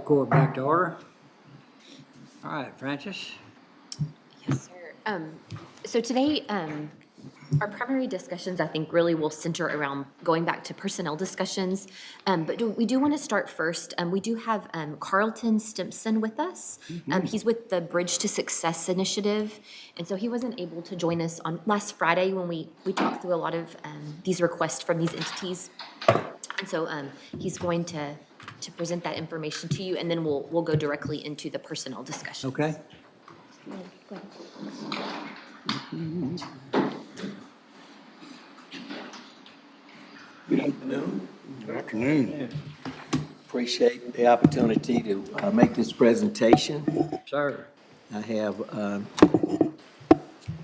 Court back to order. All right, Francis. Yes, sir. So today, our primary discussions, I think, really will center around going back to personnel discussions. We do want to start first. We do have Carlton Stimpson with us. He's with the Bridge to Success initiative. And so he wasn't able to join us on last Friday when we talked through a lot of these requests from these entities. And so he's going to present that information to you, and then we'll go directly into the personnel discussions. Okay. Go ahead. Good afternoon. Good afternoon. Appreciate the opportunity to make this presentation. Sir. I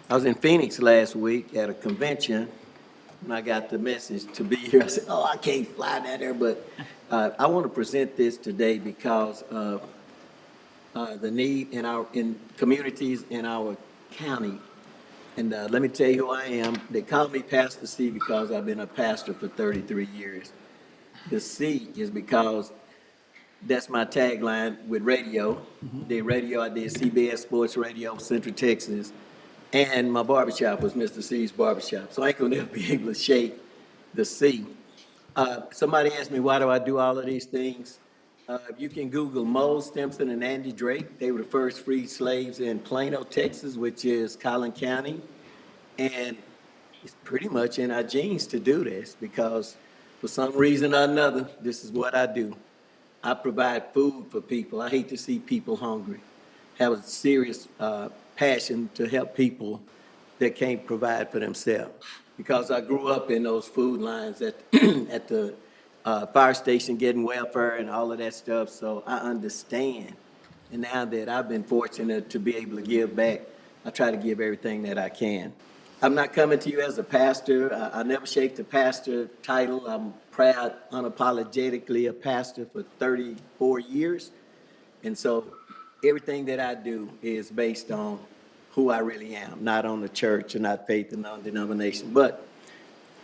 was in Phoenix last week at a convention, and I got the message to be here. I said, oh, I can't fly down there, but I want to present this today because of the need in communities in our county. And let me tell you who I am. They call me Pastor C because I've been a pastor for 33 years. The C is because that's my tagline with radio. The radio, I did CBS Sports Radio, Central Texas, and my barbershop was Mr. C's Barbershop. So I ain't gonna never be able to shake the C. Somebody asked me, why do I do all of these things? You can Google Mose Stimpson and Andy Drake. They were the first freed slaves in Plano, Texas, which is Collin County. And it's pretty much in our genes to do this because for some reason or another, this is what I do. I provide food for people. I hate to see people hungry. Have a serious passion to help people that can't provide for themselves. Because I grew up in those food lines at, at the fire station getting welfare and all of that stuff, so I understand. And now that I've been fortunate to be able to give back, I try to give everything that I can. I'm not coming to you as a pastor. I never shake the pastor title. I'm proud, unapologetically a pastor for 34 years. And so everything that I do is based on who I really am, not on the church or not faith and non-denomination. But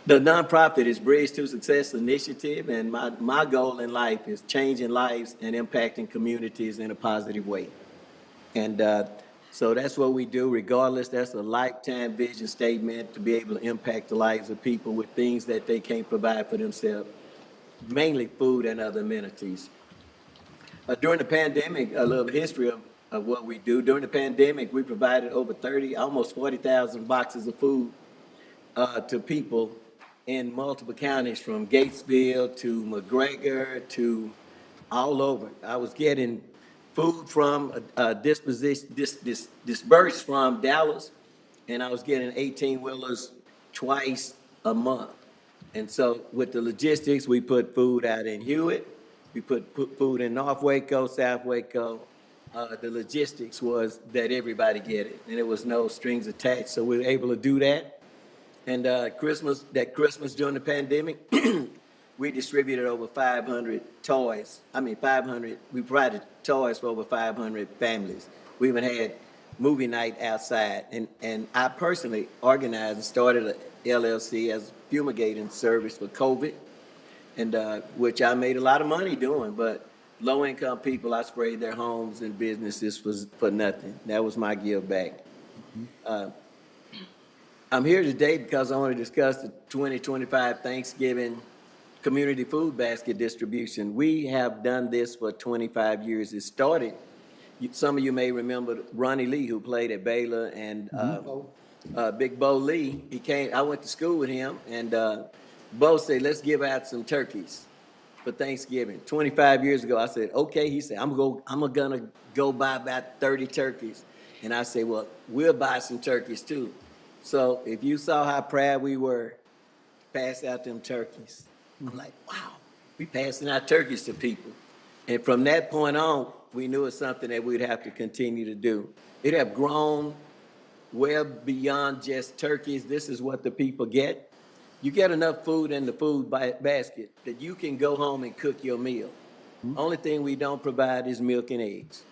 the nonprofit is Bridge to Success Initiative, and my goal in life is changing lives and impacting communities in a positive way. And so that's what we do regardless. That's a lifetime vision statement to be able to impact the lives of people with things that they can't provide for themselves, mainly food and other amenities. During the pandemic, a little history of what we do. During the pandemic, we provided over 30, almost 40,000 boxes of food to people in multiple counties, from Gatesville to McGregor to all over. I was getting food from dispersed from Dallas, and I was getting 18-wheelers twice a month. And so with the logistics, we put food out in Hewitt, we put food in North Waco, South Waco. The logistics was that everybody get it, and there was no strings attached, so we were able to do that. And Christmas during the pandemic, we distributed over 500 toys. We provided toys for over 500 families. We even had movie night outside. And I personally organized and started a LLC as fumigating service for COVID, and which I made a lot of money doing. But low-income people, I sprayed their homes and businesses for nothing. That was my give back. I'm here today because I want to discuss the 2025 Thanksgiving community food basket distribution. We have done this for 25 years. It started, some of you may remember Ronnie Lee, who played at Baylor, and Big Bo Lee. He came, I went to school with him, and Bo said, let's give out some turkeys for Thanksgiving. 25 years ago, I said, okay. He said, I'm gonna go buy about 30 turkeys. And I said, well, we'll buy some turkeys too. So if you saw how proud we were to pass out them turkeys, I'm like, wow, we passing out turkeys to people. And from that point on, we knew it's something that we'd have to continue to do. It have grown well beyond just turkeys. This is what the people get. You get enough food in the food basket that you can go home and cook your meal. Only thing we don't provide is milk and eggs.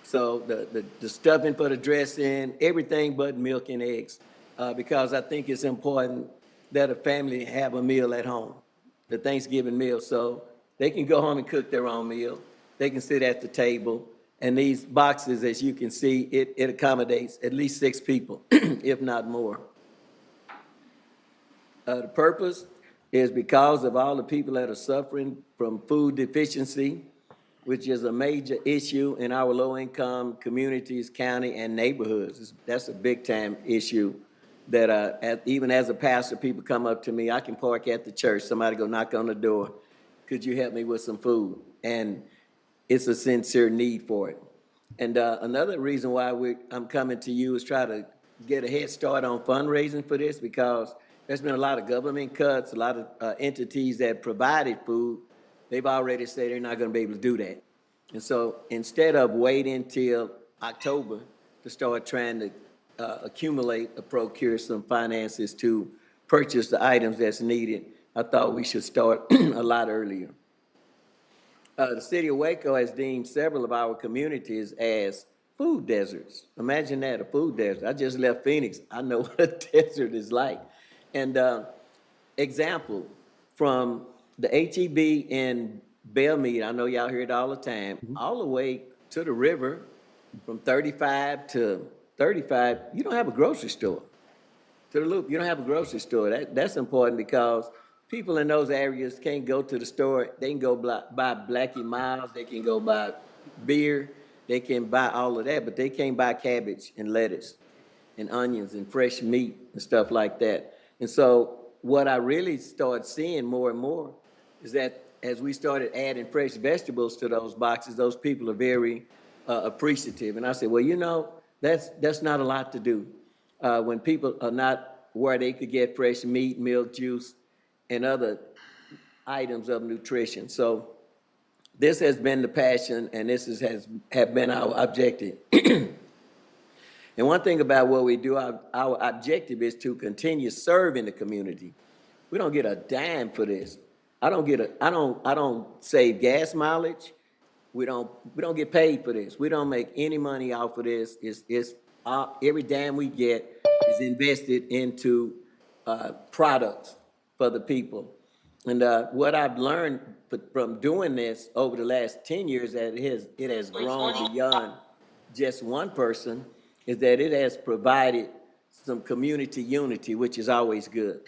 So the stuffing for the dressing, everything but milk and eggs, because I think it's important that a family have a meal at home, the Thanksgiving meal, so they can go home and cook their own meal. they can sit at the table. And these boxes, as you can see, it accommodates at least 6 people, if not more. The purpose is because of all the people that are suffering from food deficiency, which is a major issue in our low-income communities, county, and neighborhoods. That's a big-time issue that even as a pastor, people come up to me. I can park at the church. Somebody go knock on the door. Could you help me with some food? And it's a sincere need for it. And another reason why I'm coming to you is try to get a head start on fundraising for this, because there's been a lot of government cuts, a lot of entities that provided food. They've already said they're not going to be able to do that. And so instead of waiting till October to start trying to accumulate or procure some finances to purchase the items that's needed, I thought we should start a lot earlier. The city of Waco has deemed several of our communities as food deserts. Imagine that, a food desert. I just left Phoenix. I know what a desert is like. And example, from the HEB in Bellmead, I know y'all hear it all the time, all the way to the river, from 35 to 35, you don't have a grocery store. To the Loop, you don't have a grocery store. That's important because people in those areas can't go to the store. They can go buy Blackie Miles, they can go buy beer, they can buy all of that, but they can't buy cabbage and lettuce and onions and fresh meat and stuff like that. And so what I really started seeing more and more is that as we started adding fresh vegetables to those boxes, those people are very appreciative. And I said, well, you know, that's not a lot to do. When people are not where they could get fresh meat, milk, juice, and other items of nutrition. So this has been the passion, and this have been our objective. And one thing about what we do, our objective is to continue serving the community. We don't get a dime for this. I don't save gas mileage. We don't get paid for this. We don't make any money off of this. Every dime we get is invested into products for the people. And what I've learned from doing this over the last 10 years, that it has grown beyond just one person, is that it has provided some community unity, which is always good.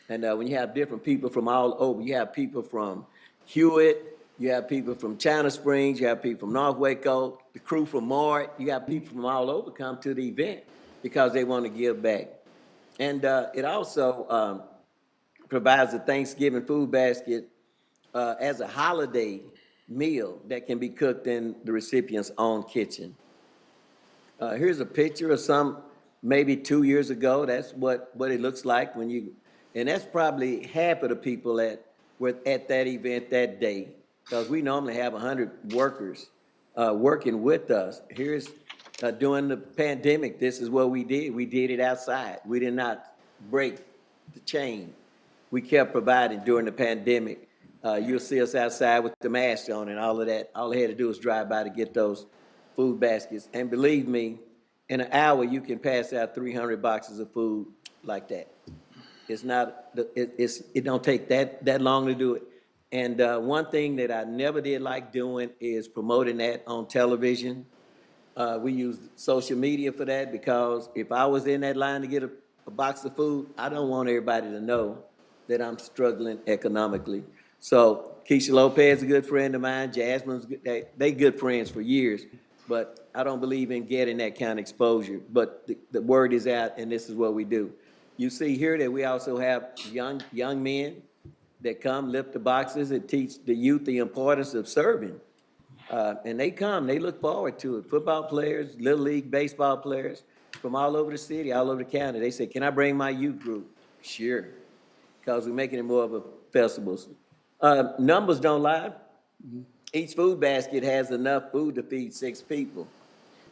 And when you have different people from all over, you have people from Hewitt, you have people from China Springs, you have people from North Waco, the crew from Mart, you have people from all over come to the event because they want to give back. And it also provides a Thanksgiving food basket as a holiday meal that can be cooked in the recipient's own kitchen. Here's a picture of some, maybe 2 years ago. That's what it looks like when you, and that's probably half of the people were at that event that day, because we normally have 100 workers working with us. Here's during the pandemic, this is what we did. We did it outside. We did not break the chain. We kept providing during the pandemic. You'll see us outside with the mask on and all of that. All they had to do was drive by to get those food baskets. And believe me, in an hour, you can pass out 300 boxes of food like that. It's not, it don't take that long to do it. And one thing that I never did like doing is promoting that on television. We use social media for that, because if I was in that line to get a box of food, I don't want everybody to know that I'm struggling economically. So Keisha Lopez is a good friend of mine. Jasmine's good. They good friends for years, but I don't believe in getting that kind of exposure. But the word is out, and this is what we do. You see here that we also have young men that come, lift the boxes, and teach the youth the importance of serving. And they come, they look forward to it. Football players, Little League baseball players from all over the city, all over the county. They say, can I bring my youth group? Sure, because we're making it more of a festival. Numbers don't lie. Each food basket has enough food to feed 6 people.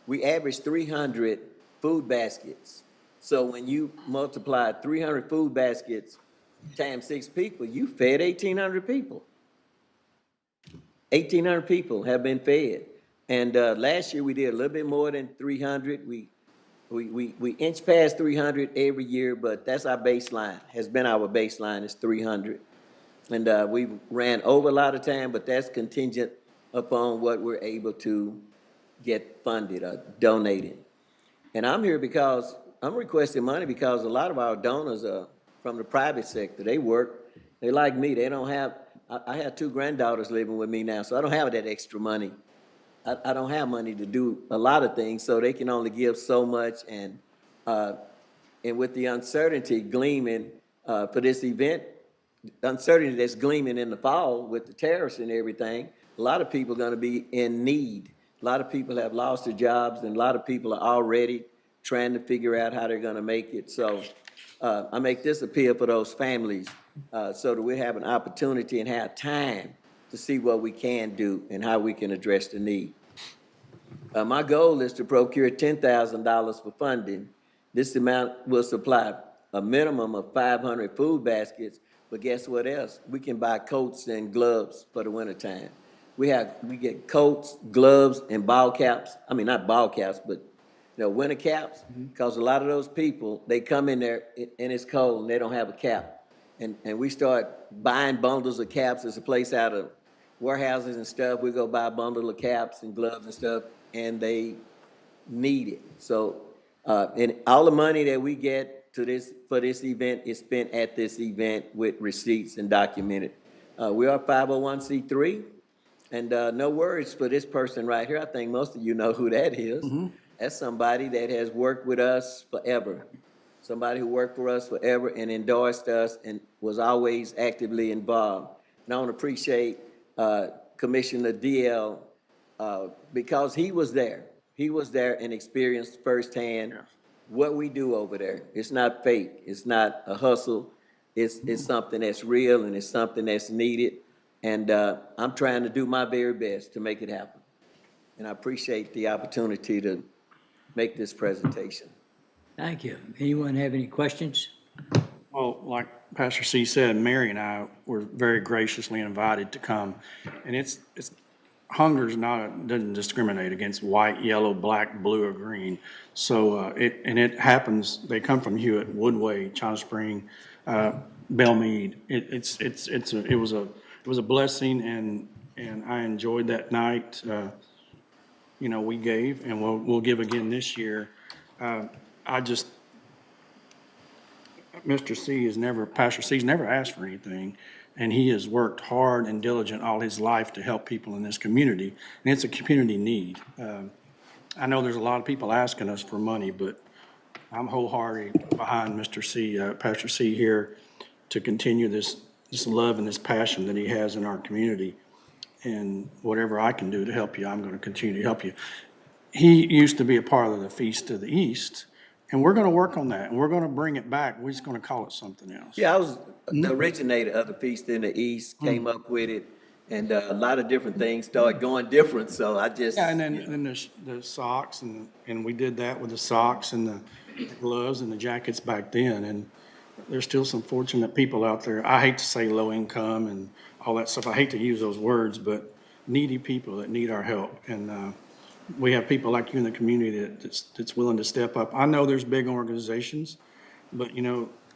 We average 300 food baskets. So when you multiply 300 food baskets times 6 people, you fed 1,800 people. 1,800 people have been fed. And last year we did a little bit more than 300. We inch past 300 every year, but that's our baseline, has been our baseline is 300. And we ran over a lot of time, but that's contingent upon what we're able to get funded or donated. And I'm here because I'm requesting money because a lot of our donors are from the private sector. They like me. They don't have, I have two granddaughters living with me now, so I don't have that extra money. I don't have money to do a lot of things, so they can only give so much. And with the uncertainty gleaming for this event, uncertainty that's gleaming in the fall with the tariffs and everything, a lot of people are going to be in need. A lot of people have lost their jobs, and a lot of people are already trying to figure out how they're going to make it. So I make this appeal for those families so that we have an opportunity and have time to see what we can do and how we can address the need. My goal is to procure $10,000 for funding. This amount will supply a minimum of 500 food baskets, but guess what else? We can buy coats and gloves for the wintertime. We get coats, gloves, and ball caps. I mean, not ball caps, but winter caps, because a lot of those people, they come in there and it's cold and they don't have a cap. And we start buying bundles of caps. There's a place out of warehouses and stuff. We go buy a bundle of caps and gloves and stuff, and they need it. So, and all the money that we get for this event is spent at this event with receipts and documented. We are 501c3, and no worries for this person right here. I think most of you know who that is. That's somebody that has worked with us forever. Somebody who worked for us forever and endorsed us and was always actively involved. And I want to appreciate Commissioner DL because he was there. He was there and experienced firsthand what we do over there. It's not fake. It's not a hustle. It's something that's real and it's something that's needed. And I'm trying to do my very best to make it happen. And I appreciate the opportunity to make this presentation. Thank you. Anyone have any questions? Well, like Pastor C said, Mary and I were very graciously invited to come. And hunger's doesn't discriminate against white, yellow, black, blue, or green. So, it happens, they come from Hewitt, Woodway, China Spring, Belmead. It was a blessing and I enjoyed that night. We gave and we'll give again this year. Pastor C's never asked for anything, and he has worked hard and diligent all his life to help people in this community, and it's a community need. I know there's a lot of people asking us for money, but I'm wholeheartedly behind Pastor C here to continue this love and this passion that he has in our community. And whatever I can do to help you, I'm going to continue to help you. He used to be a part of the Feast of the East, and we're going to work on that, and we're going to bring it back. We're just going to call it something else. Yeah, I was the originator of the Feast in the East, came up with it, and a lot of different things started going different, so I just... Yeah, and then the socks, and we did that with the socks and the gloves and the jackets back then, and there's still some fortunate people out there. I hate to say low income and all that stuff. I hate to use those words, but needy people that need our help, and we have people like you in the community that's willing to step up. I know there's big organizations, but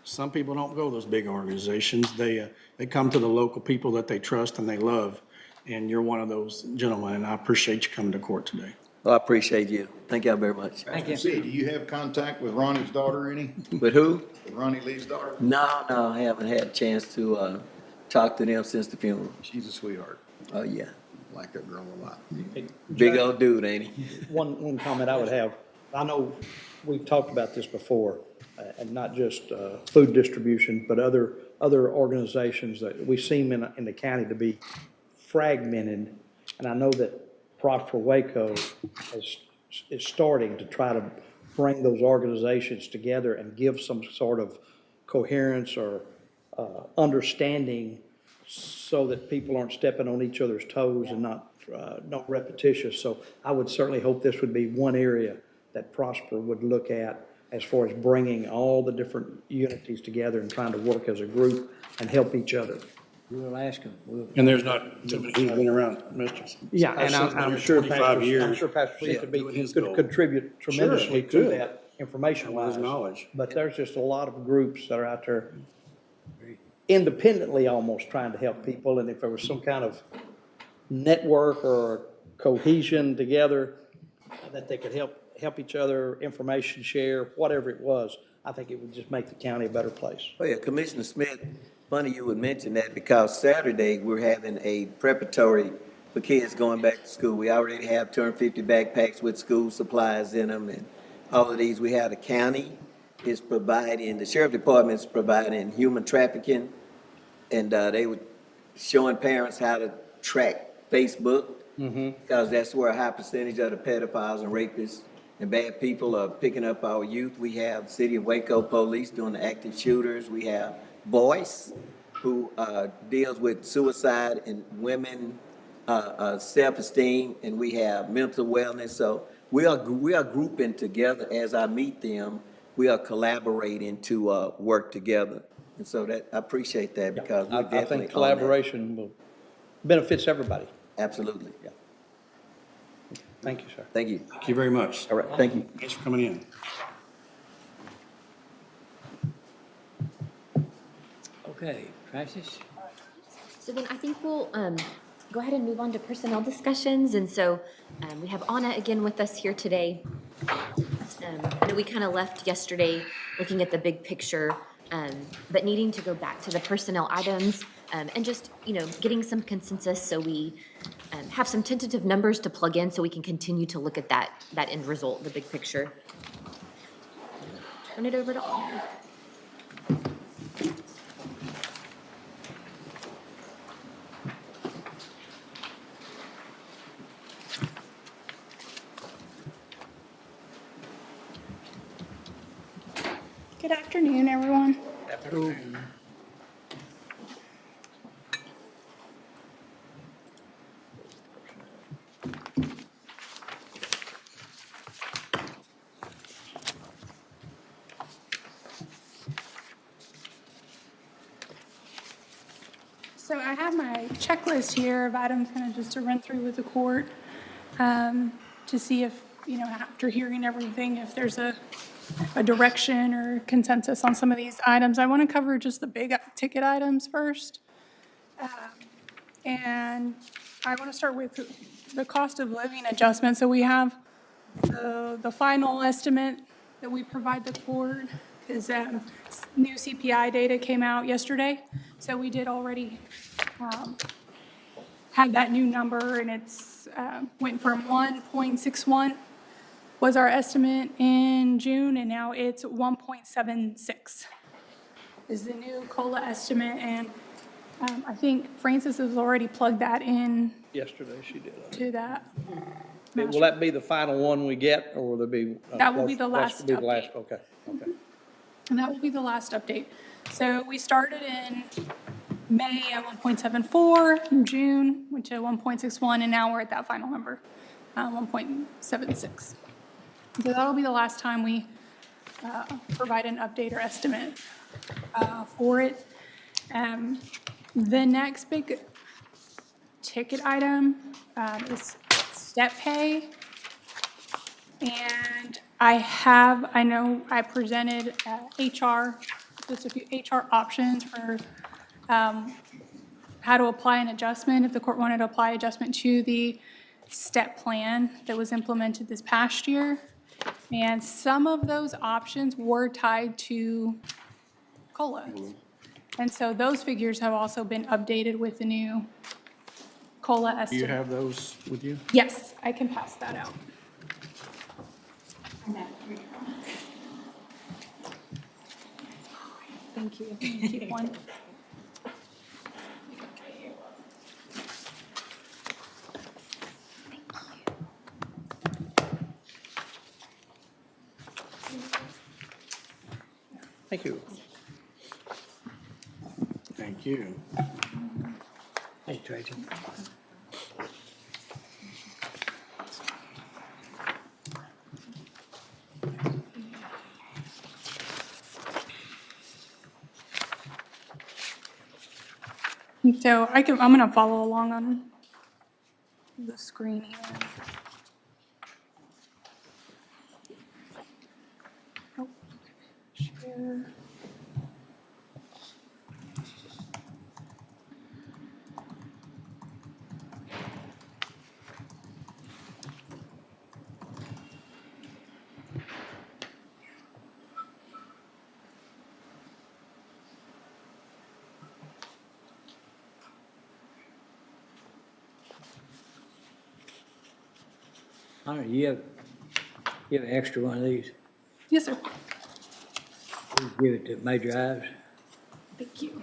some people don't go to those big organizations. They come to the local people that they trust and they love, and you're one of those gentlemen, and I appreciate you coming to court today. Well, I appreciate you. Thank y'all very much. Thank you. See, do you have contact with Ronnie's daughter any? With who? With Ronnie Lee's daughter? No, I haven't had a chance to talk to them since the funeral. She's a sweetheart. Oh, yeah. I like that girl a lot. Big old dude, ain't he? One comment I would have, I know we've talked about this before, and not just food distribution, but other organizations that we seem in the county to be fragmented. And I know that Prosper Waco is starting to try to bring those organizations together and give some sort of coherence or understanding so that people aren't stepping on each other's toes and not repetitious. So I would certainly hope this would be one area that Prosper would look at as far as bringing all the different unities together and trying to work as a group and help each other. We'll ask them. And there's not too many people been around, Mr. Yeah, and I'm sure 25 years. I'm sure Pastor C doing his could goal. contribute tremendously he to could. that information-wise. His knowledge. But there's just a lot of groups that are out there independently almost trying to help people, and if there was some kind of network or cohesion together, that they could help each other, information share, whatever it was, I think it would just make the county a better place. Oh, yeah, Commissioner Smith, funny you would mention that because Saturday, we're having a preparatory for kids going back to school. We already have 250 backpacks with school supplies in them and all of these. We have the county is providing, the sheriff department is providing human trafficking, and they were showing parents how to track Facebook, because that's where a high percentage of the pedophiles and rapists and bad people are picking up our youth. We have City of Waco Police doing the active shooters. We have Voice, who deals with suicide and women self-esteem, and we have mental wellness. So we are grouping together as I meet them. We are collaborating to work together, and so that I appreciate that because we're I definitely think on that. collaboration will benefits everybody. Absolutely. Yeah. Thank you, sir. Thank you. Thank you very much. All right, thank you. Thanks for coming in. Okay, Francis? So then I think we'll go ahead and move on to personnel discussions. And so we have Anna again with us here today. I know we kind of left yesterday looking at the big picture, but needing to go back to the personnel items and just, getting some consensus so we have some tentative numbers to plug in so we can continue to look at that end result, the big picture. Turn it over to Anna. Good afternoon, everyone. So I have my checklist here of items kind of just to run through with the court to see if, after hearing everything, if there's a direction or consensus on some of these items. I want to cover just the big ticket items first. And I want to start with the cost of living adjustment. So we have the final estimate that we provide the court because new CPI data came out yesterday. So we did already have that new number, and it's went from 1.61 was our estimate in June, and now it's 1.76 is the new COLA estimate. And I think Francis has already plugged that in Yesterday she did. to that. Will that be the final one we get, or will there be? That will be the last Will be the last, update. okay. And that will be the last update. So we started in May at 1.74, in June went to 1.61, and now we're at that final number, 1.76. So that'll be the last time we provide an update or estimate for it. The next big ticket item is step pay. And I know I presented HR, just a few HR options for how to apply an adjustment, if the court wanted to apply adjustment to the step plan that was implemented this past year. And some of those options were tied to COLA. And so those figures have also been updated with the new COLA Do you estimate. have those with you? Yes, I can pass that out. Thank you. Keep one. Thank you. Thank you. Hey, Trajan. So I'm gonna follow along on the screen here. Oh, share. Hunter, you have an extra one of these? Yes, sir. Please give it to Major Ives. Thank you.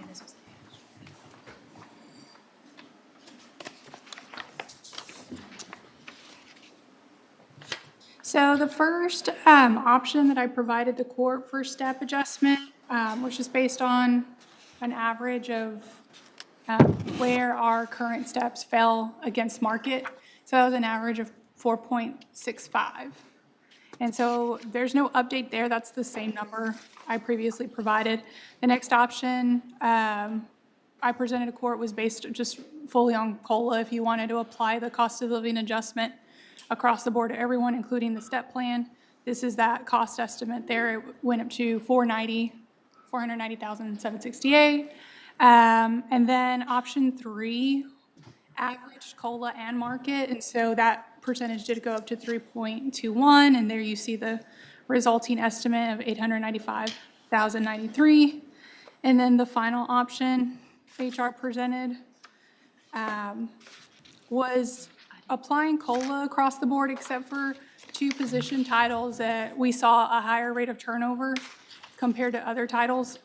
So the first option that I provided the court for step adjustment was just based on an average of where our current steps fell against market. So that was an average of 4.65. And so there's no update there. That's the same number I previously provided. The next option I presented to court was based just fully on COLA. If you wanted to apply the cost of living adjustment across the board to everyone, including the step plan, this is that cost estimate there. It went up to 490,768. And then option 3, average COLA and market, and so that percentage did go up to 3.21, and there you see the resulting estimate of 895,093. And then the final option HR presented was applying COLA across the board except for 2 position titles that we saw a higher rate of turnover compared to other titles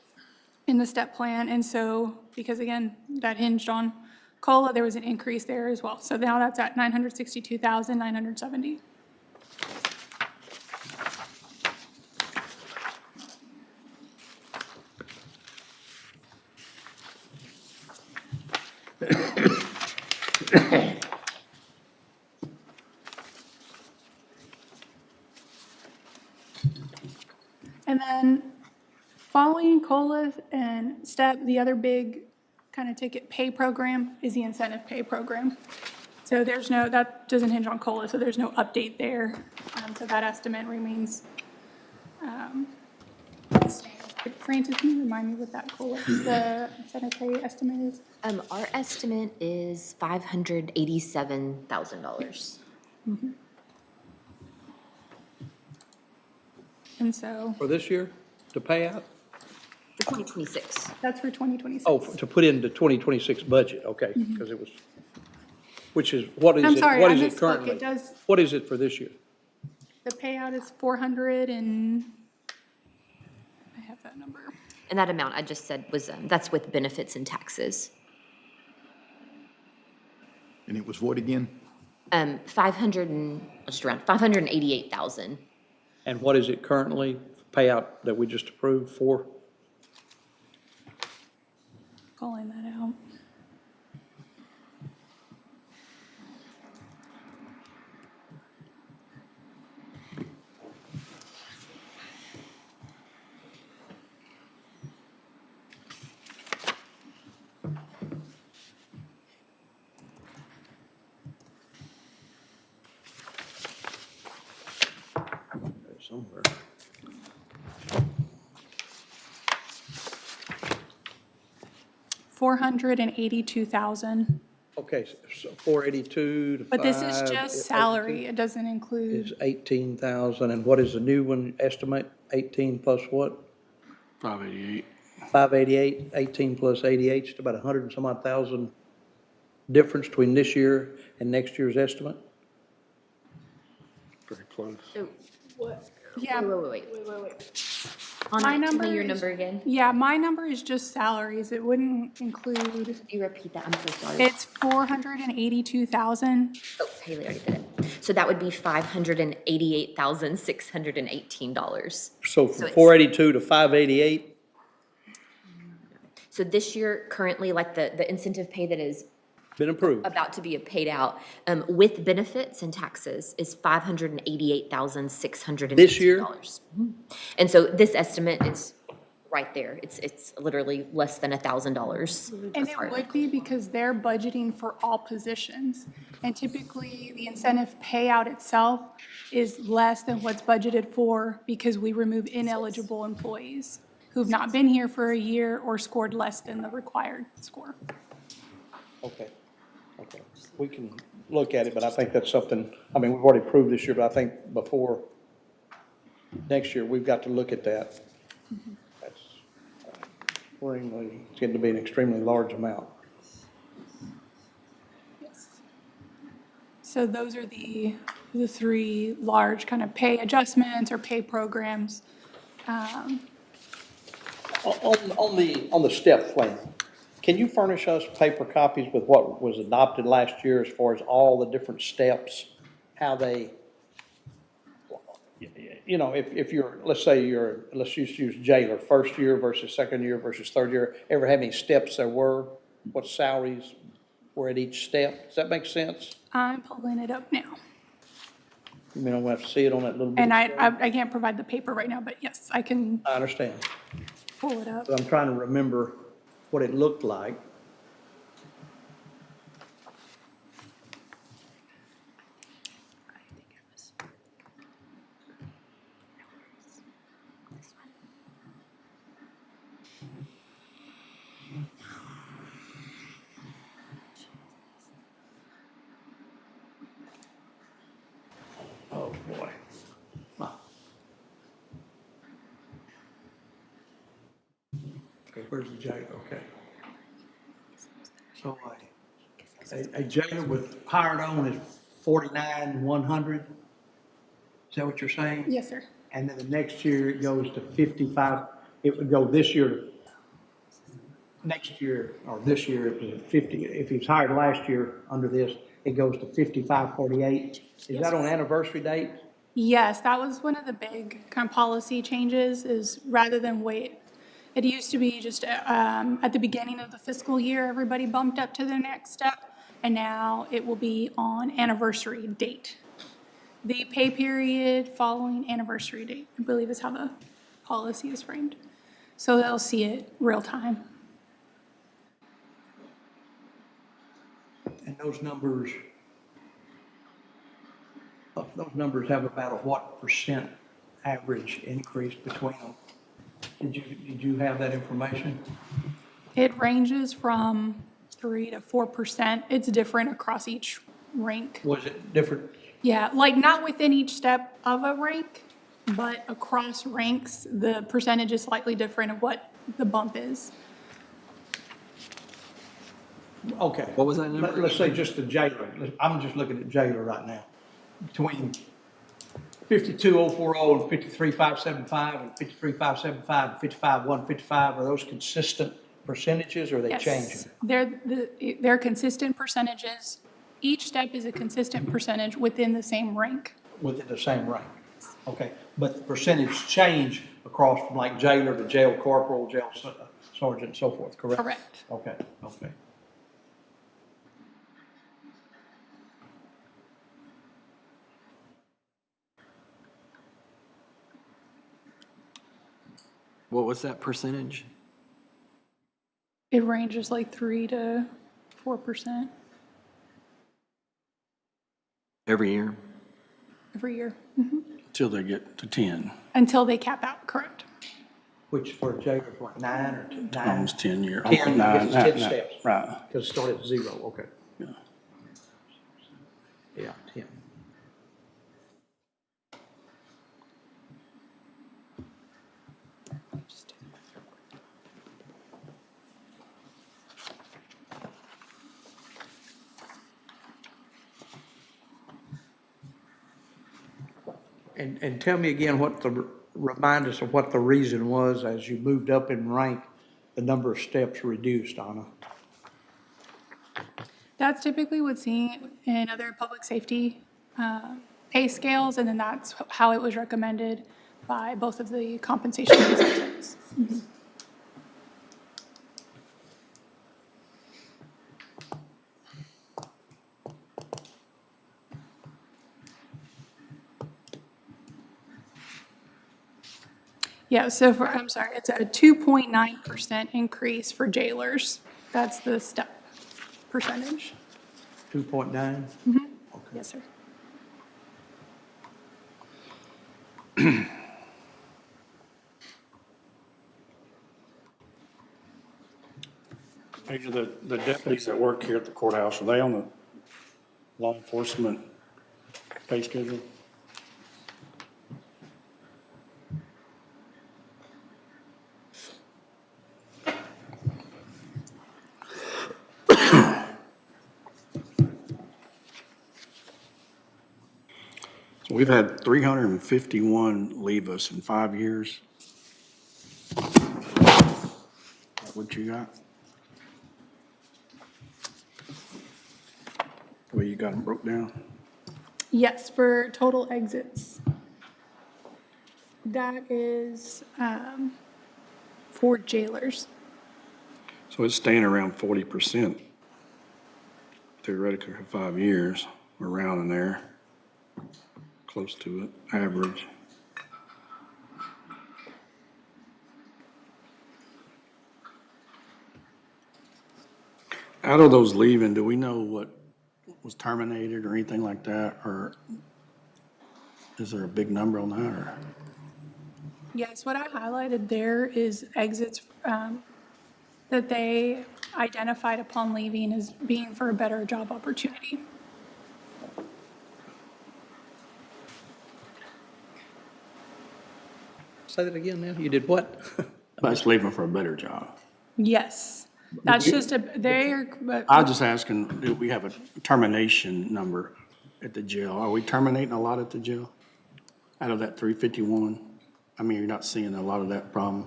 in the step plan. And so, because again, that hinged on COLA, there was an increase there as well. So now that's at 962,970. And then following COLA and STEP, the other big kind of ticket pay program is the incentive pay program. So there's no, that doesn't hinge on COLA, so there's no update there. So that estimate remains. Francis, can you remind me what that COLA, the incentive pay estimate is? Our estimate is $587,000. And so For this year, to pay out? For 2026. that's for 2026. Oh, to put into 2026 budget, okay, because it was, which is, what is I'm it, sorry, what I is it misspoke. currently? It does- What is it for this year? The payout is 400 and, I have that number. And that amount I just said was, that's with benefits and taxes. And it was what again? 500 and, just around 588,000. And what is it currently, payout that we just approved for? Calling that out. Somewhere. $482,000. Okay, so 482 to 5. But this is just salary. It doesn't Is include, 18,000, and what is the new one estimate? 18 plus what? 588. 588, 18 plus 88, just about 100 and some odd thousand difference between this year and next year's estimate? Very close. So, yeah. wait. On My it, tell number me your is- number again. Yeah, my number is just salaries. It wouldn't include, Could you repeat that? I'm so sorry. it's 482,000. Oh, Haley already did it. So that would be $588,618. So So from it's- 482 to 588, So this year, currently, like the incentive pay that is been approved. about to be paid out, with benefits and taxes is $588,618. This year? Mhm. And so this estimate is right there. It's literally less than $1,000. And it would be because they're budgeting for all positions. And typically, the incentive payout itself is less than what's budgeted for because we remove ineligible employees who've not been here for a year or scored less than the required score. Okay, okay. We can look at it, but I think that's something, I mean, we've already approved this year, but I think before next year, we've got to look at that. That's extremely, it's getting to be an extremely large amount. Yes. So those are the three large kind of pay adjustments or pay programs. On the step plan, can you furnish us paper copies with what was adopted last year as far as all the different steps? How they, if you're, let's say let's just use jailer, first year versus second year versus third year, ever how many steps there were? What salaries were at each step? Does that make sense? I'm pulling it up now. You mean, I'm gonna have to see it on that little bit. And I can't provide the paper right now, but yes, I can I understand. pull it up. But I'm trying to remember what it looked like. Oh, boy. Huh. Okay, where's the jailer? Okay. So a jailer with hired on is 49,100. Is that what you're saying? Yes, sir. And then the next year it goes to 55. It would go this year, next year, or this year it was at 50. If he was hired last year under this, it goes to 55.48. Is that on anniversary date? Yes, that was one of the big kind of policy changes is rather than wait. It used to be just at the beginning of the fiscal year, everybody bumped up to the next step, and now it will be on anniversary date. The pay period following anniversary date, I believe is how the policy is framed. So they'll see it real time. And those numbers have about a what percent average increase between them? Did you have that information? It ranges from 3 to 4%. It's different across each rank. Was it different? Yeah, like not within each step of a rank, but across ranks, the percentage is slightly different of what the bump is. Okay. What was that number? Let's say just the jailer. I'm just looking at jailer right now. Between 52,040 and 53,575 and 53,575 and 55,155, are those consistent percentages or are they changing? Yes, they're consistent percentages. Each step is a consistent percentage within the same rank. Within the same rank? Okay, but the percentage change across from like jailer to jail corporal, jail sergeant and so forth, correct? Correct. Okay. What was that percentage? It ranges like 3 to 4% Every year? every year. Till they get to 10, Until they cap out, correct? Which for jailers, what, 9 or 9? almost 10 years. 10, I guess it's 10 steps. Right. Because it started at 0, okay. Yeah. Yeah, 10. And tell me again remind us of what the reason was as you moved up in rank, the number of steps reduced, Anna. That's typically what's seen in other public safety pay scales, and then that's how it was recommended by both of the compensation consultants. Yeah, so I'm sorry, it's a 2.9% increase for jailers. That's the step percentage. 2.9? Yes, sir. These are the deputies that work here at the courthouse, are they on the law enforcement pay schedule? So we've had 351 leave us in 5 years. What you got? The way you got them broke down? Yes, for total exits. That is for jailers. So it's staying around 40% theoretically for 5 years, around in there, close to it, average. Out of those leaving, do we know what was terminated or anything like that? Or is there a big number on that, or? Yes, what I highlighted there is exits that they identified upon leaving as being for a better job opportunity. Say that again now. You did what? That's leaving for a better job. Yes, that's just I was just asking, do we have a termination number at the jail? Are we terminating a lot at the jail? Out of that 351? I mean, you're not seeing a lot of that problem?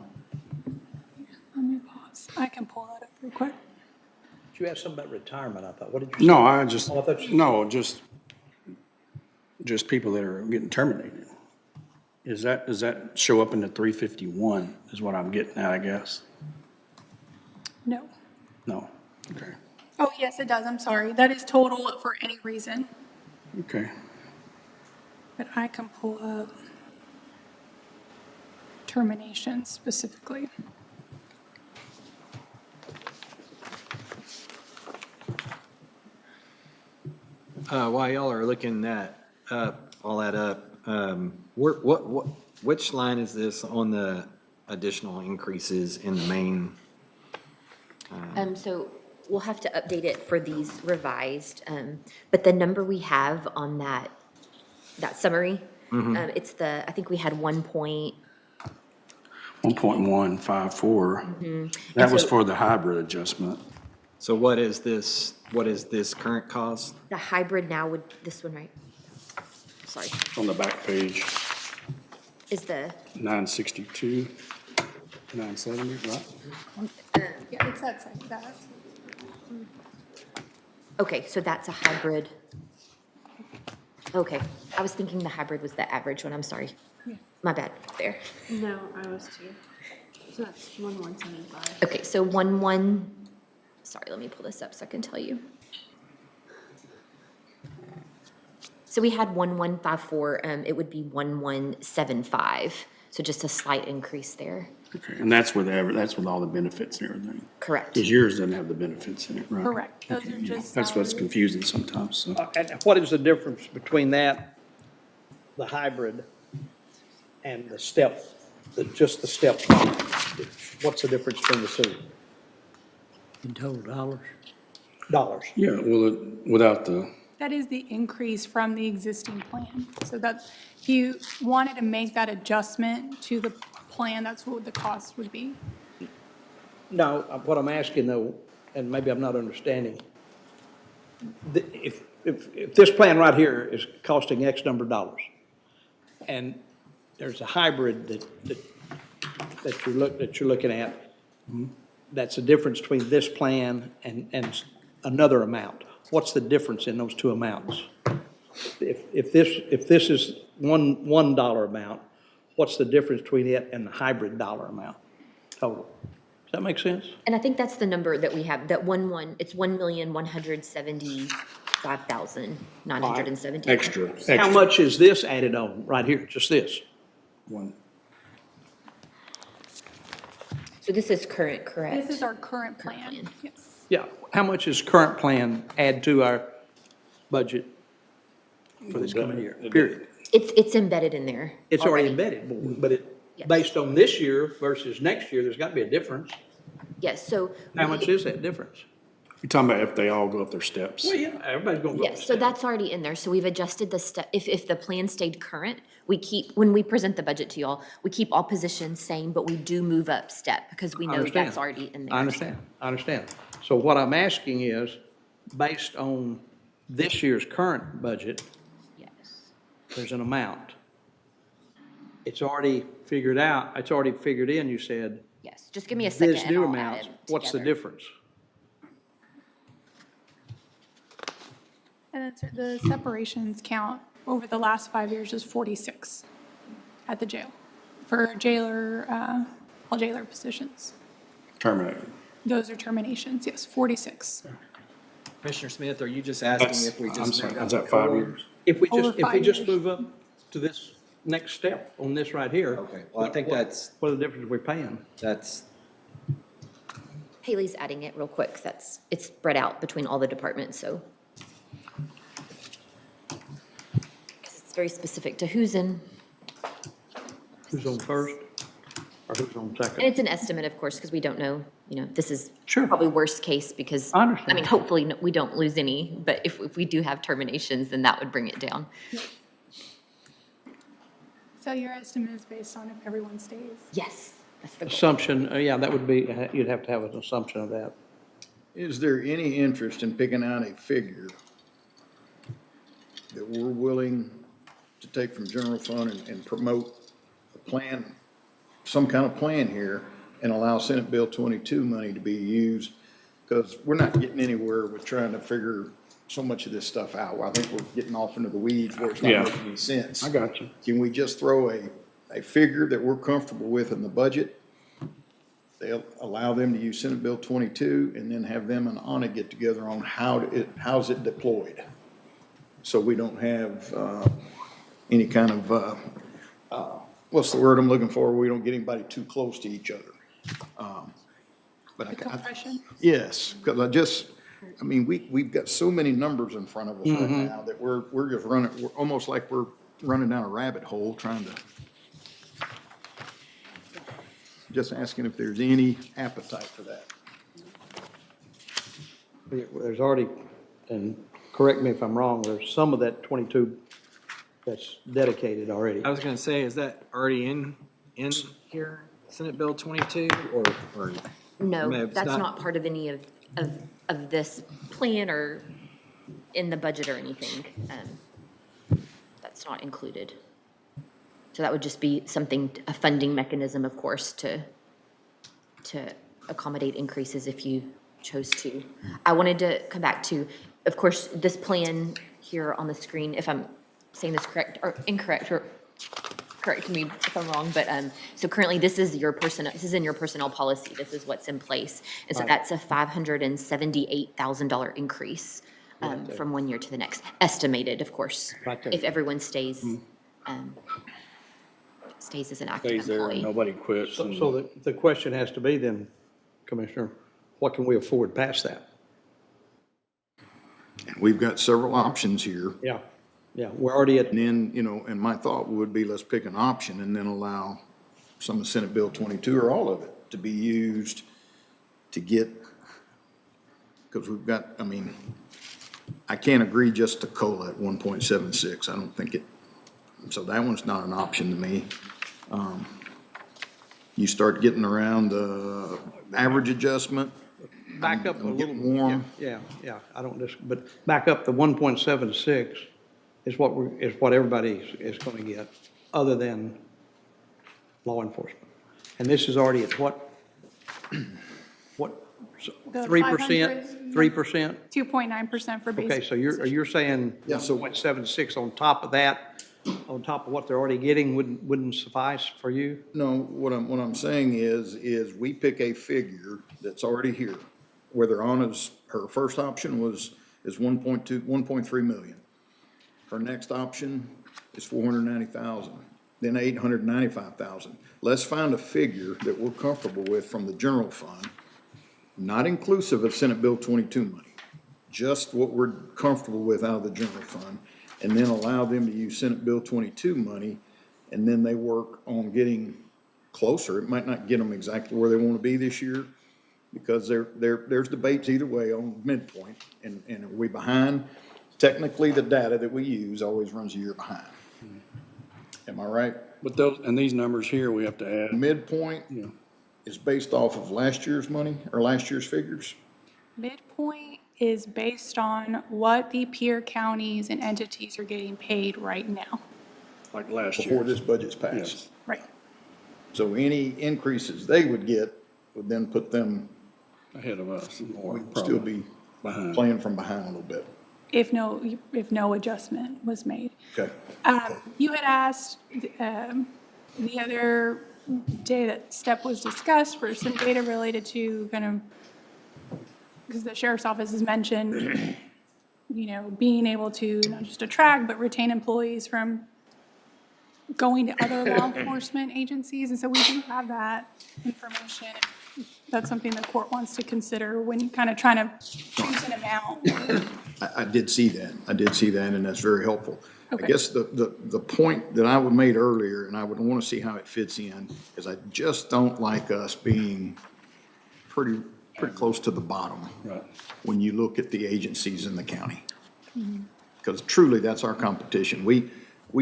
let me pause. I can pull that up real quick. You asked something about retirement, I thought. What did you say? No, I just, Oh, I thought you- no, just people that are getting terminated. Does that show up in the 351 is what I'm getting at, I guess? No. No, okay, Oh, yes, it does. I'm sorry. That is total for any reason. okay. But I can pull up termination specifically. While y'all are looking that up, all that up, which line is this on the additional increases in the main? So we'll have to update it for these revised, but the number we have on that summary, it's I think we had 1.154. That And was so- for the hybrid adjustment. So what is this current cost? the hybrid now would, this one, right? Sorry, On the back page, is the, 962, 970, right? Yeah, it's that side, that. okay, so that's a hybrid. Okay, I was thinking the hybrid was the average one, I'm sorry. My bad, there. No, I was too. So that's 1175. Okay, so sorry, let me pull this up so I can tell you. So we had 1154, it would be 1175, so just a slight increase there. Okay, and that's with all the benefits and everything. Correct. Because yours doesn't have the benefits in it, right? Correct. Those Okay, are yeah. just That's what's salaries. confusing sometimes, so. And what is the difference between that, the hybrid, and the step, just the step one? What's the difference between the two? In total dollars? Dollars. Yeah, well, without the, That is the increase from the existing plan. So that, if you wanted to make that adjustment to the plan, that's what the cost would be. No, what I'm asking though, and maybe I'm not understanding, if this plan right here is costing X number of dollars, and there's a hybrid that you're looking at, that's the difference between this plan and another amount. What's the difference in those two amounts? If this is $1 amount, what's the difference between it and the hybrid dollar amount total? Does that make sense? And I think that's the number that we have, that it's 1,175,970. extra. How much is this added on right here, just this? One. So this is current, correct? This is our current plan. plan. Yes. Yeah, how much is current plan add to our budget for this coming year, period? It's embedded in there. It's already embedded, but Yes. based on this year versus next year, there's got to be a difference. Yes, so. How much is that difference? You're talking about if they all go up their steps. Well, yeah, everybody's going to go. Yes, so that's already in there, so we've adjusted the step, if the plan stayed current, when we present the budget to y'all, we keep all positions same, but we do move up step, because we I know understand. that's already in there. I understand. So what I'm asking is, based on this year's current budget, Yes. there's an amount. It's already figured out, it's already figured in, you said. Yes, just give me a second This and new I'll add amount, them what's the together. difference? And the separations count over the last 5 years is 46 at the jail for jailer, all jailer positions. Terminated. Those are terminations, yes, 46. Commissioner Smith, are you just asking if we I'm just? sorry, move is up that the 5 COLA? years? If we Over just, if we 5 just years. move up to this next step on this right here. Okay, well, I think that's, What are the difference we're paying? that's, Haley's adding it real quick. It's spread out between all the departments, so. Because it's very specific to who's in, Who's on first or who's on and second? it's an estimate, of course, because we don't know, this is Sure. probably worst case because. I understand. I mean, hopefully we don't lose any, but if we do have terminations, then that would bring it down. So your estimate is based on if everyone stays? Yes, that's the goal. Assumption, yeah, that would be, you'd have to have an assumption of that. Is there any interest in picking out a figure that we're willing to take from general fund and promote a plan, some kind of plan here, and allow Senate Bill 22 money to be used? Because we're not getting anywhere with trying to figure so much of this stuff out. I think we're getting off into the weeds where it's Yeah. not making any sense. I got you. Can we just throw a figure that we're comfortable with in the budget? They'll allow them to use Senate Bill 22 and then have them and Anna get together on how's it deployed? So we don't have any kind of, what's the word I'm looking for? We don't get anybody too close to each other. But I, Compression? yes, because I mean, we've got so many numbers in front of us right now that we're just running, we're almost like we're running down a rabbit hole trying to, just asking if there's any appetite for that. There's already, and correct me if I'm wrong, there's some of that 22 that's dedicated already. I was gonna say, is that already in here, Senate Bill 22, or? No, it's that's not part of any of this plan or in the budget or anything. That's not included. So that would just be something, a funding mechanism, of course, to accommodate increases if you chose to. I wanted to come back to, of course, this plan here on the screen, if I'm saying this correct or incorrect, or correct me if I'm wrong, but so currently this is in your personnel policy. This is what's in place. And so that's a $578,000 increase from one year to the next, estimated, of course, Right there. if everyone stays as an active Stays there, employee. nobody quits. and- So the question has to be then, Commissioner, what can we afford past that? And we've got several options here. Yeah, we're already at, And then, and my thought would be, let's pick an option and then allow some of Senate Bill 22 or all of it to be used to get, because we've got, I mean, I can't agree just to COLA at 1.76. I don't think it, so that one's not an option to me. You start getting around the average adjustment. back up a I'm little. getting warm. Yeah, I don't but back up to 1.76 is what everybody is going to get, other than law enforcement. And this is already at what, The 3%? 3%? 2.9% for basic. Okay, so you're saying Yeah, so- 1.76 on top of that, on top of what they're already getting wouldn't suffice for you? No, what I'm saying is we pick a figure that's already here. Whether Anna's, her first option is 1.3 million. Her next option is 490,000, then 895,000. Let's find a figure that we're comfortable with from the general fund, not inclusive of Senate Bill 22 money, just what we're comfortable with out of the general fund, and then allow them to use Senate Bill 22 money, and then they work on getting closer. It might not get them exactly where they want to be this year, because there's debates either way on midpoint, and are we behind? Technically, the data that we use always runs a year behind. Am I right? But these numbers here, we have to add. Midpoint Yeah. is based off of last year's money, or last year's figures? Midpoint is based on what the peer counties and entities are getting paid right now. Like last year. before this budget's passed. Yes. Right. So any increases they would get would then put them, Ahead of us more, we'd still probably. be Behind. playing from behind a little bit. If no adjustment was made. Okay. You had asked the other day that STEP was discussed for some data related to kind of, because the sheriff's office has mentioned, being able to not just attract, but retain employees from going to other law enforcement agencies. And so we do have that information. That's something the court wants to consider when kind of trying to choose an amount. I did see that. I did see that, and that's very helpful. I Okay. guess the point that I would made earlier, and I would want to see how it fits in, is I just don't like us being pretty close to the bottom. Right. When you look at the agencies in the county. Because truly, that's our competition. We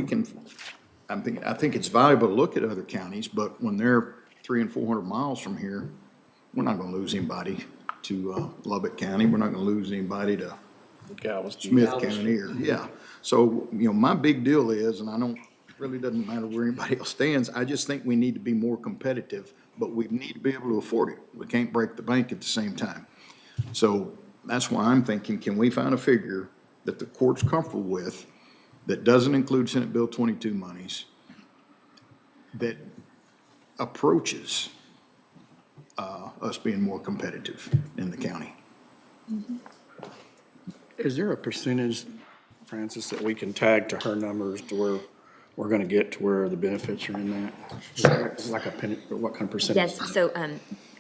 can, I think it's valuable to look at other counties, but when they're 300 and 400 miles from here, we're not gonna lose anybody to Lubbock County. We're not gonna lose anybody to Galveston. Smith County or, yeah. So, my big deal is, and I don't, really doesn't matter where anybody else stands, I just think we need to be more competitive, but we need to be able to afford it. We can't break the bank at the same time. So that's why I'm thinking, can we find a figure that the court's comfortable with that doesn't include Senate Bill 22 monies, that approaches us being more competitive in the county? Is there a percentage, Francis, that we can tag to her numbers to where we're gonna get to where the benefits are in that? Is that like a penny, what kind of percentage? Yes, so,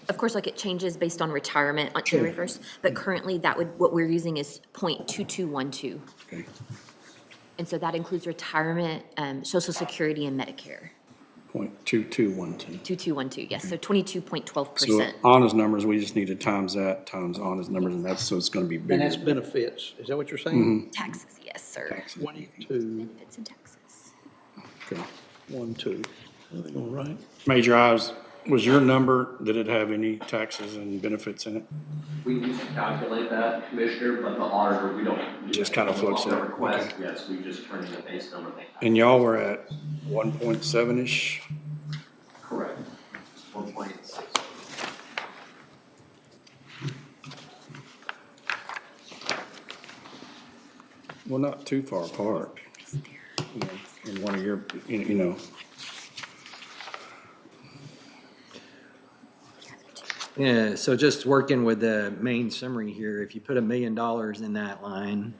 of course, like it changes based on retirement on January 1st, but currently what we're using is 0.2212. Okay. And so that includes retirement, Social Security, and Medicare. 0.2212. 2212, yes, so So 22.12%. Anna's numbers, we just need to times that, times Anna's numbers, and that's, so it's gonna be bigger. And that's benefits. Is that what you're saying? Taxes, yes, sir. 22, Benefits and taxes. Okay. 12. Everything all right? Major Ives, was your number, did it have any taxes and benefits in it? We used to calculate that, Commissioner, but the auditor, we don't. Just kind of floats it, On the request, okay. yes, we just turn in the base number. And y'all were at 1.7-ish? Correct. 1.6. Well, not too far apart. You know, in one of your, you know. Yeah, so just working with the main summary here, if you put $1 million in that line,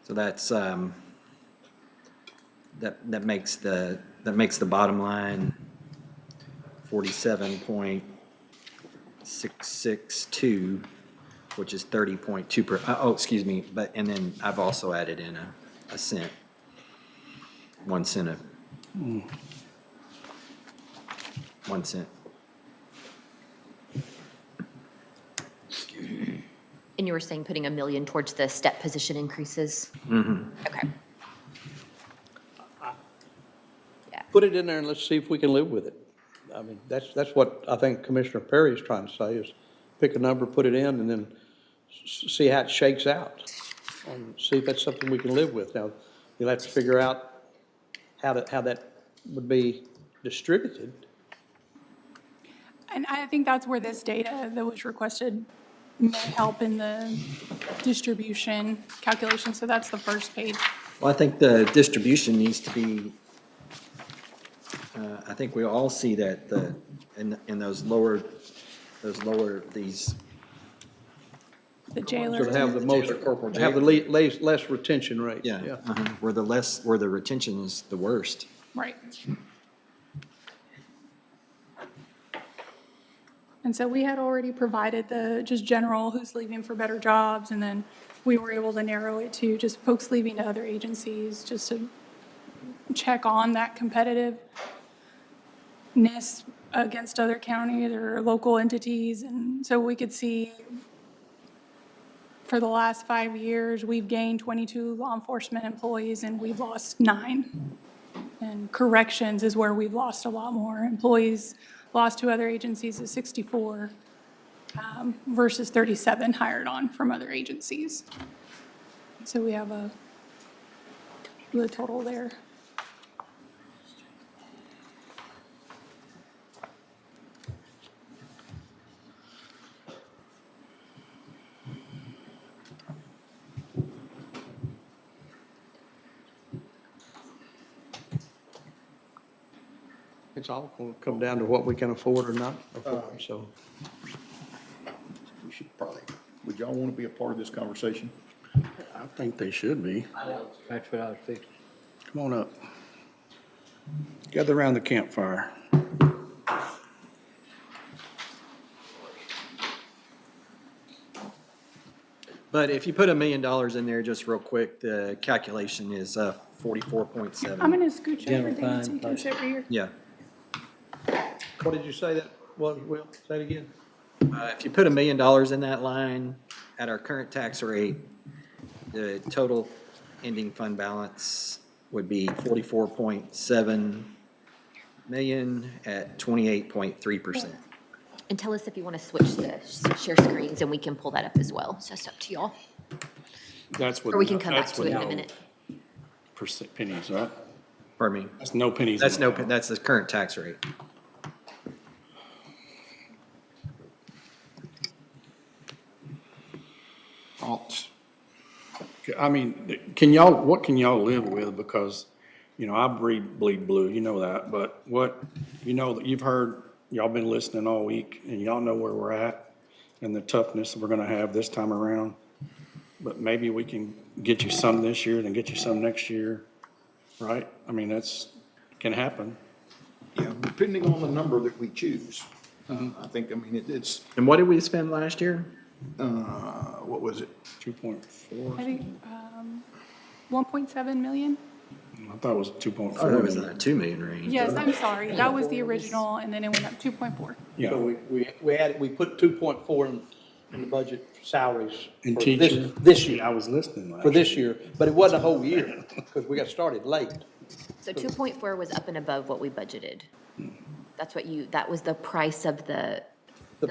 so that's, that makes the bottom line 47.662, which is 30.2 oh, excuse me, but, and then I've also added in a cent, 1 cent. 1 cent. And you were saying putting $1 million towards the step position increases? Okay. Put it in there and let's see if we can live with it. I mean, that's what I think Commissioner Perry is trying to say, is pick a number, put it in, and then see how it shakes out, and see if that's something we can live with. Now, you'll have to figure out how that would be distributed. And I think that's where this data that was requested may help in the distribution calculation. So that's the first page. Well, I think the distribution needs to be, I think we all see that in those lower, these, The jailer. So to have the most, have the less retention rate. yeah, where the retention is the worst. Right. And so we had already provided the just general who's leaving for better jobs, and then we were able to narrow it to just folks leaving to other agencies, just to check on that competitiveness against other counties or local entities. And so we could see for the last 5 years, we've gained 22 law enforcement employees and we've lost 9. And corrections is where we've lost a lot more employees, lost to other agencies is 64 versus 37 hired on from other agencies. So we have the total there. It's all going to come down to what we can afford or not afford, so. We should probably, would y'all want to be a part of this conversation? I think they should be. That's what I was thinking. Come on up. Gather around the campfire. But if you put $1 million in there, just real quick, the calculation is 44.7. I'm going to scooch General everything so you fund can sit over here. Yeah. What did you say that was, Will? Say it again. If you put $1 million in that line at our current tax rate, the total ending fund balance would be 44.7 million at 28.3%. And tell us if you want to switch the share screens and we can pull that up as well. So it's up to y'all. That's what. Or we can come back that's to with it in a no minute. Pennies, right? Pardon me? That's no pennies. That's in no, there. that's the current tax rate. I mean, can y'all, what can y'all live with? Because, you know, I bleed blue, you know that, but what, you know, that you've heard, y'all been listening all week, and y'all know where we're at and the toughness that we're gonna have this time around. But maybe we can get you some this year, then get you some next year, right? I mean, can happen. Yeah, depending on the number that we choose. I think, I mean, it's, And what did we spend last year? what was it? 2.4. I think 1.7 million. I thought it was 2.4. Oh, it was in that 2 million range. Yes, I'm sorry. That was the original, and then it went up 2.4. Yeah. So we put 2.4 in the budget salaries And for teacher. this year, I was listening last for this year, but it wasn't a whole year, because we got started late. So 2.4 was up and above what we budgeted. That's what that was the price of the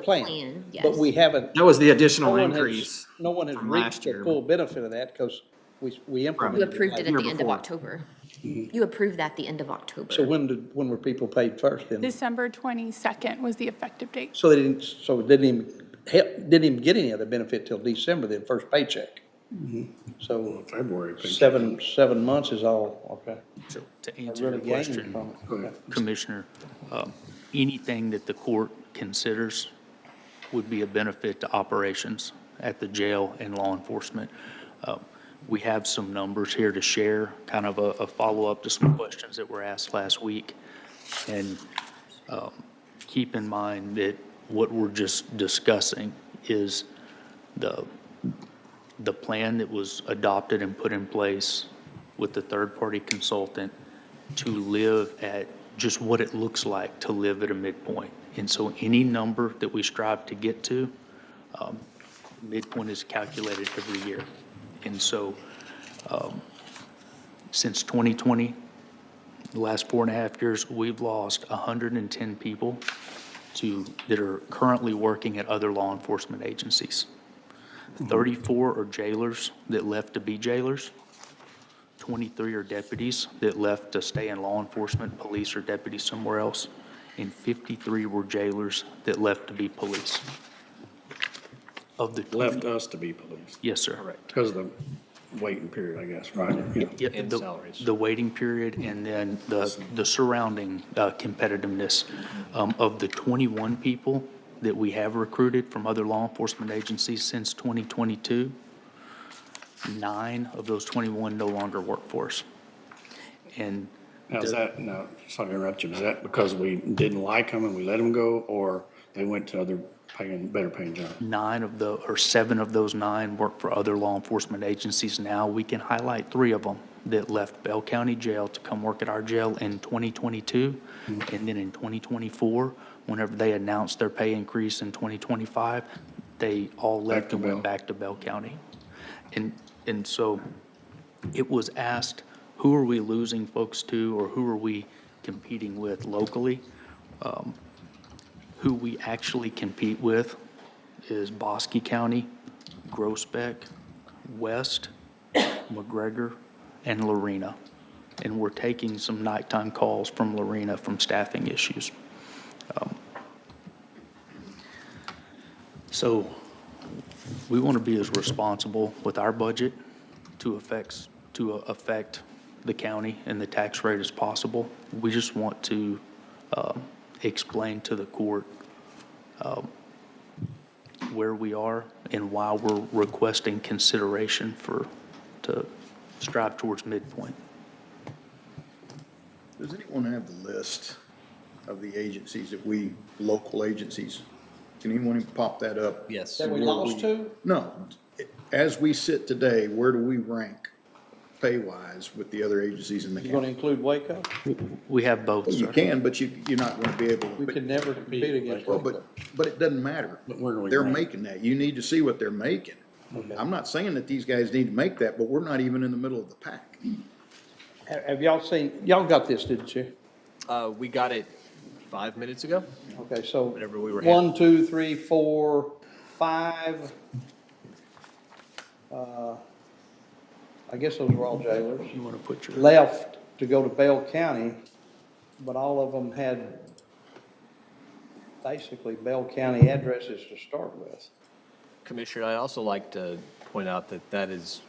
plan, But yes. we haven't. That was the additional no one has- increase. No one has from reaped last the year. full benefit of that, because we implemented. You approved it late. at Year the end of before. October. You approved that the end of October. So when were people paid first then? December 22nd was the effective date. So they didn't, so it didn't even get any other benefit till December, then first paycheck. So February. 7 months is all, okay. To I answer really your gained question, from it. Okay. Commissioner, anything that the court considers would be a benefit to operations at the jail and law enforcement. We have some numbers here to share, kind of a follow-up to some questions that were asked last week. And keep in mind that what we're just discussing is the plan that was adopted and put in place with the third-party consultant to live at just what it looks like to live at a midpoint. And so any number that we strive to get to, midpoint is calculated every year. And so since 2020, the last 4.5 years, we've lost 110 people that are currently working at other law enforcement agencies. 34 are jailers that left to be jailers. 23 are deputies that left to stay in law enforcement, police, or deputies somewhere else. And 53 were jailers that left to be police. Of the Left us to be police. Yes, sir. Because of the waiting period, I guess, right? Yeah. Yeah, And salaries. the waiting period and then the surrounding competitiveness. Of the 21 people that we have recruited from other law enforcement agencies since 2022, 9 of those 21 no longer work for us. And Now, no, sorry to interrupt you, is that because we didn't like them and we let them go, or they went to other better paying jobs? 7 of those 9 work for other law enforcement agencies now. We can highlight 3 of them that left Bell County Jail to come work at our jail in 2022. And then in 2024, whenever they announced their pay increase in 2025, they all left and went back to Bell County. And so it was asked, who are we losing folks to, or who are we competing with locally? Who we actually compete with is Bosque County, Groesbeck, West, McGregor, and Lorena. And we're taking some nighttime calls from Lorena from staffing issues. So we want to be as responsible with our budget to affect the county and the tax rate as possible. We just want to explain to the court where we are and why we're requesting consideration to strive towards midpoint. Does anyone have the list of the agencies local agencies? Can anyone pop that up? Yes. That we lost to? No, as we sit today, where do we rank pay-wise with the other agencies in the You gonna county? include Waco? We have both, Well, you sir. can, but you're not gonna be able We to. could never compete against Well, Waco. but it doesn't matter. But where do we They're rank? making that. You need to see what they're making. I'm not saying that these guys need to make that, but we're not even in the middle of the pack. Have y'all seen, y'all got this, didn't you? We got it 5 minutes ago. Okay, so. Whenever we were 1, 2, 3, 4, 5. I guess those were all jailers. You want to put your, Left to go to Bell County, but all of them had basically Bell County addresses to start with. Commissioner, I'd also like to point out that that is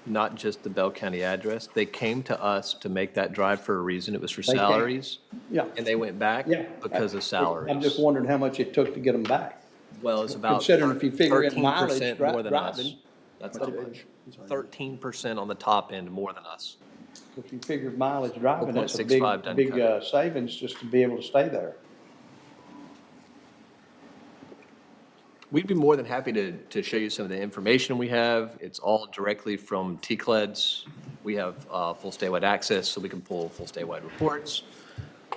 not just the Bell County address. They came to us to make that drive for a reason. It was for They came. salaries. Yeah. And they went back Yeah. because of salaries. I'm just wondering how much it took to get them back. Well, it's about Considering if you figure in mileage 13% more than us. driving. That's how much. 13% on the top end more than us. If you figure mileage driving, that's a 4.65 doesn't big cut it. savings just to be able to stay there. We'd be more than happy to show you some of the information we have. It's all directly from TCLEDs. We have full statewide access, so we can pull full statewide reports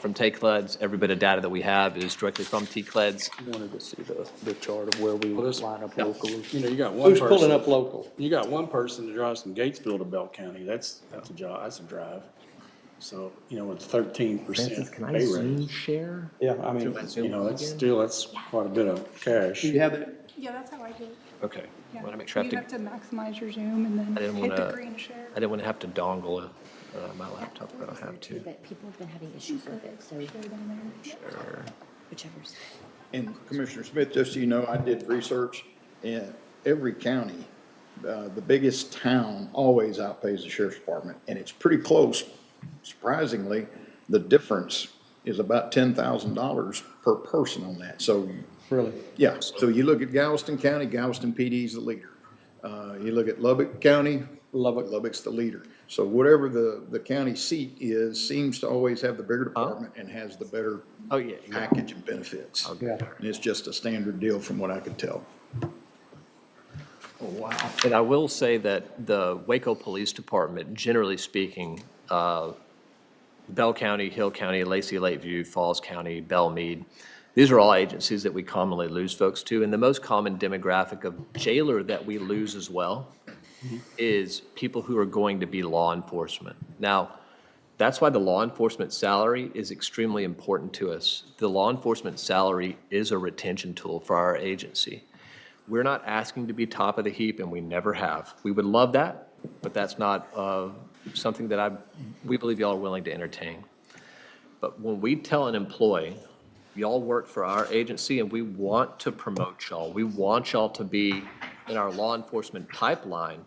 from TCLEDs. Every bit of data that we have is directly from TCLEDs. wanted to see the chart of where we Well, this- line up locally. You know, you got one Who's person. pulling up local? You got one person that drives from Gatesville to Bell County. That's a job, that's a drive. So, you know, with 13% pay rate, share? Yeah, I mean, you know, that's quite a bit of cash. do you have it? Yeah, that's how I do it. Okay. Yeah. Want to make sure I You have have to, to maximize your Zoom and I didn't then hit the wanna- green share. I didn't want to have to dongle my laptop, but I don't have to. But people have been having issues with it, so Sure. whichever's. And Commissioner Smith, just so you know, I did research, and every county, the biggest town always outpays the sheriff's department, and it's pretty close. Surprisingly, the difference is about $10,000 per person on that. So, Really? yeah, so you look at Galveston County, Galveston PD's the leader. You look at Lubbock County, Lubbock's the leader. So whatever the county seat is, seems to always have the bigger department and has the better Oh, yeah. package and benefits. Yeah. And it's just a standard deal from what I could tell. Oh, wow. And I will say that the Waco Police Department, generally speaking, Bell County, Hill County, Lacey, Lakeview, Falls County, Belle Meade, these are all agencies that we commonly lose folks to. And the most common demographic of jailer that we lose as well is people who are going to be law enforcement. Now, that's why the law enforcement salary is extremely important to us. The law enforcement salary is a retention tool for our agency. We're not asking to be top of the heap, and we never have. We would love that, but that's not something that we believe y'all are willing to entertain. But when we tell an employee, y'all work for our agency and we want to promote y'all, we want y'all to be in our law enforcement pipeline,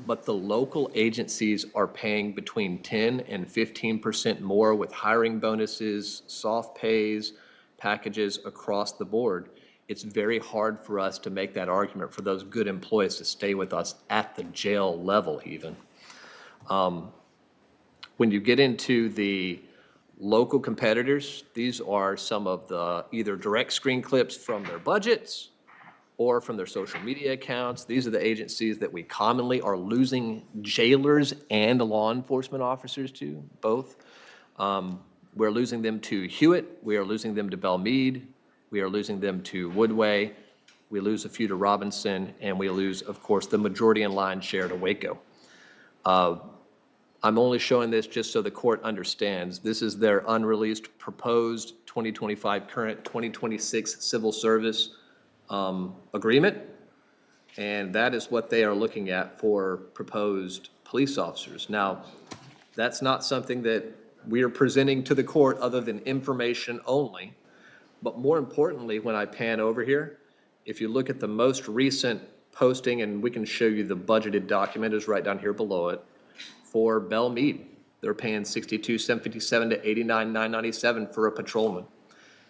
but the local agencies are paying between 10 and 15% more with hiring bonuses, soft pays, packages across the board. It's very hard for us to make that argument for those good employees to stay with us at the jail level even. When you get into the local competitors, these are some of the either direct screen clips from their budgets or from their social media accounts. These are the agencies that we commonly are losing jailers and law enforcement officers to, both. We're losing them to Hewitt, we are losing them to Belle Meade, we are losing them to Woodway, we lose a few to Robinson, and we lose, of course, the majority in line share to Waco. I'm only showing this just so the court understands. This is their unreleased proposed 2025 current 2026 civil service agreement. And that is what they are looking at for proposed police officers. Now, that's not something that we are presenting to the court other than information only. But more importantly, when I pan over here, if you look at the most recent posting, and we can show you the budgeted document is right down here below it, for Belle Meade, they're paying $62,757 to $89,997 for a patrolman.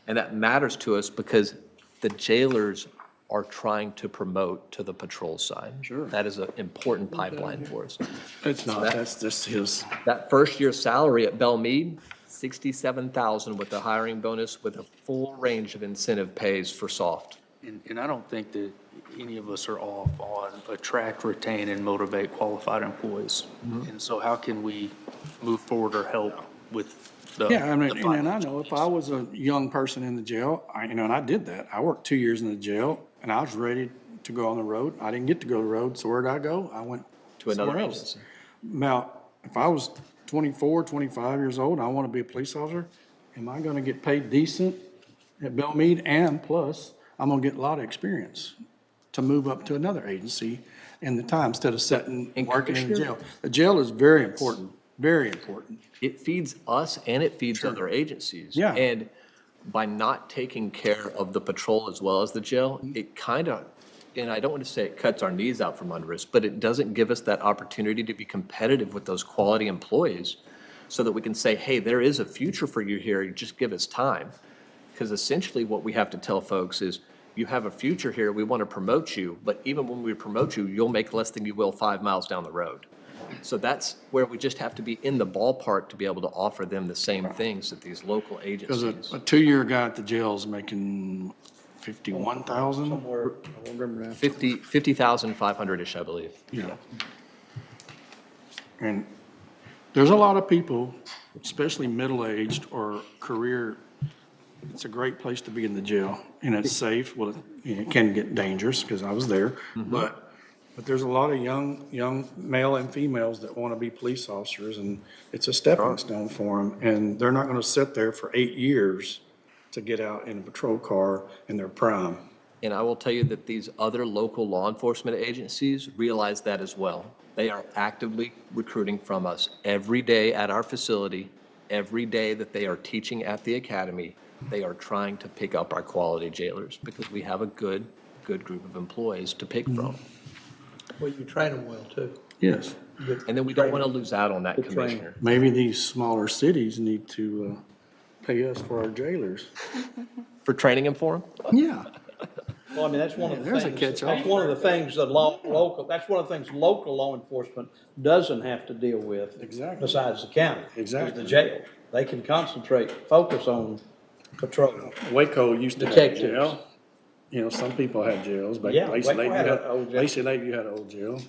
And that matters to us because the jailers are trying to promote to the patrol side. Sure. That is an important pipeline for us. It's not, that's just his. That first year salary at Belle Meade, $67,000 with a hiring bonus with a full range of incentive pays for soft. And I don't think that any of us are off on attract, retain, and motivate qualified employees. And so how can we move forward or help with the? Yeah, I mean, the and I know if I was a young person in the jail, and I did that. I worked 2 years in the jail, and I was ready to go on the road. I didn't get to go on the road, so where'd I go? I went To another somewhere else. agency. Now, if I was 24, 25 years old, and I want to be a police officer, am I going to get paid decent at Belle Meade? And plus, I'm going to get a lot of experience to move up to another agency in the time instead of sitting and working in the jail. The jail is very important, very important. It feeds us and it feeds other agencies. Yeah. And by not taking care of the patrol as well as the jail, it kind of, and I don't want to say it cuts our knees out from under us, but it doesn't give us that opportunity to be competitive with those quality employees so that we can say, hey, there is a future for you here, you just give us time. Because essentially what we have to tell folks is, you have a future here, we want to promote you, but even when we promote you, you'll make less than you will 5 miles down the road. So that's where we just have to be in the ballpark to be able to offer them the same things that these local Because agencies. a 2-year guy at the jail is making 51,000. Somewhere, I don't remember now. 50,500-ish, I believe. Yeah. And there's a lot of people, especially middle-aged or career, it's a great place to be in the jail, and it's safe. Well, it can get dangerous, because I was there, but there's a lot of young male and females that want to be police officers, and it's a stepping stone for them, and they're not going to sit there for 8 years to get out in a patrol car in their prime. And I will tell you that these other local law enforcement agencies realize that as well. They are actively recruiting from us every day at our facility, every day that they are teaching at the academy. They are trying to pick up our quality jailers because we have a good group of employees to pick from. Well, you train them well, too. Yes. And then we don't want to lose out on that Good training. commissioner. Maybe these smaller cities need to pay us for our jailers. For training them for them? Yeah. Well, I mean, that's one of the There's a things, catch-all. that's one of the things that that's one of the things local law enforcement doesn't have to deal with. Exactly. Besides the county. Exactly. Is the jail. They can focus on patrol. Waco used to have a Detectives. jail. Some people had jails, but Yeah, Lacey Waco Lakeview had had, an old jail. Lacey Lakeview had an old jail.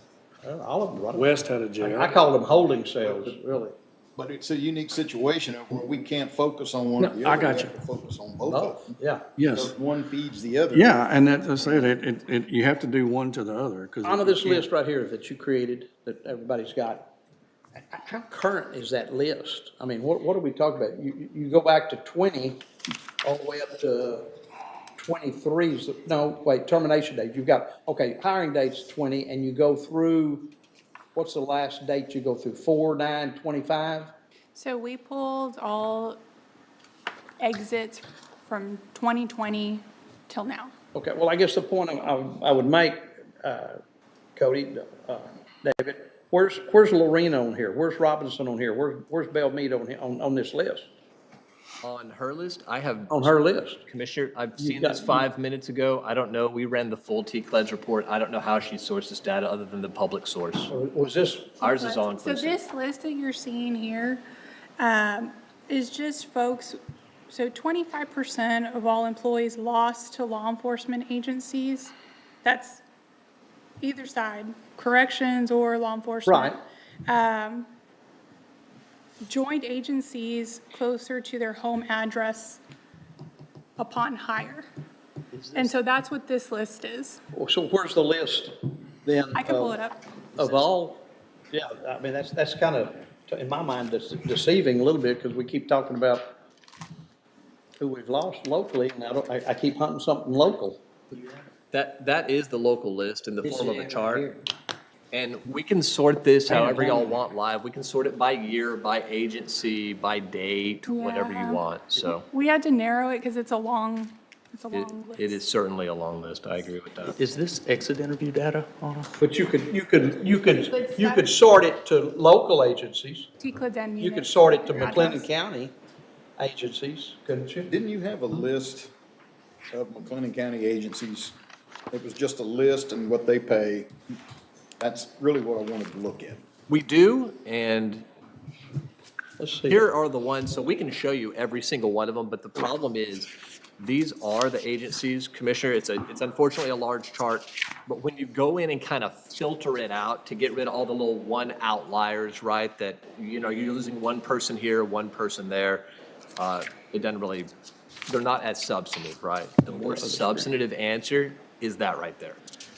All of them. West had a jail. I call them holding cells, really. But it's a unique situation of where we can't focus on one or the No, I other. got We you. have to focus on both of them. Yeah. Yes. Because one feeds the other. Yeah, and that, I said, you have to do one to the other. 'Cause On if this you can't- list right here that you created, that everybody's got, how current is that list? I mean, what are we talking about? You go back to 20, all the way up to 23's, no, wait, termination date. You've got, okay, hiring date's 20, and you go through, what's the last date you go through? 4/9/25? So we pulled all exits from 2020 till now. Okay, well, I guess the point I would make, Cody, David, where's Lorena on here? Where's Robinson on here? Where's Belle Meade on this list? On her list, I have. On her list? Commissioner, I've You've seen this got- 5 minutes ago. I don't know. We ran the full TCLEDS report. I don't know how she sources data other than the public source. Was this, Ours is all So inclusive. this list that you're seeing here is just folks, so 25% of all employees lost to law enforcement agencies. That's either side, corrections or law enforcement. right? Joined agencies closer to their home address upon hire. And so that's what this list is. So where's the list then? I can pull it up. Of all, yeah, I mean, that's kind of, in my mind, that's deceiving a little bit, because we keep talking about who we've lost locally, and I keep hunting something local. That is the local list in the form of a chart. And we can sort this however y'all want live. We can sort it by year, by agency, by date, whatever you Yeah. want, so. We had to narrow it because it's a long It, list. it is certainly a long list, I agree with that. Is this exit interview data on us? But you could sort it to local agencies. T-CLIDs and You could units. sort it to Your McLennan address. County agencies, couldn't you? Didn't you have a list of McLennan County agencies? It was just a list and what they pay. That's really what I wanted to look at. We do, and Let's see. here are the ones, so we can show you every single one of them, but the problem is, these are the agencies, Commissioner, it's unfortunately a large chart, but when you go in and kind of filter it out to get rid of all the little one outliers, right, that, you know, you're losing one person here, one person there, it doesn't really, they're not as substantive, right? The more substantive answer is that right there.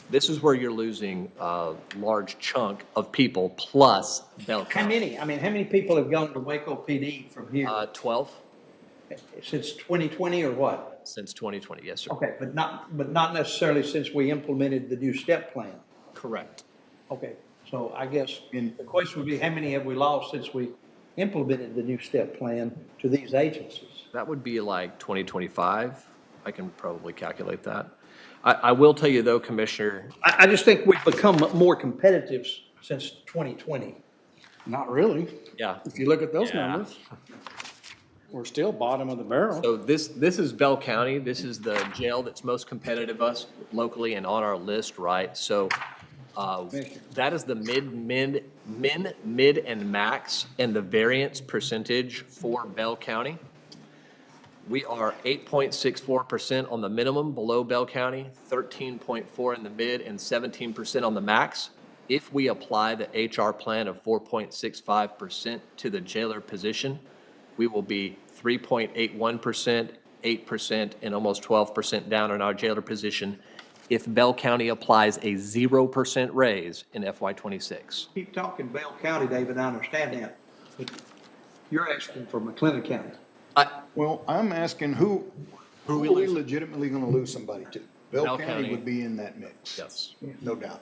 This is where you're losing a large chunk of people plus Bell How County. many, how many people have gone to Waco PD from here 12 since 2020 or what? since 2020, yes, sir. Okay, but not necessarily since we implemented the new step plan. Correct. Okay, so I guess the question would be, how many have we lost since we implemented the new step plan to these agencies? That would be like 2025. I can probably calculate that. I will tell you though, Commissioner, I just think we've become more competitive since 2020. Not really. yeah. If you look at those Yeah. numbers, we're still bottom of the barrel. So this is Bell County. This is the jail that's most competitive us locally and on our list, right? So that is the mid, and max, and the variance percentage for Bell County. We are 8.64% on the minimum below Bell County, 13.4 in the mid, and 17% on the max. If we apply the HR plan of 4.65% to the jailer position, we will be 3.81%, 8%, and almost 12% down on our jailer position if Bell County applies a 0% raise in FY '26. Keep talking Bell County, David, I understand that. But you're asking for McLennan County. Well, I'm asking who are we legitimately gonna lose somebody to? Bell Bell County. County would be in that mix, Yes. no doubt.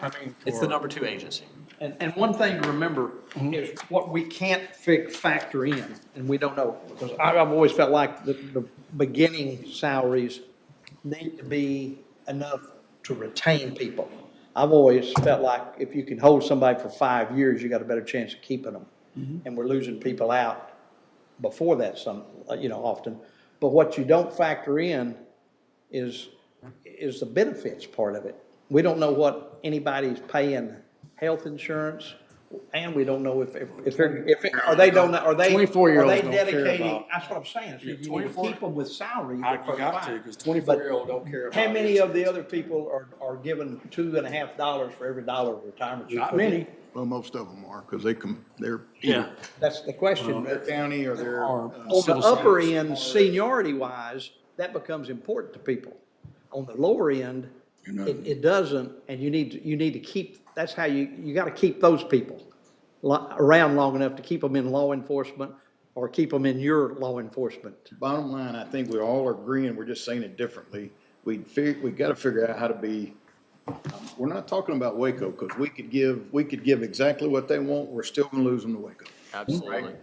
I mean, It's the number 2 agency. And one thing to remember is what we can't factor in, and we don't know, because I've always felt like the beginning salaries need to be enough to retain people. I've always felt like if you can hold somebody for 5 years, you got a better chance of keeping them. And we're losing people out before that often. But what you don't factor in is the benefits part of it. We don't know what anybody's paying health insurance, and we don't know if are they 24-year-olds don't care dedicating, about- that's what I'm saying. So you need to 24 keep them with salary. I the first got to, while. because 24-year-old don't care about. How many of the other people are given $2.50 for every dollar of retirement? you Not put in? many. Well, most of them are, because they're Yeah. That's the question. their county or their. Or On the civil upper service. end, seniority wise, that becomes important to people. On the lower end, it doesn't, and you need to keep, that's how you gotta keep those people around long enough to keep them in law enforcement or keep them in your law enforcement. Bottom line, I think we're all agreeing, we're just saying it differently. We gotta figure out how to be, we're not talking about Waco, because we could give exactly what they want, we're still gonna lose them to Waco. Absolutely.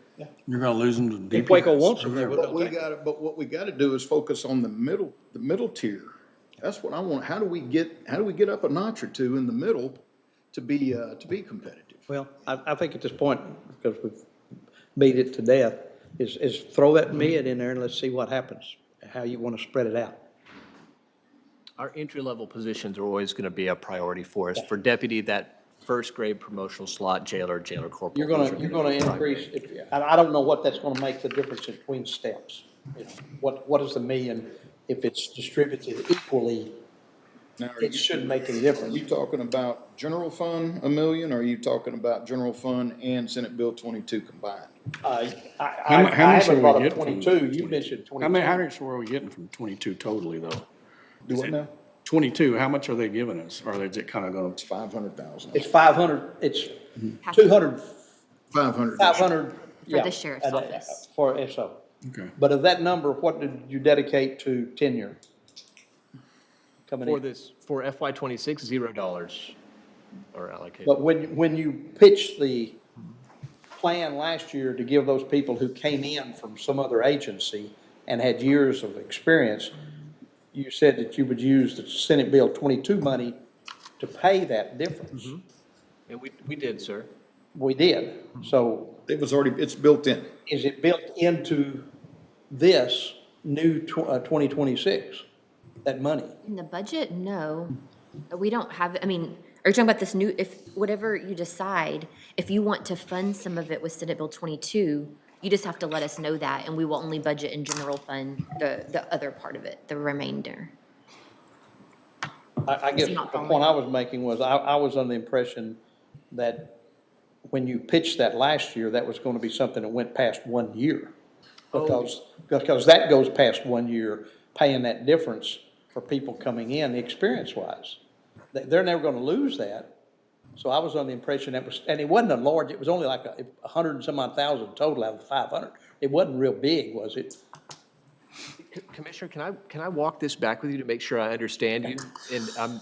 You're gonna lose them to DPS. If Waco wants them, they will. But what we gotta do is focus on the middle tier. That's what I want. How do we get up a notch or two in the middle to be competitive? Well, I think at this point, because we've beat it to death, is throw that mid in there and let's see what happens, how you wanna spread it out. Our entry-level positions are always going to be a priority for us. For deputy, that first grade promotional slot, jailer corporal. You're gonna increase, I don't know what that's gonna make the difference between steps. What is the million, if it's distributed equally, Now, it shouldn't make any Are difference. you talking about general fund $1 million, or are you talking about general fund and Senate Bill 22 combined? I How much are haven't we brought up getting from 22, you mentioned How 22. much were we getting from 22 totally, though? Do what now? 22, how much are they giving us? Or is it kind of going It's 500,000. It's 500, it's 200, 500. 500, yeah. the sheriff's office. For SO. Okay. But of that number, what did you dedicate to tenure? Coming For in. this, for FY '26, $0 are allocated. But when you pitched the plan last year to give those people who came in from some other agency and had years of experience, you said that you would use the Senate Bill 22 money to pay that difference. And we did, sir. We did. So It was already, it's built in. is it built into this new 2026, that money? In the budget, no. We don't have, I mean, are you talking about this new, if, whatever you decide, if you want to fund some of it with Senate Bill 22, you just have to let us know that, and we will only budget in general fund the other part of it, the remainder. I guess the not point I was making was, I was under the impression that when you pitched that last year, that was gonna be something that went past 1 year. Because that goes past 1 year, paying that difference for people coming in, experience-wise. They're never gonna lose that. So I was under the impression that was, and it wasn't a large, it was only like 100 and some odd thousand total out of 500. It wasn't real big, was it? Commissioner, can I walk this back with you to make sure I understand you? And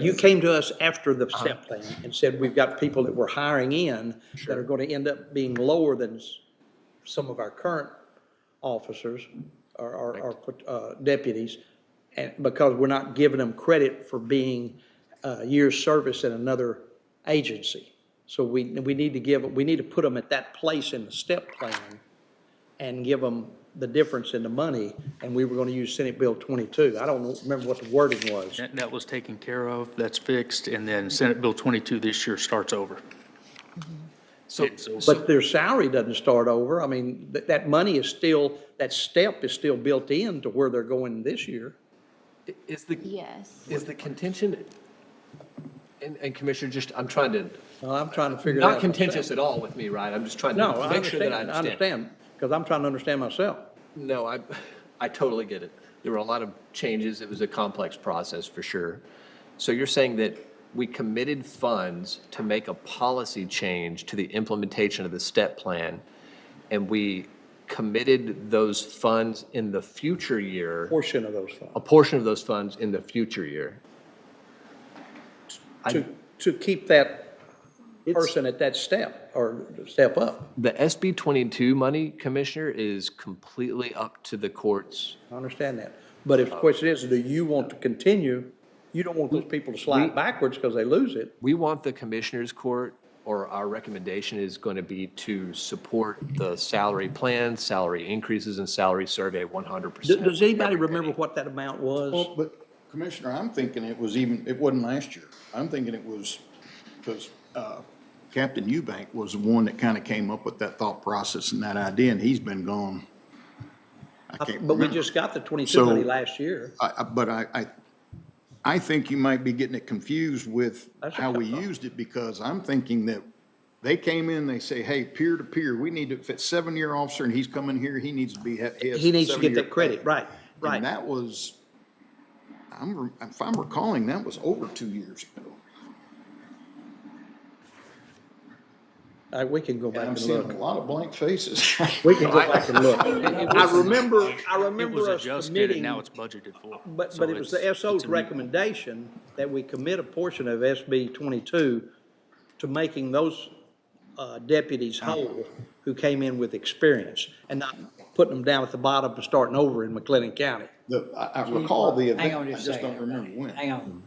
You came to us after the step plan and said, we've got people that we're hiring in that are gonna end up being lower than some of our current officers or deputies, and because we're not giving them credit for being years service in another agency. So we need to put them at that place in the step plan and give them the difference in the money, and we were gonna use Senate Bill 22. I don't remember what the wording was. That was taken care of, that's fixed, and then Senate Bill 22 this year starts over. But their salary doesn't start over. I mean, that money is still, that step is still built in to where they're going this year. is the Yes. contention, and Commissioner, just, I'm trying to, Well, I'm trying to figure it out. not contentious at all with me, right? I'm just trying No, to I make sure that I understand, understand. because I'm trying to understand myself. No, I totally get it. There were a lot of changes. It was a complex process for sure. So you're saying that we committed funds to make a policy change to the implementation of the STEP plan, and we committed those funds in the future year, Portion of those funds. a portion of those funds in the future year. To keep that person at that step, or step up. The SB 22 money, Commissioner, is completely up to the courts. I understand that. But if the question is, do you want to continue? You don't want those people to slide backwards because they lose it. We want the Commissioners Court, or our recommendation is going to be to support the salary plan, salary increases, and salary survey 100%. Does anybody remember what that amount was? Well, but Commissioner, I'm thinking it wasn't last year. I'm thinking it was, because Captain Eubank was the one that kind of came up with that thought process and that idea, and he's been gone. I can't But we remember. just got the 22 So- money last year. But I think you might be getting it confused with That's a how we couple. used it, because I'm thinking that they came in, they say, hey, peer to peer, we need to, if it's 7-year officer and he's coming here, he needs to be. He needs to get that credit, right, right. And that was, if I'm recalling, that was over 2 years ago. We can go And back I'm and seeing a look. lot of blank faces. We can go back and look. I remember It was us adjusted, and committing, now it's budgeted for. but So it was it's- the it's SO's a new- recommendation that we commit a portion of SB 22 to making those deputies whole who came in with experience, and not putting them down at the bottom and starting over in McLennan County. I recall the Hang event, on I just a just second. don't remember when. Hang on.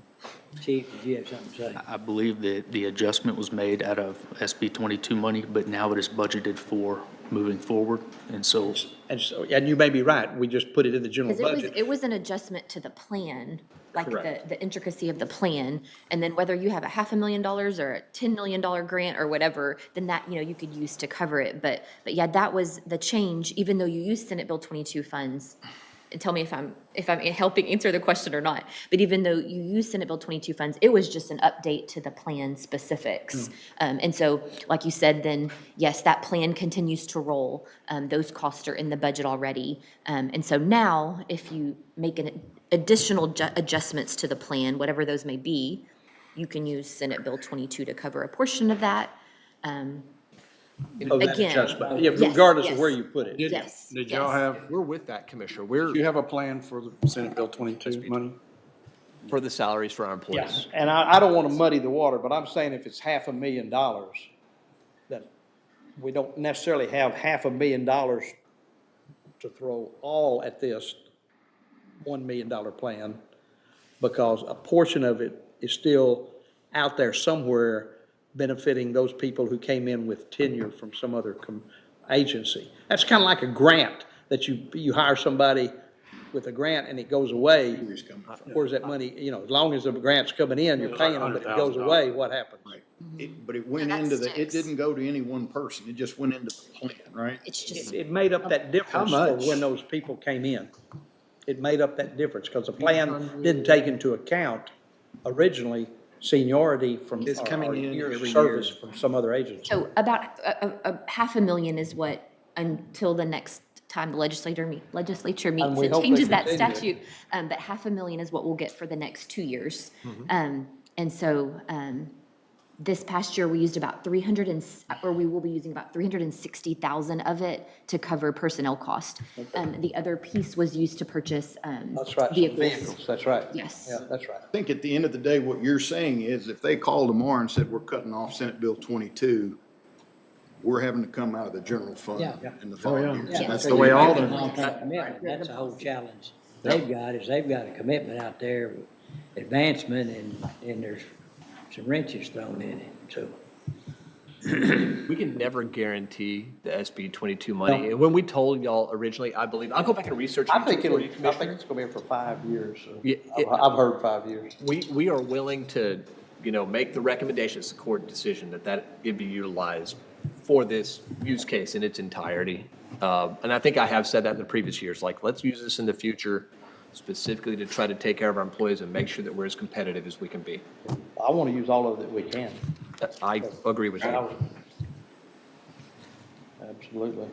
Chief, did you have something to say? I believe that the adjustment was made out of SB 22 money, but now it is budgeted for moving forward. And so And you may be right, we just put it in the general Because budget. it was an adjustment to the plan, like Correct. the intricacy of the plan. And then whether you have a $500,000 or a $10 million grant or whatever, then that, you could use to cover it. But yeah, that was the change, even though you used Senate Bill 22 funds. And tell me if I'm helping answer the question or not. But even though you use Senate Bill 22 funds, it was just an update to the plan specifics. And so, like you said, then, yes, that plan continues to roll. Those costs are in the budget already. And so now, if you make an additional adjustments to the plan, whatever those may be, you can use Senate Bill 22 to cover a portion of that. Oh, that Again, adjustment. Yeah, yes, regardless of yes. where you put it. Yes. Did y'all yes. have, We're with that, Commissioner. do you have a plan for the Senate Bill 22 money? For the salaries for our Yeah, employees. and I don't want to muddy the water, but I'm saying if it's $500,000, that we don't necessarily have $500,000 to throw all at this $1 million plan, because a portion of it is still out there somewhere benefiting those people who came in with tenure from some other agency. That's kind of like a grant, that you hire somebody with a grant and it goes away. Where's that money, as long as the grant's coming in, you're paying them, but it goes away, what happens? Right. But it went No, that into it sticks. didn't go to any one person, it just went into the plan, right? It's just, It made up that difference for when those people came in. It made up that difference, because the plan didn't take into account originally seniority from, It's coming or in years of every service year. from some other agency. so about a $500,000 is what, until the next time the legislature meets And we and hope they changes that continue. statute. But $500,000 is what we'll get for the next 2 years. Mm-hmm. And so, this past year, we used about we will be using about 360,000 of it to cover personnel cost. The other piece was used to purchase, That's right, some vehicles, that's right. Yes. Yeah, that's right. I think at the end of the day, what you're saying is if they call tomorrow and said, we're cutting off Senate Bill 22, we're having to come out of the general fund in the following years. Yeah. That's the way all the, Long-term commitment, that's the whole challenge they've got, is they've got a commitment out there, advancement, and there's some wrenches thrown in it, so. We can never guarantee the SB 22 money. And when we told y'all originally, I believe, I'll go back and research I it think for you, it's Commissioner. gonna be for 5 years. So Yeah, I've heard 5 years. We are willing to, make the recommendation, it's a court decision, that it be utilized for this use case in its entirety. And I think I have said that in the previous years, like, let's use this in the future specifically to try to take care of our employees and make sure that we're as competitive as we can be. I want to use all of it we can. I agree with you. Absolutely.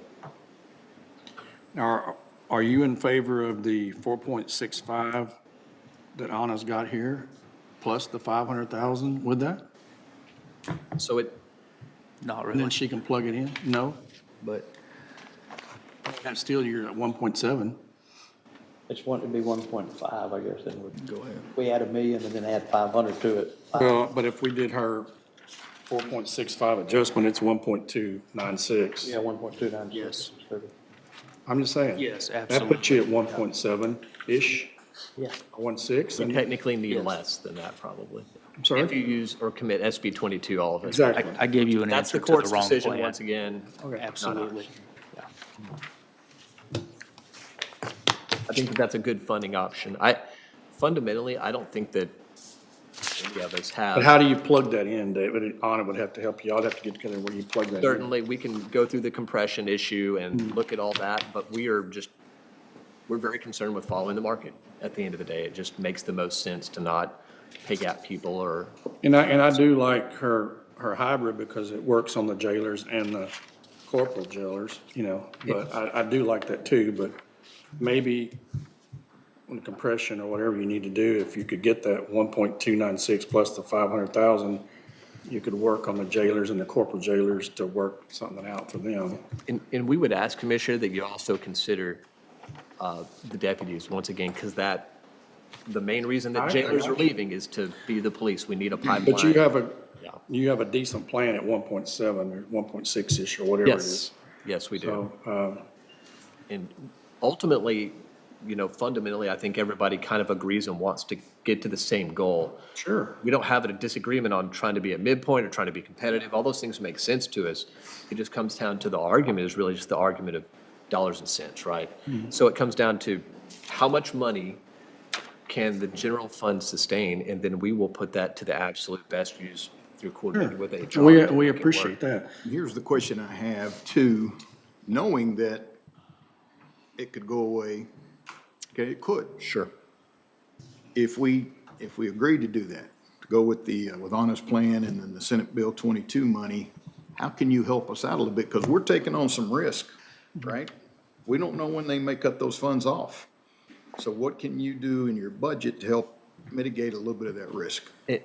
Are you in favor of the 4.65 that Anna's got here, plus the 500,000 with that? So Not And then really. she can plug it in? No? but That's still, you're at 1.7. It's want to be 1.5, I guess, then we'd go ahead. We add 1 million and then add 500 to it. Well, but if we did her 4.65 adjustment, it's 1.296. Yeah, 1.29. Yes. I'm just saying. Yes, That absolutely. puts you at 1.7-ish, Yeah. 1.6. we and- technically need less than that, probably. I'm sorry? If you use or commit SB 22, all of it. Exactly. I gave you an That's answer the to the court's wrong decision, plan. once again. Absolutely. Yeah. I think that that's a good funding option. Fundamentally, I don't think that any of us have. But how do you plug that in, David? Anna would have to help you. I'd have to get together where you plug that in. Certainly, we can go through the compression issue and look at all that, but we're very concerned with following the market. At the end of the day, it just makes the most sense to not pay gap people or. And I do like her hybrid because it works on the jailers and the corporal jailers, but I do like that too, but maybe on compression or whatever you need to do, if you could get that 1.296 plus the 500,000, you could work on the jailers and the corporal jailers to work something out for them. And we would ask, Commissioner, that you also consider the deputies, once again, because the main reason that jailers are leaving is to be the police. We need a pipeline. But you have a decent plan at 1.7 or 1.6-ish or whatever it is. Yes, we do. So, And ultimately, fundamentally, I think everybody kind of agrees and wants to get to the same goal. sure. We don't have a disagreement on trying to be at midpoint or trying to be competitive. All those things make sense to us. It just comes down to the argument is really just the argument of dollars and cents, right? So it comes down to how much money can the general fund sustain, and then we will put that to the absolute best use through coordinating with HR. We to make it appreciate work. that. here's the question I have too, knowing that it could go away, okay, it could. Sure. If we agree to do that, to go with with Anna's plan and then the Senate Bill 22 money, how can you help us out a little bit? Because we're taking on some risk, right? We don't know when they may cut those funds off. So what can you do in your budget to help mitigate a little bit of that risk.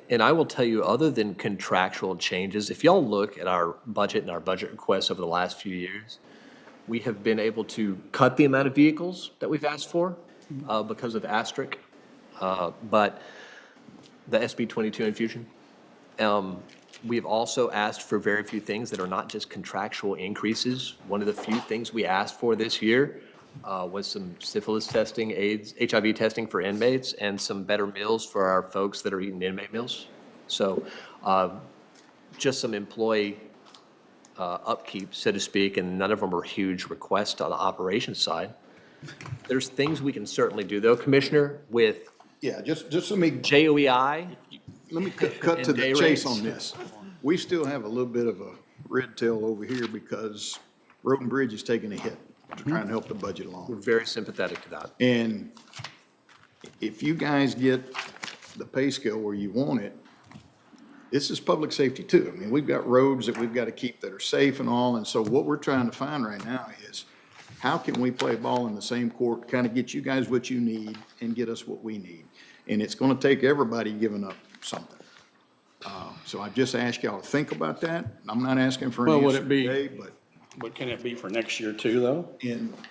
And I will tell you, other than contractual changes, if y'all look at our budget and our budget requests over the last few years, we have been able to cut the amount of vehicles that we've asked for because of asterisk. But the SB 22 infusion, we've also asked for very few things that are not just contractual increases. One of the few things we asked for this year was some syphilis testing, AIDS, HIV testing for inmates, and some better meals for our folks that are eating inmate meals. So just some employee upkeep, so to speak, and none of them are huge requests on the operations side. There's things we can certainly do, though, Commissioner, with Yeah, just let me, JOEI. let me cut to And day the chase rates. on this. We still have a little bit of a red tail over here because Road and Bridge is taking a hit to try and help the budget We're along. very sympathetic to that. And if you guys get the pay scale where you want it, this is public safety too. I mean, we've got roads that we've got to keep that are safe and all. And so what we're trying to find right now is how can we play ball in the same court, kind of get you guys what you need and get us what we need? And it's going to take everybody giving up something. So I just ask y'all to think about that. I'm not asking for Well, an would answer it be- today, but can it be for next year too, though?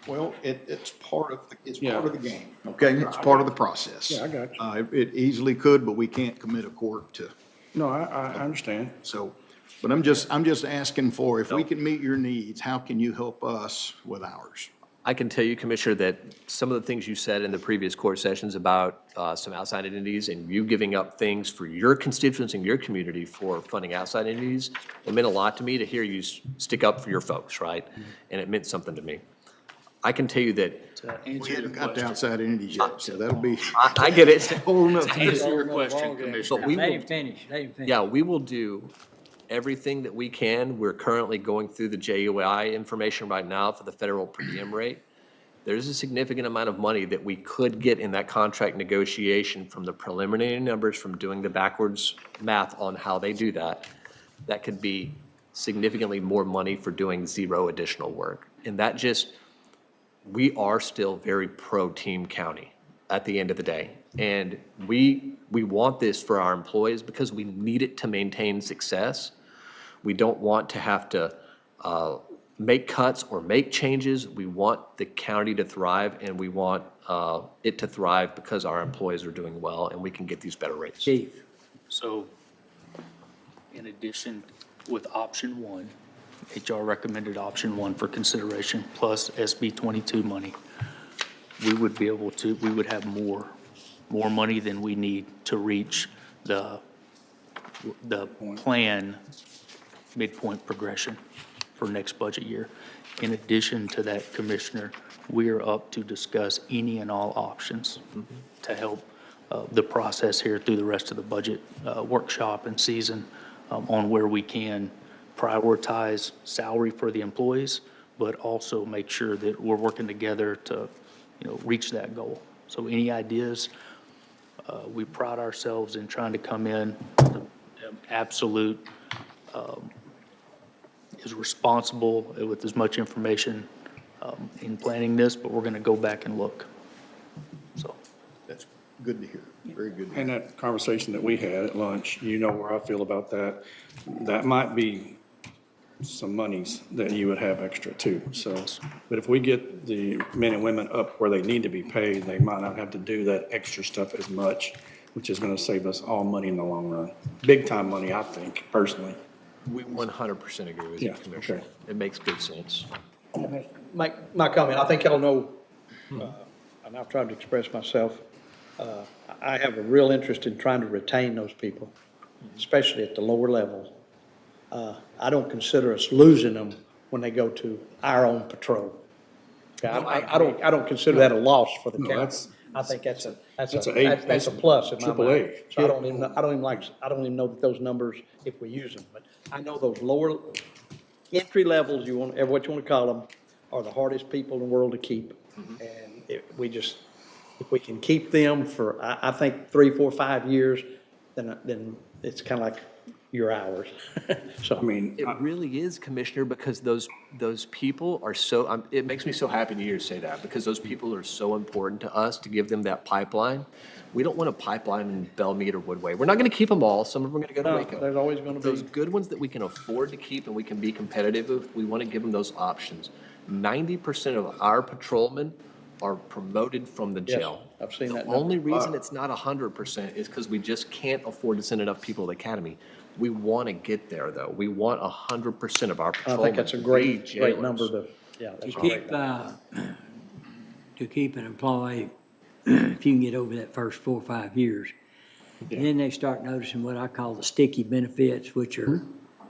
well, it's part of, it's Yeah. part of the game, okay? It's part of the process. Yeah, I got you. It easily could, but we can't commit a court to, No, I understand. so, but I'm just asking for, if we can meet your needs, how can you help us with ours? I can tell you, Commissioner, that some of the things you said in the previous court sessions about some outside entities and you giving up things for your constituents and your community for funding outside entities, it meant a lot to me to hear you stick up for your folks, right? And it meant something to me. I can tell you that, To We answer your haven't got to question, outside entities yet, so that'll be. I get it. whole nother- to answer your question, Commissioner. But we Let will, him finish, let him finish. yeah, we will do everything that we can. We're currently going through the JUI information right now for the federal per diem rate. There's a significant amount of money that we could get in that contract negotiation from the preliminary numbers, from doing the backwards math on how they do that. That could be significantly more money for doing zero additional work. And that just, we are still very pro-team county at the end of the day. And we want this for our employees because we need it to maintain success. We don't want to have to make cuts or make changes. We want the county to thrive, and we want it to thrive because our employees are doing well and we can get these better rates. Chief, So, in addition, with option one, HR recommended option one for consideration, plus SB 22 money, we would be able to, we would have more money than we need to reach the plan midpoint progression for next budget year. In addition to that, Commissioner, we are up to discuss any and all options to help the process here through the rest of the budget workshop and season on where we can prioritize salary for the employees, but also make sure that we're working together to, reach that goal. So any ideas? We pride ourselves in trying to come in absolute is responsible with as much information in planning this, but we're going to go back and look. So, That's good to hear, very good to hear. And that conversation that we had at lunch, you know where I feel about that. That might be some monies that you would have extra too, so. But if we get the men and women up where they need to be paid, they might not have to do that extra stuff as much, which is gonna save us all money in the long run. Big time money, I think, personally. We 100% agree with you, Yeah, Commissioner. okay. It makes good sense. My comment, I think y'all know, and I've tried to express myself, I have a real interest in trying to retain those people, especially at the lower level. I don't consider us losing them when they go to our own patrol. Okay, I don't consider that a loss for the No, county. that's- I think that's a that's plus in my triple mind. A. So I don't even know that those numbers, if we use them, but I know those lower entry levels, what you want to call them, are the hardest people in the world to keep. And if we can keep them for, I think, 3, 4, 5 years, then it's kind of like your hours. So, I mean, It really is, Commissioner, because those people are so, it makes me so happy to hear you say that, because those people are so important to us to give them that pipeline. We don't want a pipeline in Belmead or Woodway. We're not gonna keep them all. Some of them are gonna go to No, Waco. there's always gonna Those be- good ones that we can afford to keep and we can be competitive with, we wanna give them those options. 90% of our patrolmen are promoted from the Yes, jail. I've seen that The number. only reason it's not 100% is because we just can't afford to send enough people to the academy. We want to get there, though. We want 100% of our I patrolmen think that's a to be great jailers. number to, yeah, To that's a great keep, number. to keep an employee, if you can get over that first 4 or 5 years, then they start noticing what I call the sticky benefits, which are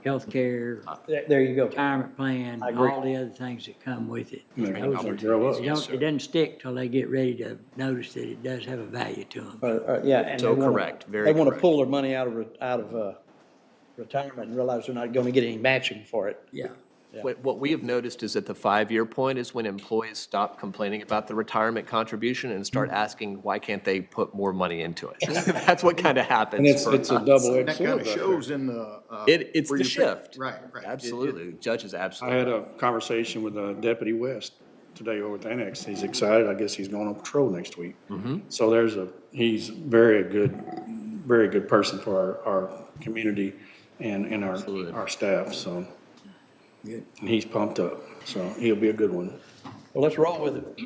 healthcare, There you go. retirement plan, I agree. all the other things that come with it. they're Those gonna are- grow up. It don't, it doesn't stick till they get ready to notice that it does have a value to them. Yeah, and So they wanna- correct, very They want to correct. pull their money out of retirement and realize they're not going to get any matching for it. Yeah. What we have noticed is at the 5-year point is when employees stop complaining about the retirement contribution and start asking, why can't they put more money into it? That's what kind of And happens for it's a us. double-edged That sword kind of right shows there. in the. It's where the you pick- shift. Right, right. Absolutely. Judge is I absolutely. had a conversation with Deputy West today over at the annex. He's excited. I guess he's going on patrol next week. So he's very good person for our community and our staff, so. Good. And he's pumped up, so he'll be a good one. Well, let's roll with it.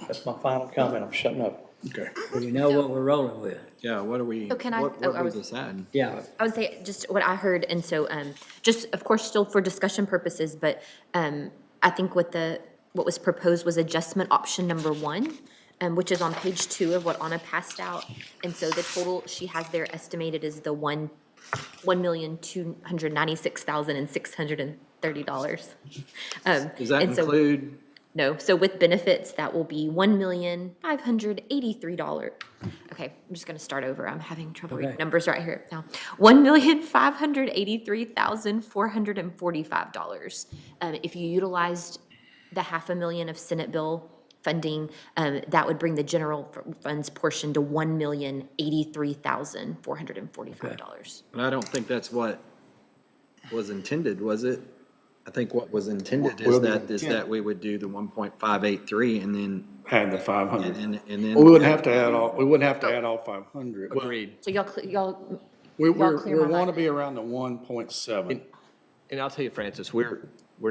That's my final comment. I'm shutting up. Okay. Do we know what we're rolling with? Yeah, what are we, So can I- what oh, I we was- deciding? Yeah, I would say just what I heard, and so, just, of course, still for discussion purposes, but, I think what was proposed was adjustment option number 1, which is on page 2 of what Anna passed out. And so the total she has there estimated is the $1,296,630. Does that And so- include, No, so with benefits, that will be $1,583. Okay, I'm just gonna start over. I'm having trouble reading Okay. numbers right here now. $1,583,445. If you utilized the $500,000 of Senate bill funding, that would bring the general funds portion to $1,083,445. but I don't think that's what was intended, was it? I think what was intended Well, is that we would do the 1.583 and then, Had the 500. and then. We wouldn't have to add all 500. Agreed. So y'all We Y'all clear my want to mind. be around the 1.7. And I'll tell you, Francis, we're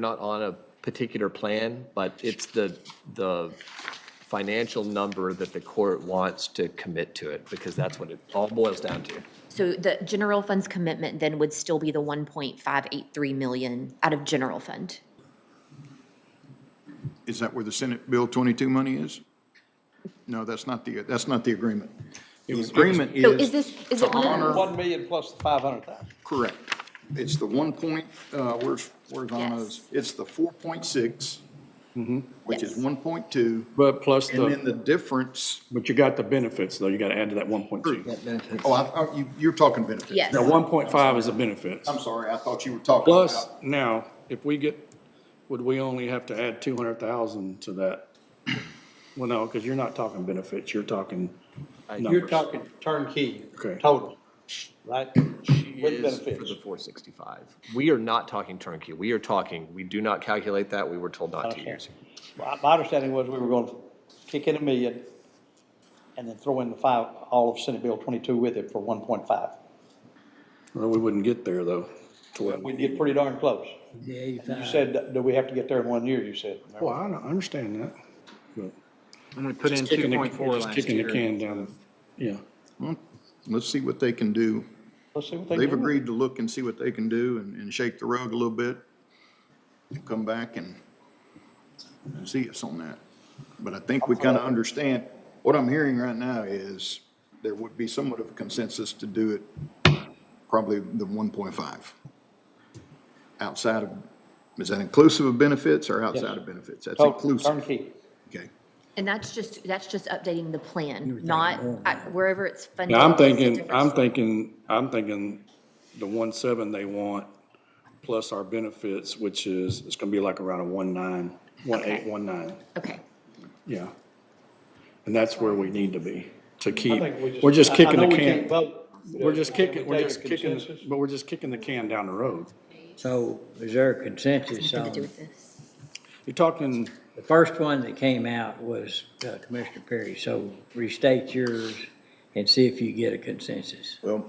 not on a particular plan, but it's the financial number that the court wants to commit to it, because that's what it all boils down to. So the general fund's commitment then would still be the 1.583 million out of general fund? Is that where the Senate Bill 22 money is? No, that's not the agreement. The agreement So is is it to one of honor, 1 million plus the 500,000. correct. It's the where's Anna's? It's the 4.6, which is Yes. 1.2. But plus And then the difference, but you got the benefits, though. You got to add to that 1.2. you're talking benefits. Yes. Now, 1.5 is the benefits. I'm sorry, I thought you were talking Plus, about. now, if we would we only have to add 200,000 to that? Well, no, because you're not talking benefits, you're talking You're numbers. talking turnkey, Okay. total, right? With Is for benefits. the 465. We are not talking turnkey. We do not calculate that. We were told not to use. My understanding was we were going to kick in $1 million and then throw in all of Senate Bill 22 with it for 1.5. Well, we wouldn't get there, though. We'd get pretty darn close. the You 85. said, do we have to get there in 1 year, you said? Well, I understand that, but And we put in just kicking 2.4 just last kicking the year. can down, yeah. Let's see what they can do. Let's see what they They've do. agreed to look and see what they can do and shake the rug a little bit and come back and see us on that. But I think we kind of understand, what I'm hearing right now is there would be somewhat of a consensus to do it, probably the 1.5. Outside of, is that inclusive of benefits or outside of benefits? That's Total, inclusive. turnkey. Okay. And that's just updating the You were plan, thinking not more wherever it's funded. Now, I'm is a thinking the 1.7 they want plus our benefits, which is, it's gonna be like around a 1.9, 1.8, 1.9, Okay. yeah. And that's where we need to be, to I keep, think we're just I kicking know the we can't can. vote we're just kicking, Can we take a consensus? but we're just kicking the can down the road. So is there a consensus Nothing to do on, with this. You're talking, the first one that came out was Commissioner Perry, so restate yours and see if you get a consensus. Well,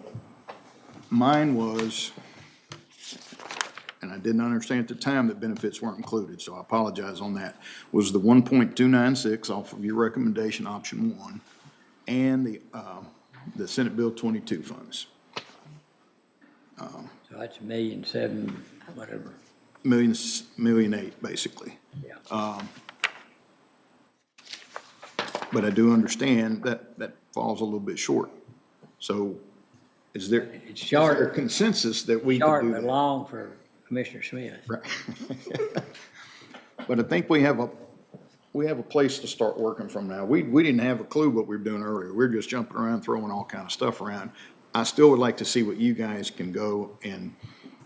mine was, and I didn't understand at the time that benefits weren't included, so I apologize on that, was the 1.296 off of your recommendation, option 1, and the Senate Bill 22 funds. So that's 1,000,007, whatever, Million 8, basically. yeah. But I do understand that falls a little bit short. So is there? It's short. Is there a consensus that we could Short do but that? long for Commissioner Smith. Right. But I think we have a place to start working from now. We didn't have a clue what we were doing earlier. We were just jumping around, throwing all kind of stuff around. I still would like to see what you guys can go and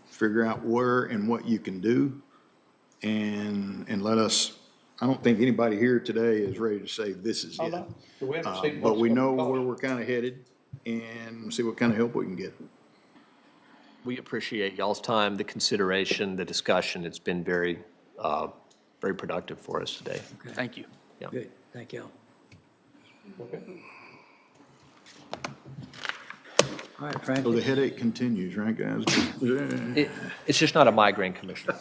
figure out where and what you can do. And let us, I don't think anybody here today is ready to say this is Oh, it. no. We haven't seen But what's we gonna know cost. where we're kind of headed and see what kind of help we can get. We appreciate y'all's time, the consideration, the discussion. It's been very, very productive for us today. Thank you. Yeah. Good, thank y'all. All right, So Francis. the headache continues, right, guys? It's just not a migraine, Commissioner.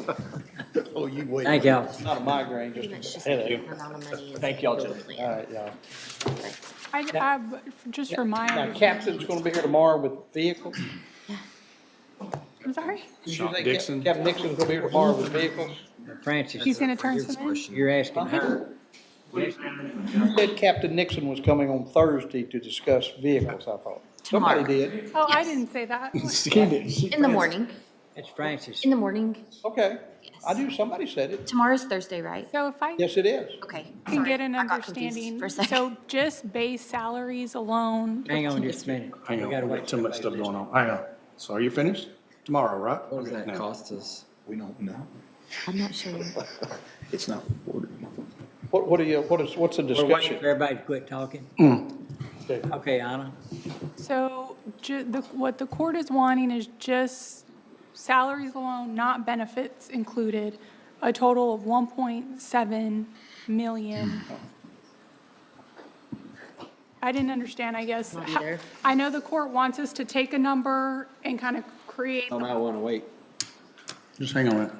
Oh, you wait. Thank y'all. Not a migraine, Pretty much just just a the headache. amount of money. Thank y'all, in the gentlemen. All plan. right, y'all. Just for my Now, Captain's gonna be here tomorrow with vehicles. I'm sorry? Did you Sean think Dixon? Captain Nixon's gonna be here tomorrow with vehicles? Francis, He's gonna turn some in? you're asking her. You said Captain Nixon was coming on Thursday to discuss vehicles, I thought. Somebody Tomorrow. did. Oh, I Yes. didn't say that. In the morning, It's Francis. in the morning. Okay, Yes. I knew somebody said it. Tomorrow's Thursday, right? So if I Yes, it is. Okay. can sorry. get an I got confused understanding, for a second. so just base salaries alone, Hang on just a minute. hang We on, gotta we wait got too till much stuff everybody going on. Hang on. So are you finished? Tomorrow, right? What does Okay, that now. cost us? We don't know. I'm not sure. It's not reported. What's the We're waiting discussion? for everybody to quit talking. Okay, Anna. so what the court is wanting is just salaries alone, not benefits included, a total of 1.7 million. I didn't understand, I guess. Not either. I know the court wants us to take a number and kind of create, Oh, now I want to wait. Just hang on.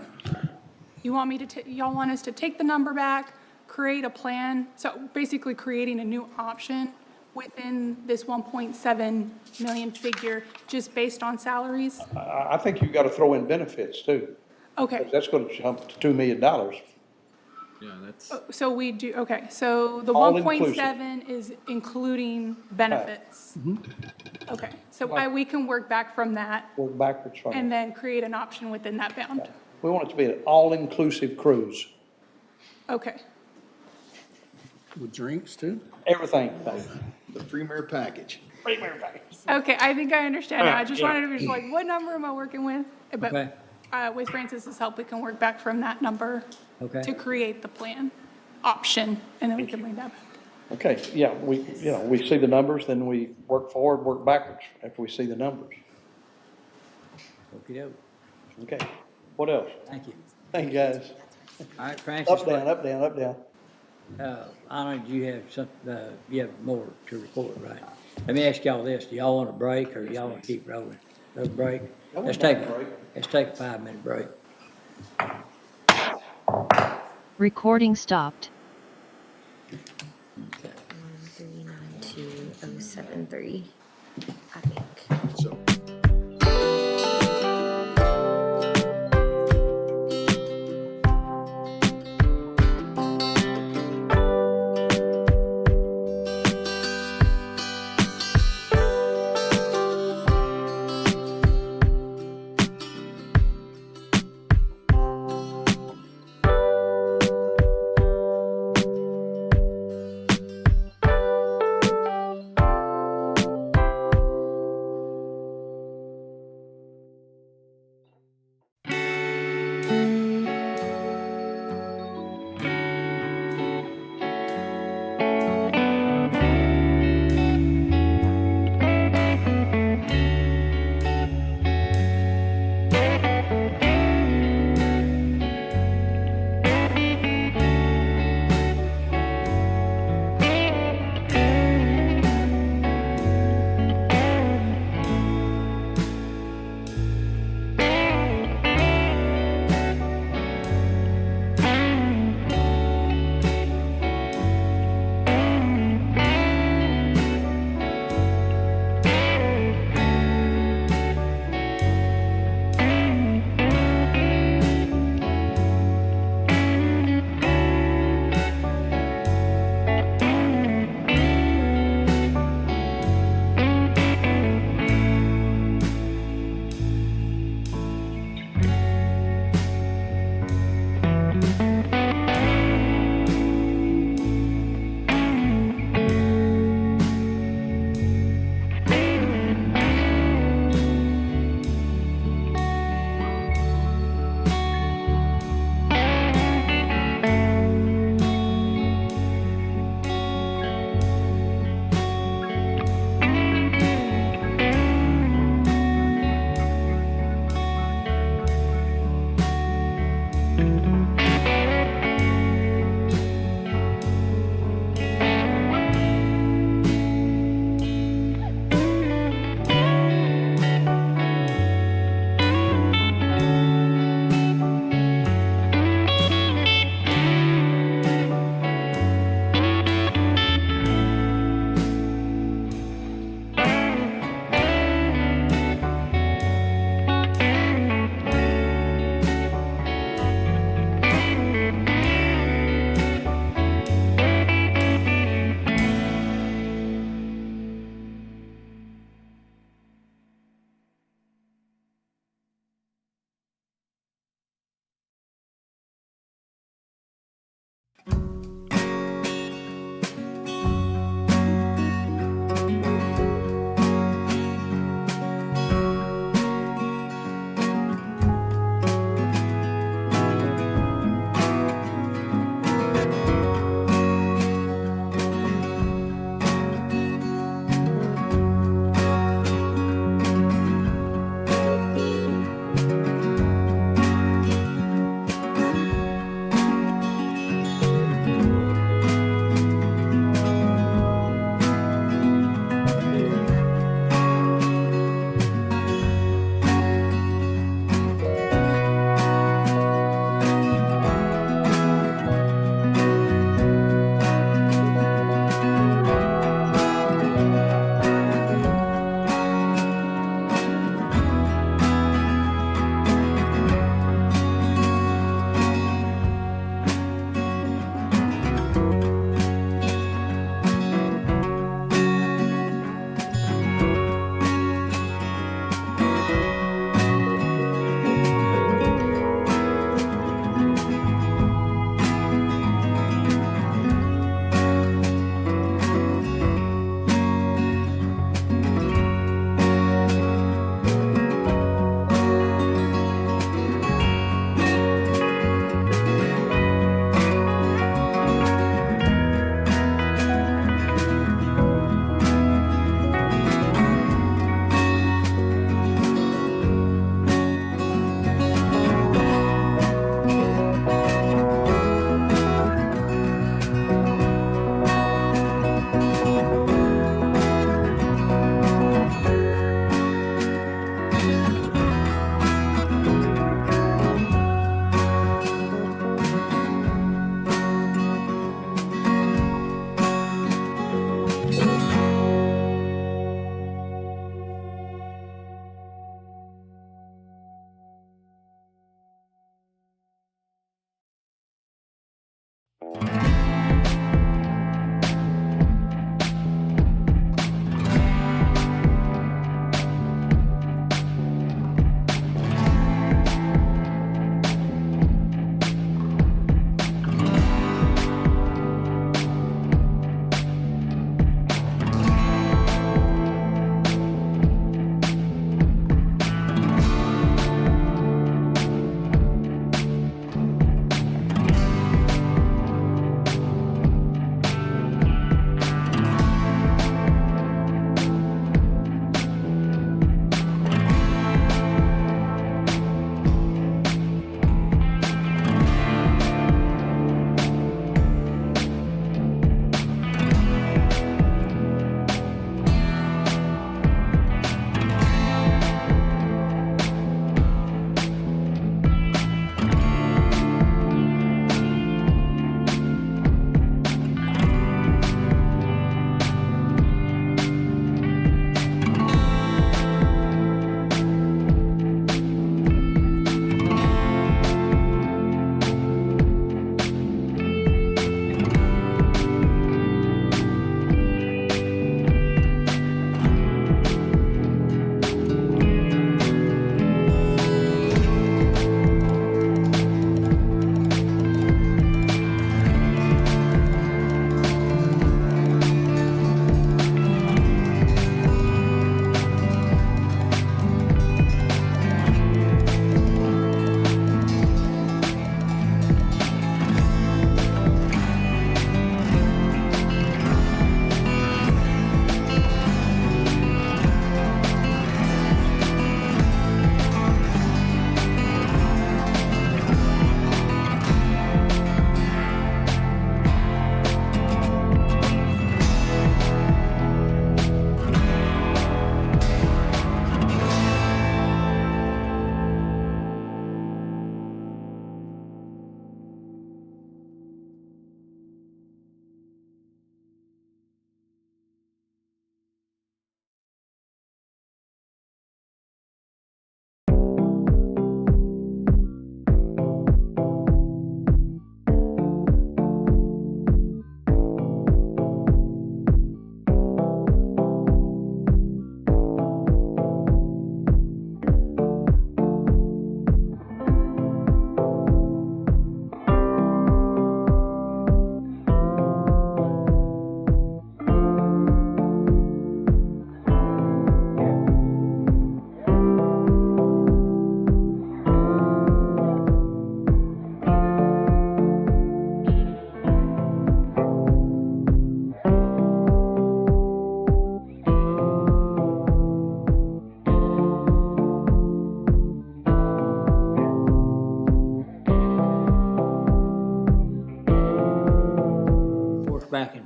you want me to, y'all want us to take the number back, create a plan, so basically creating a new option within this 1.7 million figure, just based on salaries? I think you've got to throw in benefits too. Okay, That's gonna jump to $2 million. Yeah, that's, so we do, okay, so the All 1.7 is including benefits? Okay, so we can work back from that Work backwards from and it. then create an option within that bound? We want it to be an all-inclusive cruise. Okay, With drinks too? Everything. The Premier package. okay, I think I understand now. I just wanted to be like, what number am I working with? Okay. But with Francis's help, we can work back from that number Okay. to create the plan option, and then we can bring that back. Okay, yeah, we see the numbers, then we work forward, work backwards after we see the numbers. Okey-doke. Okay, what else? Thank you. Thank you, guys. All right, Francis. Up, down, up, down, up, down. Anna, do you have some, you have more to report, right? Let me ask y'all this, do y'all want a break, or do y'all want to keep rolling? No break? I Let's wouldn't take, mind a break. let's take a 5-minute break. Recording stopped. 1392073, I think. So.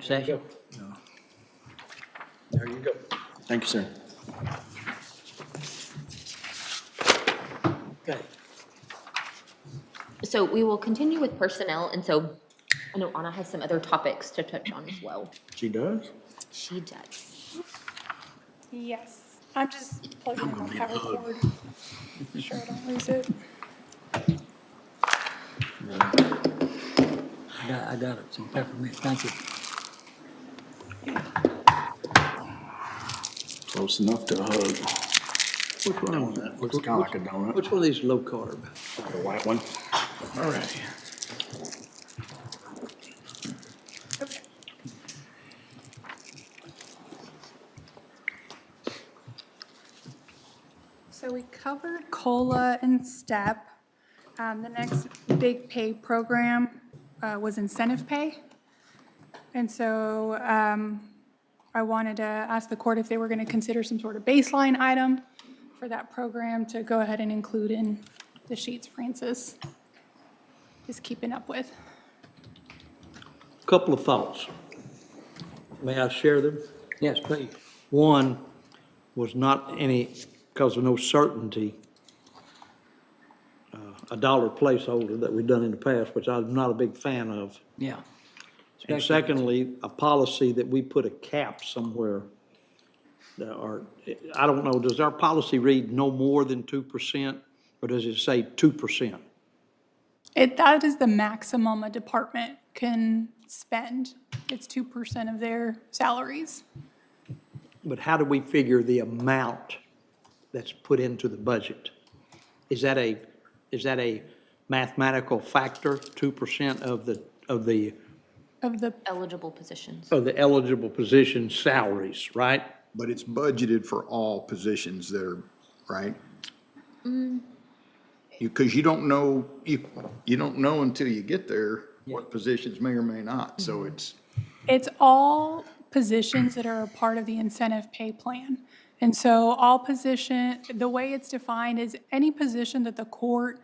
session. There you go. Thank you, sir. Okay. So we will continue with personnel, and so I know Anna has some other topics to touch on as well. She does? She does. Yes, I'm just plugging in my power cord. Make sure I don't lose it. I got it, some peppermint, thank you. Close enough to a hug. Which one? That looks kind of like a donut. Which one of these low carb? The white one. All right. Okay. So we covered COLA and STEP. The next big pay program was incentive pay. And so I wanted to ask the court if they were going to consider some sort of baseline item for that program to go ahead and include in the sheets Francis is keeping up with. Couple of thoughts. May I share them? Yes, please. One was not any, because of no certainty, a dollar placeholder that we've done in the past, which I'm not a big fan of. Yeah. And secondly, a policy that we put a cap somewhere. Or, I don't know, does our policy read no more than 2%, or does it say 2%? That is the maximum a department can spend. It's 2% of their salaries. But how do we figure the amount that's put into the budget? Is that a mathematical factor, 2% of the Eligible positions. eligible position salaries, right? But it's budgeted for all positions that are, right? Because you don't know, you don't know until you get there what positions may or may not, so It's all positions that are a part of the incentive pay plan. And so all position, the way it's defined is any position that the court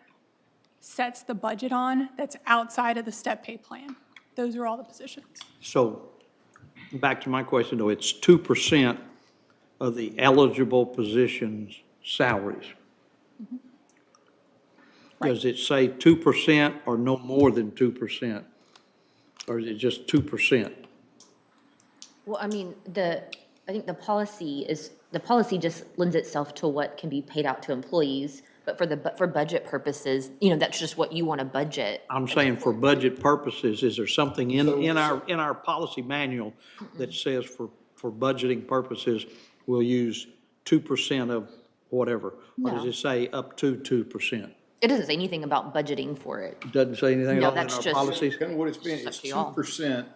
sets the budget on that's outside of the step pay plan. Those are all the positions. So, back to my question though, it's 2% of the eligible positions' salaries. Does it say 2% or no more than 2%? Or is it just 2%? Well, I mean, I think the policy just lends itself to what can be paid out to employees, but for budget purposes, that's just what you want to budget. I'm saying for budget purposes, is there something in our policy manual that says for budgeting purposes, we'll use 2% of whatever? Or does No. it say up to 2%? It doesn't say anything about budgeting for it. Doesn't say anything No, at all in that's our just- policies? kind of what it's been. It's up It's to y'all. 2%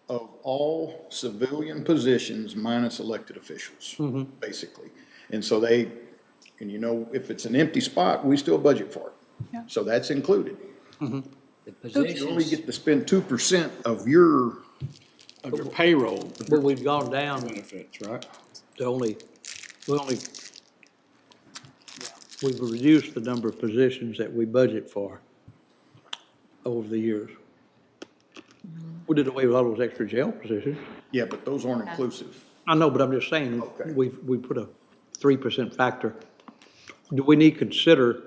of all civilian positions minus elected officials, basically. And so if it's an empty spot, we still budget for it. Yeah. So that's included. The You only positions, get to spend 2% of your, Of your payroll But we've gone down benefits, right? to we've reduced the number of positions that we budget for over the years. We did away with all those extra jail positions. yeah, but those aren't inclusive. I know, but I'm just saying, Okay. we put a 3% factor. Do we need to consider,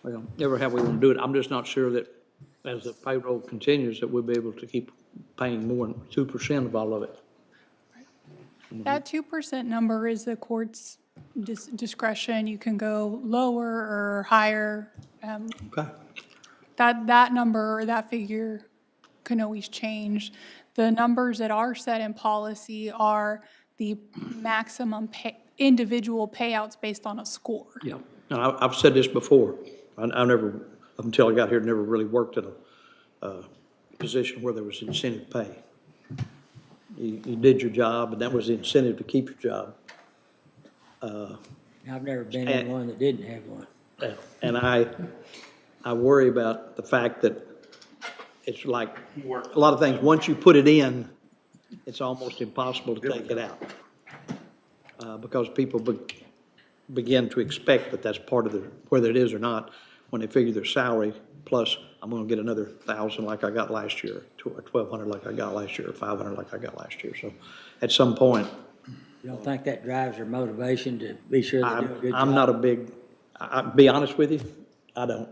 well, never have we want to do it. I'm just not sure that as the payroll continues, that we'll be able to keep paying more than 2% of all of it. That 2% number is the court's discretion. You can go lower or higher. Okay. That number or that figure can always change. The numbers that are set in policy are the maximum individual payouts based on a score. Yeah, and I've said this before. I never, up until I got here, never really worked in a position where there was incentive pay. You did your job, and that was the incentive to keep your job. I've never been in one that didn't have one. And I worry about the fact that it's like a lot of things, once you put it in, it's almost impossible to take it out. Because people begin to expect that that's part of whether it is or not, when they figure their salary plus I'm gonna get another 1,000 like I got last year, or 1,200 like I got last year, or 500 like I got last year. So at some point, You don't think that drives their motivation to be sure they do a good job? I'm not a big, be honest with you, I don't.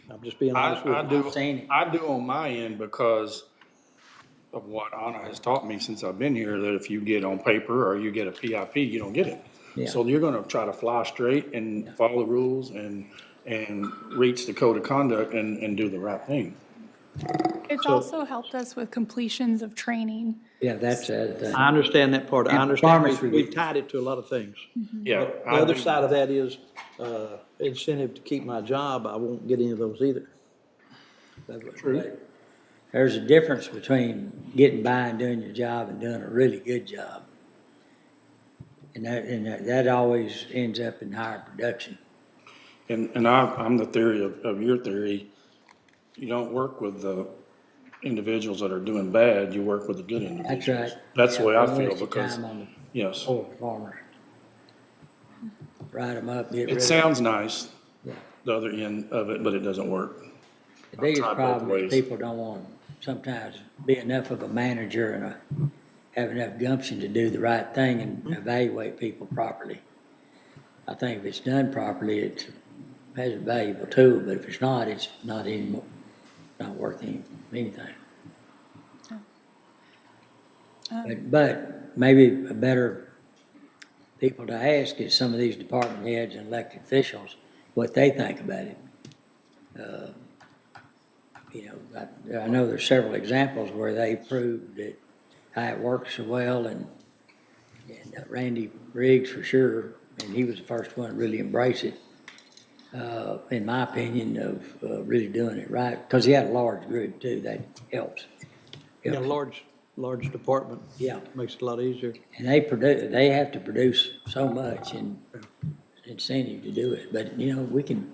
I'm just being honest with you. I've seen it. I do on my end because of what Anna has taught me since I've been here, that if you get on paper or you get a PIP, you don't get it. Yeah. So you're gonna try to fly straight and follow the rules and reach the code of conduct and do the right thing. It's also helped us with completions of training. Yeah, that's the other thing. I understand that part. I And understand performance we've tied it to a lot of things. Yeah. The other side of that is, incentive to keep my job. I won't get any of those either. But there's a difference between getting by and doing your job and doing a really good job. And that always ends up in higher production. And I'm the theory of your theory. You don't work with the individuals that are doing bad, you work with the good individuals. That's right. That's the way Yeah, I don't feel waste your because, time on the yes. poor performers. Write them up, get rid of It them. sounds nice, Yeah. the other end of it, but it doesn't work. The biggest tried both problem is ways. people don't want to sometimes be enough of a manager and have enough gumption to do the right thing and evaluate people properly. I think if it's done properly, it has a valuable tool, but if it's not anymore, not worth anything. But maybe a better people to ask is some of these department heads and elected officials, what they think about it. You know, I know there's several examples where they proved that how it works so well, and Randy Riggs for sure, and he was the first one to really embrace it, in my opinion, of really doing it right, because he had a large group too, that helps. Yeah, large department. Yeah. Makes it a lot easier. And they have to produce so much and incentive to do it, but, you know, we can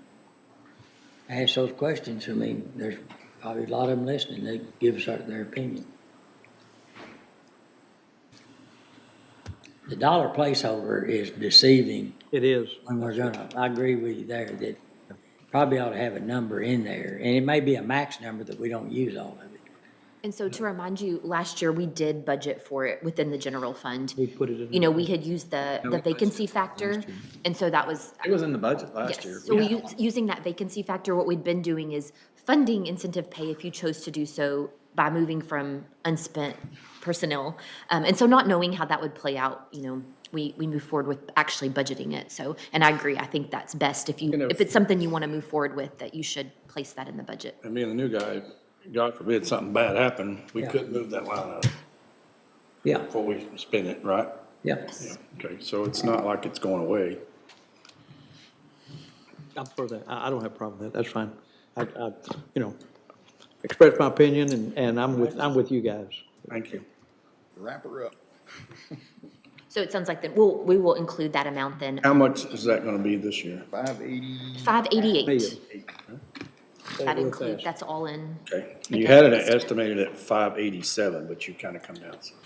ask those questions. I mean, there's probably a lot of them listening, they give us their opinion. The dollar placeholder is deceiving. It is. When we're gonna, I agree with you there, that probably ought to have a number in there, and it may be a max number that we don't use all of it. And so to remind you, last year we did budget for it within the general fund. We put it in. You know, we had used the vacancy factor, and so that was. It was in the budget last Yes, year. so using that vacancy factor, what we'd been doing is funding incentive pay if you chose to do so by moving from unspent personnel. And so not knowing how that would play out, you know, we move forward with actually budgeting it. So, and I agree, I think that's best if if it's something you want to move forward with, that you should place that in the budget. And being the new guy, God forbid something bad happened, we couldn't move that line out Yeah, before we spend it, right? yeah. Yeah, okay, so it's not like it's going away. I'm for that. I don't have a problem with that. That's fine. I you know, express my opinion and I'm with you guys. Thank you. Wrap her up. So it sounds like that we will include that amount then, How much is that gonna be this year? 580. 588. Million. That includes, that's all in. Okay, you had it estimated at 587, but you kind of come down some.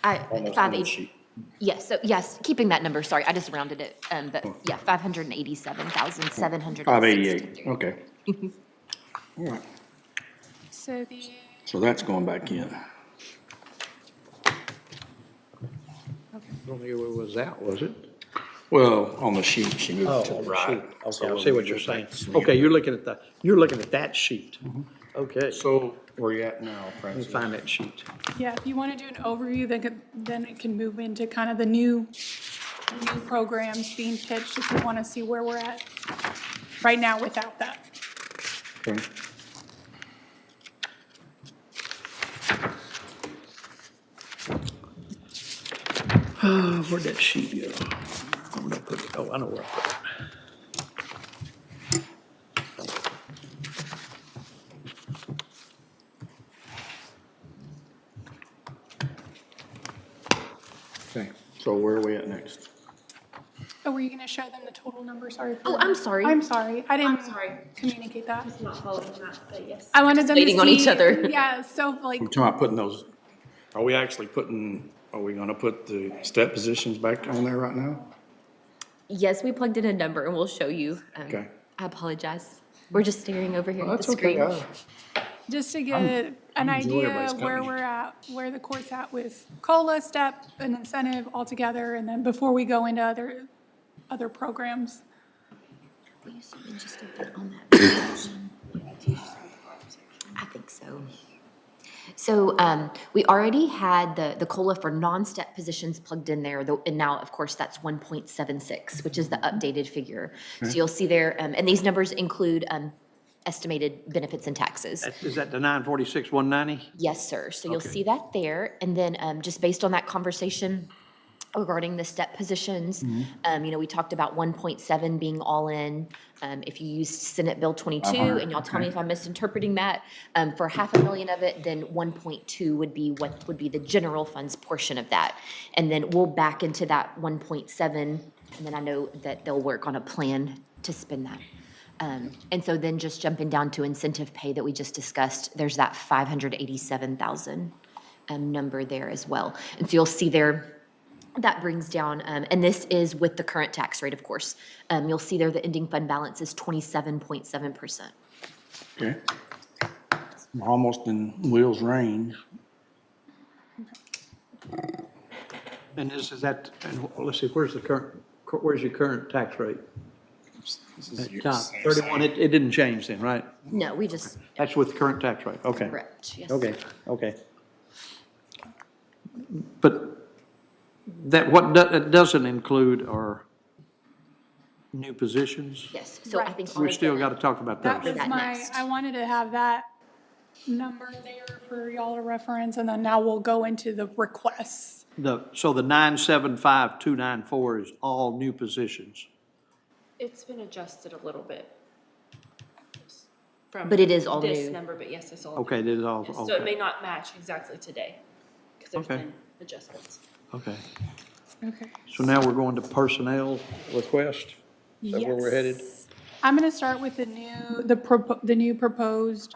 On the 580. sheet. Yes, so yes, keeping that number, sorry, I just rounded it, but yeah, 587,760. 588, okay. All right, So so that's going back in. I don't know where it was at, was it? Well, on the sheet, she moved to the right. Okay, I see what you're saying. Okay, you're looking at that sheet. Okay, So where you at now, let me Francis? find that sheet. yeah, if you want to do an overview, then it can move into kind of the new programs being pitched, if you want to see where we're at right now without that. Okay. Where'd that sheet go? I'm gonna put it, oh, I know where I put it. Okay, so where are we at next? Oh, were you going to show them the total number? Sorry. Oh, I'm sorry. I'm sorry. I didn't sorry. communicate that. It's not following that, but yes. I wanted them to see. waiting on each other. Yeah, so like, We're talking about putting those, are we gonna put the step positions back on there right now? Yes, we plugged in a number and we'll show you. Okay. I apologize. We're just staring over here at the screen. Just to get an idea where we're at, where the court's at with COLA, STEP, and incentive altogether, and then before we go into other programs. Will you send me just a bit on that section? I think so. So we already had the COLA for non-step positions plugged in there, though, and now, of course, that's 1.76, which is the updated figure. So you'll see there, and these numbers include estimated benefits and taxes. Is that the 946, 190? Yes, sir. So you'll Okay. see that there. And then just based on that conversation regarding the step positions, we talked about 1.7 being all in. If you used Senate Bill 22, and y'all tell me if I'm misinterpreting that, for $500,000 of it, then 1.2 would be what would be the general funds portion of that. And then we'll back into that 1.7, and then I know that they'll work on a plan to spend that. And so then just jumping down to incentive pay that we just discussed, there's that 587,000 number there as well. And so you'll see there, that brings down, and this is with the current tax rate, of course. You'll see there the ending fund balance is 27.7%. Okay. We're almost in Will's range. And is that, and let's see, where's your current tax rate? Top 31, it didn't change then, right? No, we just, That's with the current tax rate, okay. correct, yes. Okay. But it doesn't include our new positions? Yes, so I think. We still got to talk about That those. was next. I wanted to have that number there for y'all to reference, and then now we'll go into the requests. So the 975,294 is all new positions? It's been adjusted a little bit. From But it is all this new. number, but yes, it's all. Okay, new. this is all, Yes, So it may okay, not match exactly today, because there's Okay. been adjustments. okay. Okay. So now we're going to personnel request? Is that where we're headed? Yes. I'm going to start with the new proposed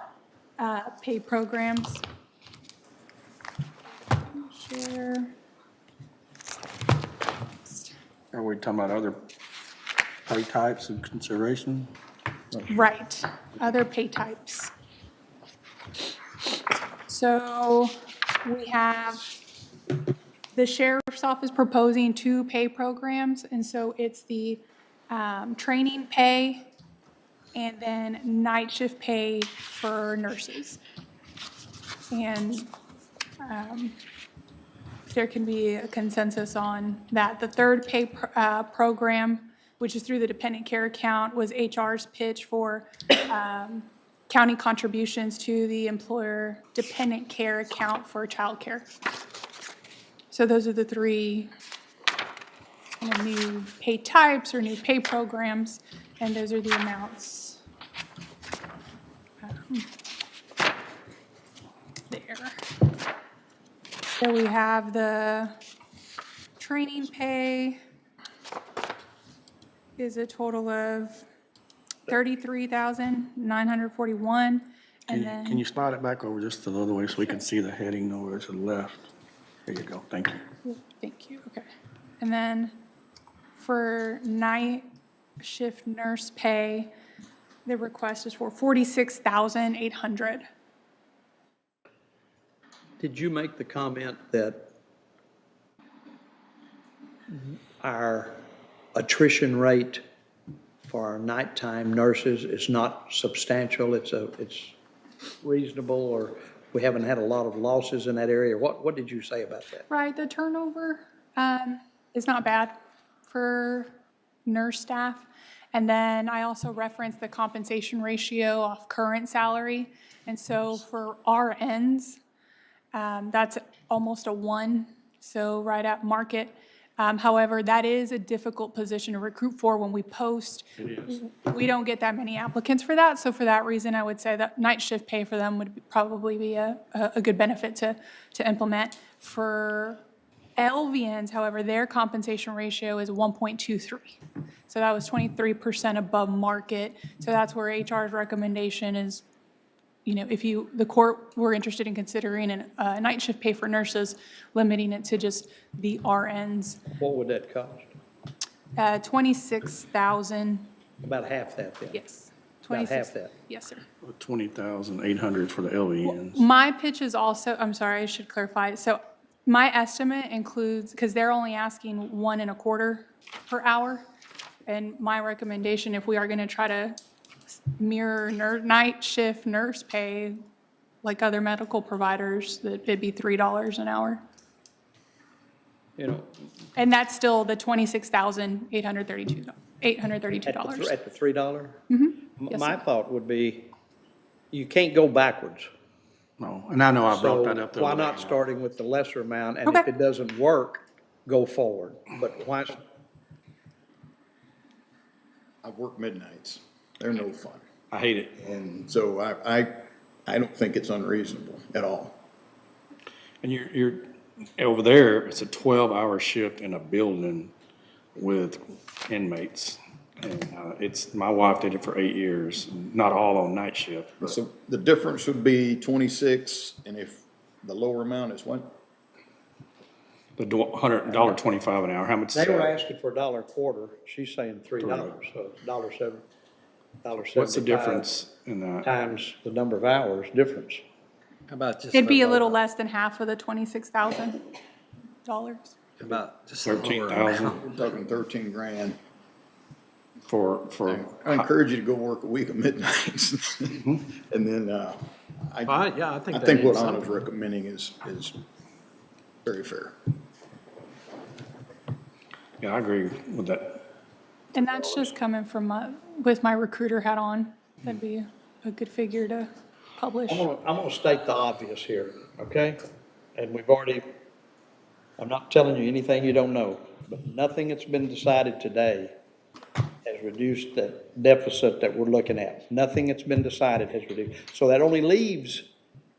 pay programs. Share. Are we talking about other pay types of consideration? Right, other pay types. So we have, the sheriff's office proposing 2 pay programs, and so it's the training pay and then night shift pay for nurses. And there can be a consensus on that. The third pay program, which is through the dependent care account, was HR's pitch for county contributions to the employer dependent care account for childcare. So those are the 3 new pay types or new pay programs, and those are the amounts there. So we have the training pay is a total of 33,941, and then. Can you slide it back over just the other way so we can see the heading over to the left? There you go, thank you. Thank you, okay. And then for night shift nurse pay, the request is for 46,800. Did you make the comment that our attrition rate for our nighttime nurses is not substantial? It's reasonable, or we haven't had a lot of losses in that area? What did you say about that? Right, the turnover is not bad for nurse staff. And then I also referenced the compensation ratio off current salary. And so for RNs, that's almost a 1, so right at market. However, that is a difficult position to recruit for when we post. It is. We don't get that many applicants for that, so for that reason, I would say that night shift pay for them would probably be a good benefit to implement. For LVNs, however, their compensation ratio is 1.23. So that was 23% above market. So that's where HR's recommendation is, if the court were interested in considering a night shift pay for nurses, limiting it to just the RNs. What would that cost? 26,000, About half that then? yes, About 26 half that. Yes, sir. 20,800 for the LVNs. My pitch is also, I'm sorry, I should clarify. So my estimate includes, because they're only asking 1.25 per hour. And my recommendation, if we are going to try to mirror night shift nurse pay like other medical providers, that it'd be $3 an hour. You know, And that's still the $26,832. $832. at the $3? Yes, My sir. thought would be, you can't go backwards. No, and I know I brought that up the So why other day. not starting with the lesser amount, and if Okay. it doesn't work, go forward? But why, I've worked midnights. They're no fun. I hate it. And so I don't think it's unreasonable at all. And you're, over there, it's a 12-hour shift in a building with inmates. And it's, my wife did it for 8 years, not all on night shift, but So the difference would be 26, and if the lower amount is what? the $125 an hour, how much is they were that? asking for $1.25, she's saying $3, so $1.07, $1.75. What's the difference in that? Times the number of hours difference. How about just? It'd be a lower- little less than half of the $26,000. How about just a lower 13,000 amount? We're talking 13 grand. for, I encourage you to go work a week of midnights. And then, Yeah, I think I that think what needs Anna's something. recommending is very fair. yeah, I agree with that. And that's just coming from with my recruiter hat on. That'd be a good figure to publish. I'm gonna state the obvious here, okay? And we've already, I'm not telling you anything you don't know, but nothing that's been decided today has reduced the deficit that we're looking at. Nothing that's been decided has reduced. So that only leaves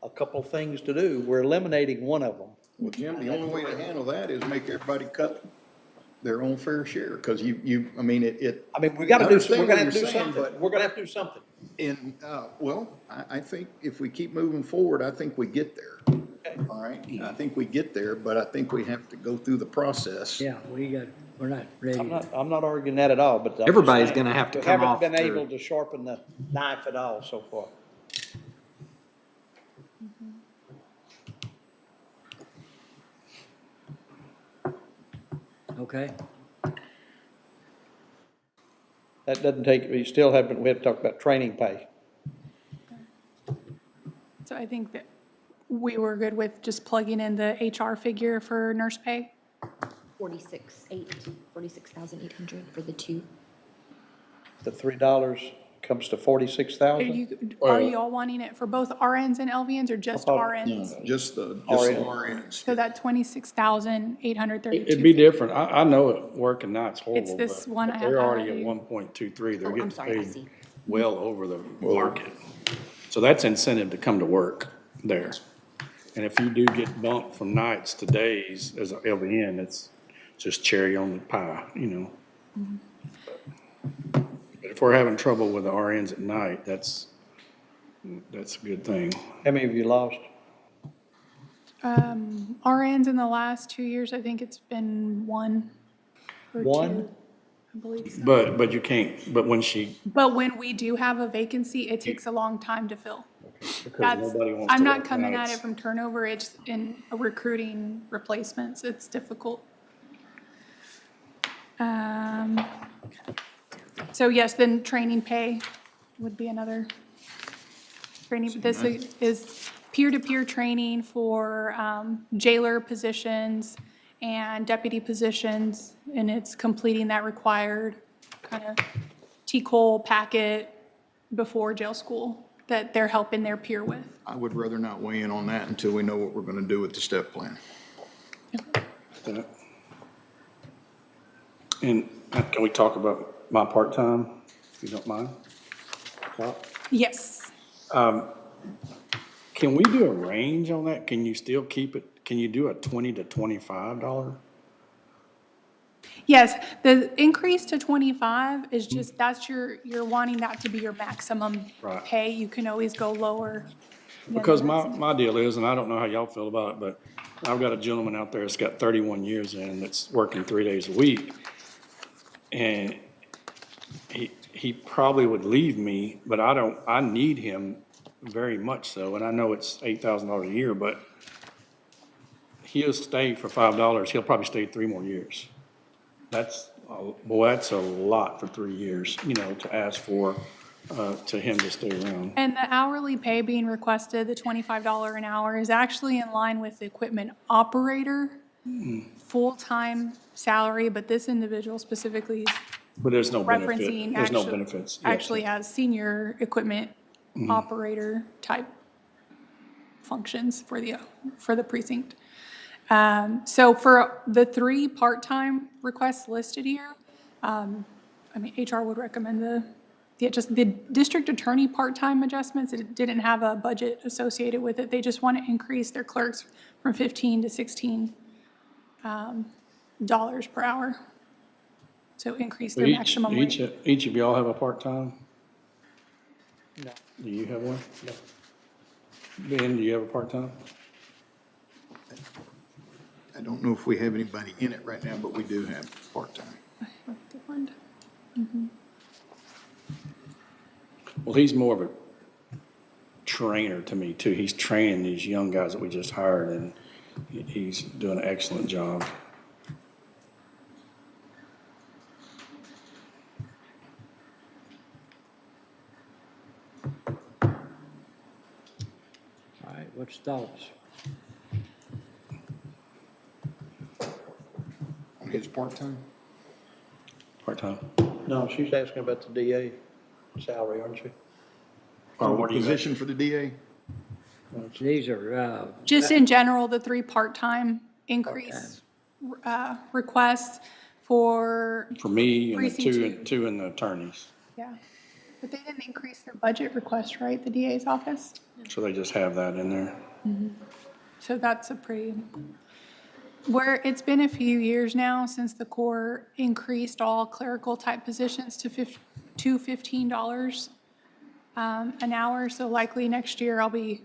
a couple things to do. We're eliminating one of them. Well, Jim, the only way to handle that is make everybody cut their own fair share, because I mean, We gotta do, understand we're gonna what have to do you're saying, something. but- We're gonna have to do something. And, well, I think if we keep moving forward, I think we get there. All right? I think we get there, but I think we have to go through the process. Yeah, we're not ready. I'm not arguing that at all, but. I'm just Everybody's saying, gonna have to we come off haven't been their- able to sharpen the knife at all so far. Okay, That doesn't take, we still haven't, we have to talk about training pay. So I think that we were good with just plugging in the HR figure for nurse pay. 46,800 for the two. The $3 comes to 46,000? Are you all wanting it for both RNs and LVNs or just No, RNs? just the RN. RNs. So that 26,832. It'd be different. I know it working night's horrible. It's this but one I have They're already at highlighted. 1.23. They're Oh, I'm getting sorry, I paid see. well over the market. So that's incentive to come to work there. And if you do get bumped from nights to days as an LVN, it's just cherry on the pie, you know? But if we're having trouble with the RNs at night, that's a good thing. How many of you lost? RNs in the last 2 years, I think it's been one or One? two. I believe so. But you can't, but when But when we do have a vacancy, it takes a long time to fill. because That's, nobody wants to I'm not work coming at nights. it from turnover, it's in recruiting replacements, it's difficult. So yes, then training pay would be another training. This is peer-to-peer training for jailer positions and deputy positions, and it's completing that required kind of TCOL packet before jail school that they're helping their peer with. I would rather not weigh in on that until we know what we're gonna do with the step plan. And can we talk about my part-time, if you don't mind? Talk? Yes. Can we do a range on that? Can you still keep it, can you do a $20 to $25? Yes, the increase to 25 is just, that's you're wanting that to be your maximum Right. pay. You can always go lower. than Because that. my deal is, and I don't know how y'all feel about it, but I've got a gentleman out there that's got 31 years in, that's working 3 days a week. And he probably would leave me, but I need him very much so, and I know it's $8,000 a year, but he'll stay for $5. He'll probably stay 3 more years. That's a lot for 3 years, to ask for, to him to stay around. And the hourly pay being requested, the $25 an hour, is actually in line with the equipment operator full-time salary, but this individual specifically is But there's no benefit. referencing There's no actually, benefits. Yeah. actually has senior equipment operator type functions for the precinct. So for the 3 part-time requests listed here, HR would recommend the district attorney part-time adjustments. It didn't have a budget associated with it. They just want to increase their clerks from 15 to 16 dollars per hour. So increase their maximum rate. Each of y'all have a part-time? No. Do you have one? No. Ben, do you have a part-time? I don't know if we have anybody in it right now, but we do have part-time. Well, he's more of a trainer to me, too. He's training these young guys that we just hired, and he's doing an excellent job. All right, what's thoughts? On his part-time? Part-time. No, she's asking about the DA salary, aren't you? Or what do you Position for the DA? These are, Just in general, the 3 part-time increase requests for, For me and the Precinct two and the attorneys. yeah. But they didn't increase their budget request, right, the DA's office? So they just have that in there. So that's a pretty, where it's been a few years now since the court increased all clerical type positions to $15 an hour. So likely next year I'll be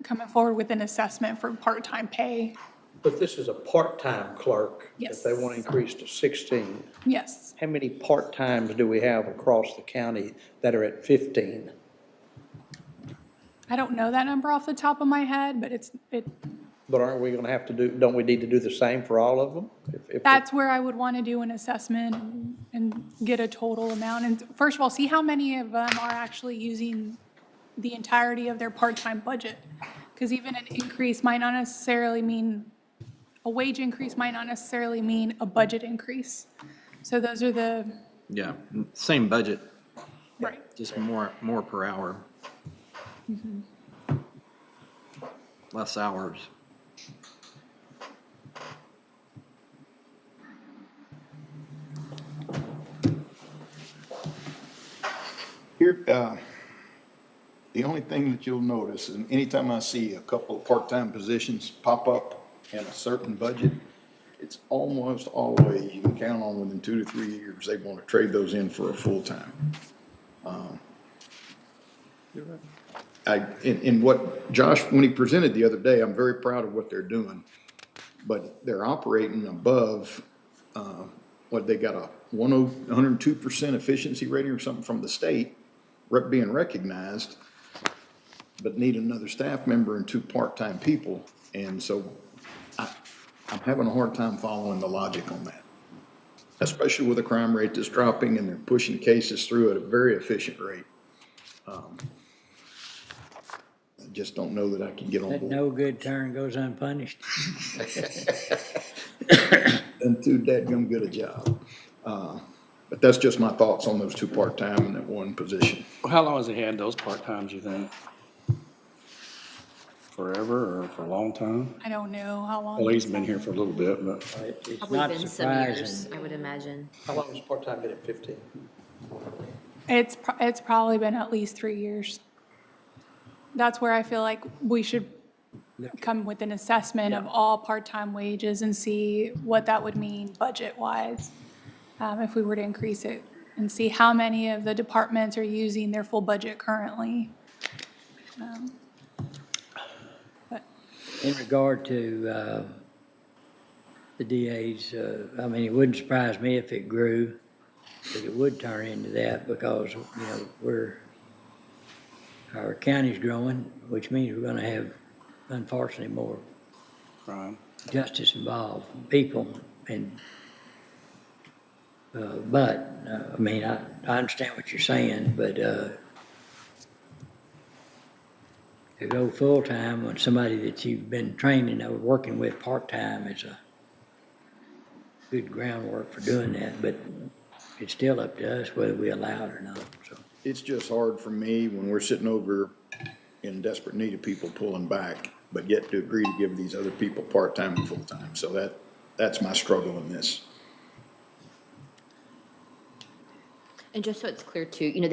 coming forward with an assessment for part-time pay. But this is a part-time clerk. Yes. That they want to increase to 16. Yes. How many part-times do we have across the county that are at 15? I don't know that number off the top of my head, but But aren't we going to have to don't we need to do the same for all of them? If that's where I would want to do an assessment and get a total amount. And first of all, see how many of them are actually using the entirety of their part-time budget. Because even an increase might not necessarily mean, a wage increase might not necessarily mean a budget increase. So those are the, Yeah, same budget, right. just more per hour. Less hours. Here, the only thing that you'll notice is anytime I see a couple of part-time positions pop up in a certain budget, it's almost always, you can count on within 2 to 3 years, they want to trade those in for a full-time. In what Josh, when he presented the other day, I'm very proud of what they're doing, but they're operating above, what they got a 102% efficiency rating or something from the state, being recognized, but need another staff member and 2 part-time people. And so I'm having a hard time following the logic on that, especially with a crime rate that's dropping and they're pushing cases through at a very efficient rate. I just don't know that I can get on that board. no good turn goes unpunished. And too dadgum good a job. But that's just my thoughts on those 2 part-time and that 1 position. How long has he had those part-times, you think? Forever or for a long time? I don't know how long. Well, he's been here for a little bit, but It's Probably not been some years, surprising. I would imagine. How long has part-time been at 15? It's probably been at least 3 years. That's where I feel like we should come with an assessment of all part-time wages and see what that would mean budget-wise, if we were to increase it, and see how many of the departments are using their full budget currently. But In regard to the DAs, I mean, it wouldn't surprise me if it grew. that it would turn into that because, you know, our county's growing, which means we're gonna have, unfortunately, more Right. justice involved people and, but, I mean, I understand what you're saying, but, to go full-time on somebody that you've been training or working with part-time is a good groundwork for doing that, but it's still up to us whether we allow it or not, so. It's just hard for me when we're sitting over in desperate need of people pulling back, but yet to agree to give these other people part-time and full-time. So that's my struggle in this. And just so it's clear too, you know,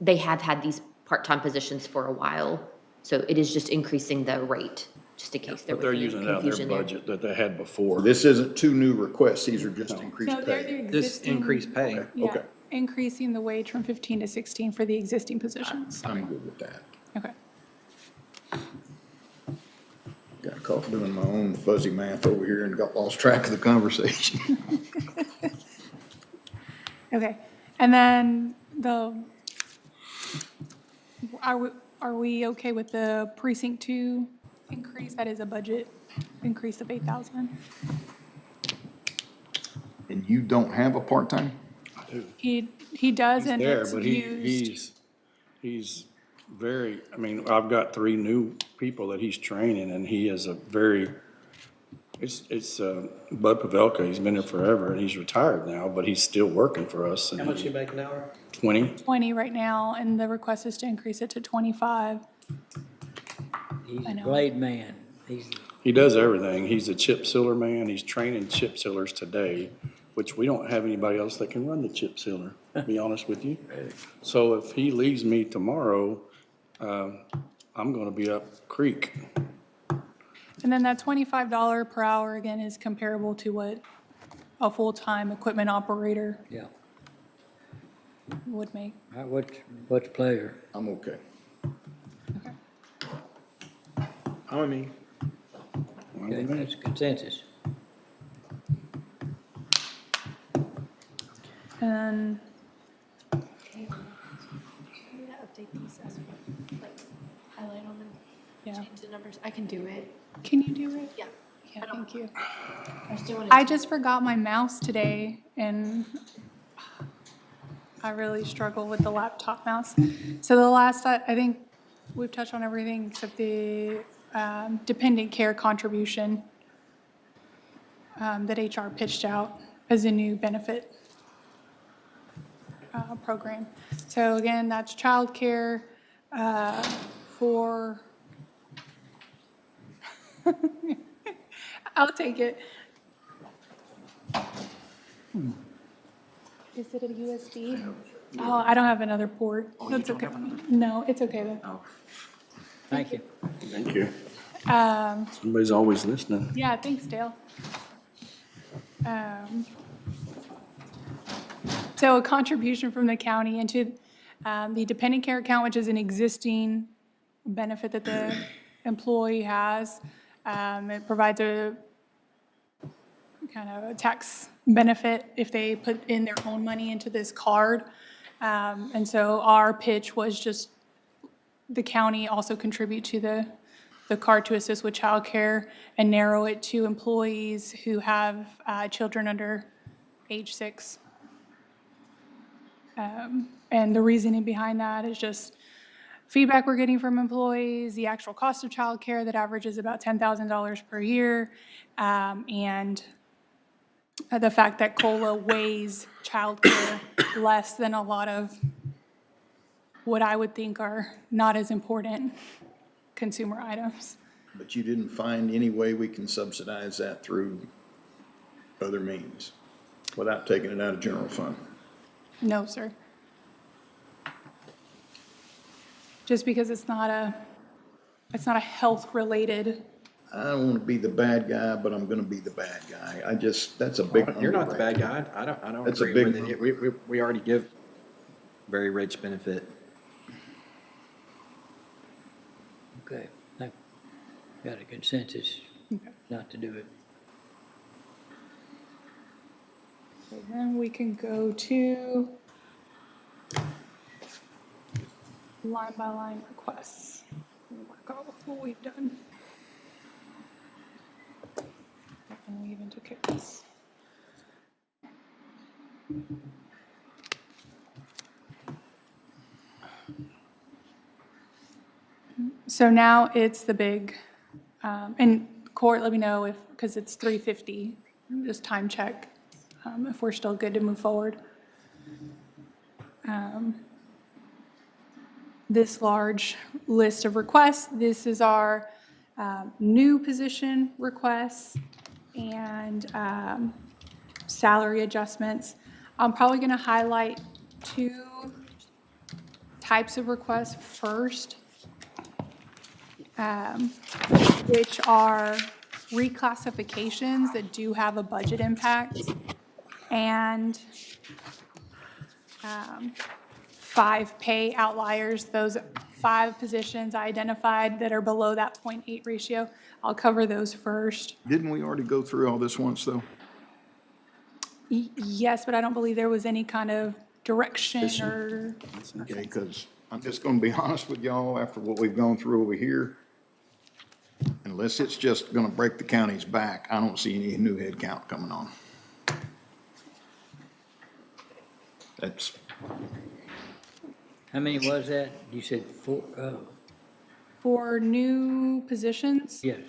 they have had these part-time positions for a while, so it is just increasing the rate, just in case there But was they're any using it out of their confusion there. budget that they had before. This isn't two new requests, these are just increased No, they're pay. the This existing. increased pay. Yeah, Okay. increasing the wage from 15 to 16 for the existing positions. I'm good with that. Okay. Got caught doing my own fuzzy math over here and got lost track of the conversation. Okay, and then are we okay with the precinct 2 increase? That is a budget increase of 8,000. And you don't have a part-time? He does, He's and there, it's but used. he's very, I mean, I've got 3 new people that he's training, and he is a very, it's Bud Pavelka, he's been there forever, and he's retired now, but he's still working for us. How much you make an hour? 20. 20 right now, and the request is to increase it to 25. He's I a know. blade man. He does everything. He's a chip sealer man. He's training chip sealers today, which we don't have anybody else that can run the chip sealer, to be honest with you. So if he leaves me tomorrow, I'm gonna be up creek. And then that $25 per hour, again, is comparable to what a full-time equipment operator Yeah. would make. All right, what's pleasure? I'm okay. I mean, Okay, that's consensus. And Update these as well, like highlight on them, yeah, change the numbers. I can do it. can you do it? Yeah. Yeah, thank you. I still want I just forgot my mouse today, and I really struggle with the laptop mouse. So the last, I think we've touched on everything except the dependent care contribution that HR pitched out as a new benefit program. So again, that's childcare for, I'll take it. Is it a USB? Oh, I don't have another port. That's okay. No, it's okay though. Thank you. Thank you. Somebody's always listening. Yeah, thanks, Dale. So a contribution from the county into the dependent care account, which is an existing benefit that the employee has. It provides a kind of a tax benefit if they put in their own money into this card. And so our pitch was just the county also contribute to the card to assist with childcare and narrow it to employees who have children under age 6. And the reasoning behind that is just feedback we're getting from employees, the actual cost of childcare that averages about $10,000 per year, and the fact that COLA weighs childcare less than a lot of what I would think are not as important consumer items. But you didn't find any way we can subsidize that through other means without taking it out of general fund? No, sir. Just because it's not a health-related. I don't want to be the bad guy, but I'm going to be the bad guy. That's a big number. you're not the right bad there. guy. I don't That's a agree big with it. number. We already give very rich benefit. Okay, I got a consensus not to do it. Okay, then we can go to line by line requests. We'll work off what we've done. And we even took care of this. So now it's the big, and Court, let me know if, because it's 3:50, just time check, if we're still good to move forward. This large list of requests, this is our new position requests and salary adjustments. I'm probably going to highlight two types of requests first, which are reclassifications that do have a budget impact, and 5 pay outliers, those 5 positions I identified that are below that 0.8 ratio. I'll cover those first. Didn't we already go through all this once, though? Yes, but I don't believe there was any kind of direction or, Okay, because I'm just gonna be honest with y'all, after what we've gone through over here, unless it's just gonna break the county's back, I don't see any new head count coming on. That's, How many was that? You said 4, for new positions. yes.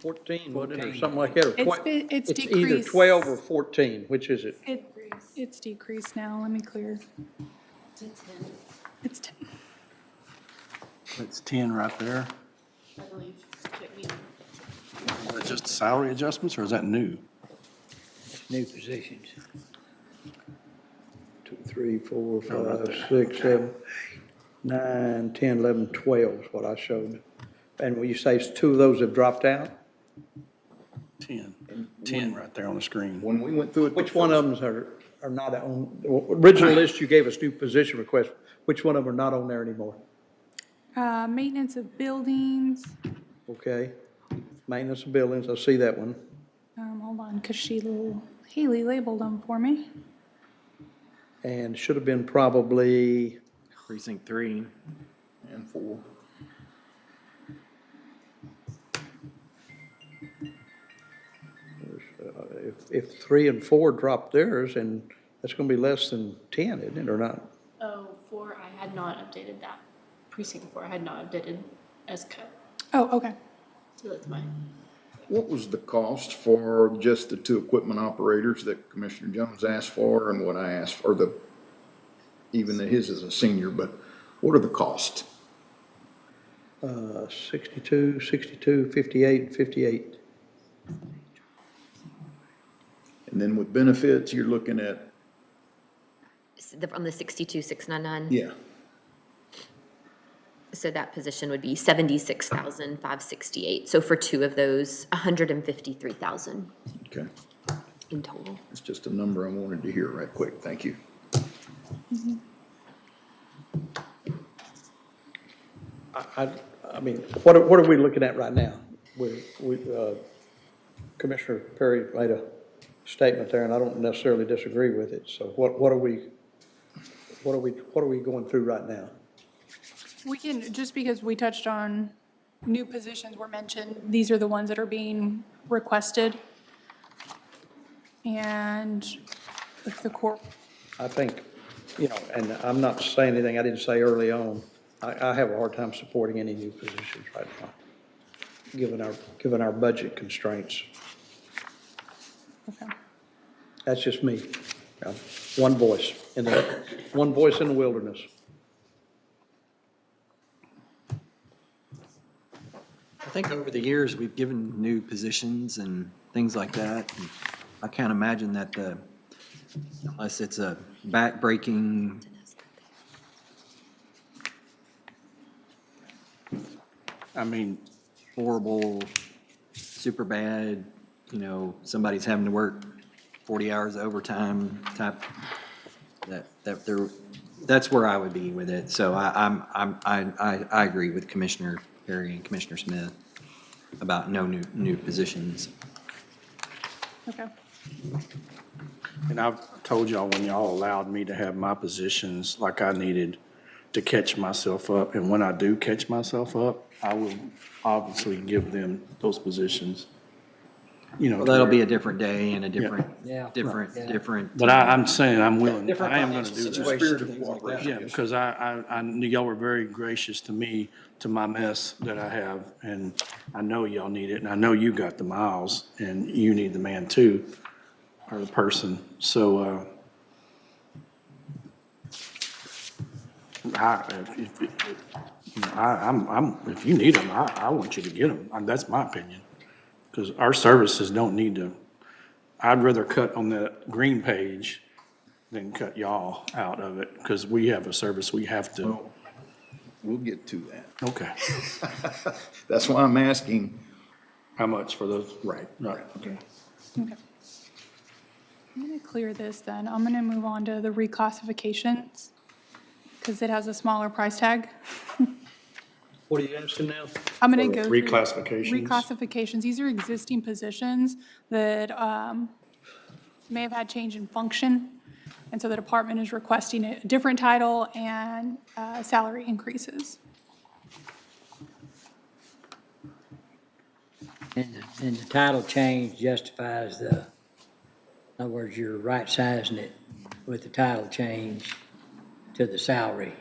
14, wasn't it, or 14. something like that, or It's It's either decreased. 12 or 14, which is it? It's decreased now, let me clear. It's 10. It's 10 right there. I believe. Check me. Is that just salary adjustments, or is that new? New positions. 2, 3, 4, Oh, right 5, there. 6, 7, 9, 10, 11, 12 is what I showed. And when you say 2 of those have dropped out, 10 right there on the screen. when we went through it. which one of them are not on, the original list you gave us new position requests, which one of them are not on there anymore? Maintenance of buildings, Okay, maintenance of buildings, I see that one. hold on, because Haley labeled them for me. And should have been probably, Precinct 3. And 4. if 3 and 4 dropped theirs, and that's gonna be less than 10, isn't it, or not? Oh, 4, I had not updated that. Precinct 4, I had not updated as cut. Oh, okay. So that's mine. What was the cost for just the 2 equipment operators that Commissioner Jones asked for and what I asked for, even his is a senior, but what are the costs? 62, 62, 58, and 58. And then with benefits, you're looking at, On the 62,699. yeah, So that position would be 76,568. So for 2 of those, 153,000 okay. in total. It's just a number I wanted to hear right quick. Thank you. I mean, what are we looking at right now? Commissioner Perry made a statement there, and I don't necessarily disagree with it, so what are we going through right now? We can, just because we touched on new positions were mentioned, these are the ones that are being requested. And if the court, I think, and I'm not saying anything I didn't say early on, I have a hard time supporting any new positions right now, given our budget constraints. okay. That's just me. One voice in the wilderness. I think over the years, we've given new positions and things like that. And I can't imagine that unless it's a back-breaking, I mean, horrible, super bad, somebody's having to work 40 hours overtime type, that's where I would be with it. So I agree with Commissioner Perry and Commissioner Smith about no new positions. Okay. And I've told y'all when y'all allowed me to have my positions like I needed to catch myself up. And when I do catch myself up, I will obviously give them those positions. You know, Well, to that'll be where- a different day and a different, Yeah. different. But I'm saying I'm willing, Different I am gonna financial do that. situation, things like that. Yeah, because I knew y'all were very gracious to me, to my mess that I have, and I know y'all need it, and I know you got the miles, and you need the man too, or the person, so, if you need them, I want you to get them, that's my opinion, because our services don't need to, I'd rather cut on the green page than cut y'all out of it, because we have a service we have to, Well, we'll get to that. okay. That's why I'm asking. How much for those? Right. Right, okay. Okay. I'm going to clear this then. I'm going to move on to the reclassifications because it has a smaller price tag. What are you asking now? I'm going to go through Reclassifications? reclassifications. These are existing positions that may have had change in function. And so the department is requesting a different title and salary increases. And the title change justifies in other words, you're right-sizing it with the title change to the salary.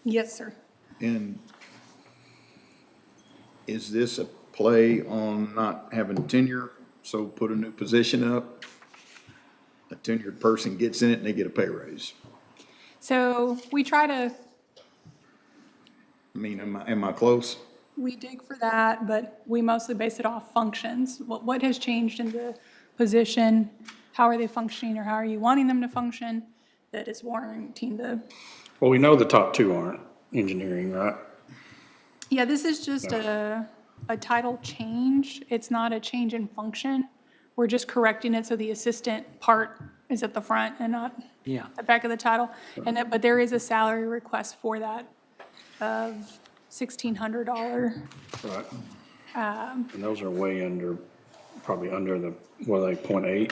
Yes, sir. And is this a play on not having tenure? So put a new position up, a tenured person gets in it and they get a pay raise. So we try to, I mean, am I close? we dig for that, but we mostly base it off functions. What has changed in the position? How are they functioning or how are you wanting them to function? That is warranting the, Well, we know the top two aren't engineering, right? yeah, this is just a title change. It's not a change in function. We're just correcting it so the assistant part is at the front and not Yeah. the back of the title. And that, but there is a salary request for that of $1,600. Right. And those are way under, probably under the, what are they, 0.8?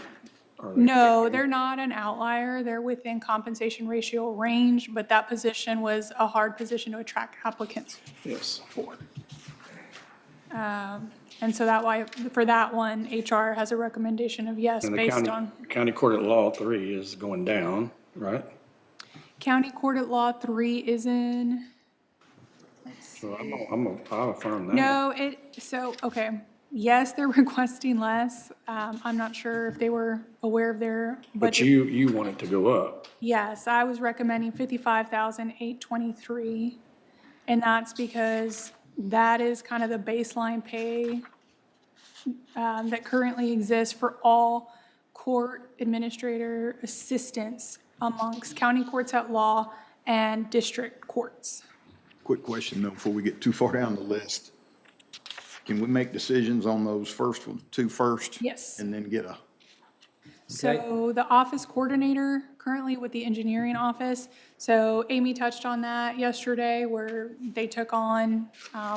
Are they- No, they're not an outlier. They're within compensation ratio range, but that position was a hard position to attract applicants Yes. for. And so that why, for that one, HR has a recommendation of yes, And the based on county court at law 3 is going down, right? county court at law 3 is in, So I'll affirm that. no, okay. Yes, they're requesting less. I'm not sure if they were aware of their But budget. you want it to go up. Yes, I was recommending 55,823, and that's because that is kind of the baseline pay that currently exists for all court administrator assistants amongst county courts at law and district courts. Quick question though, before we get too far down the list. Can we make decisions on those two first? Yes. And then get a, So the office coordinator currently with the engineering office, so Amy touched on that yesterday where they took on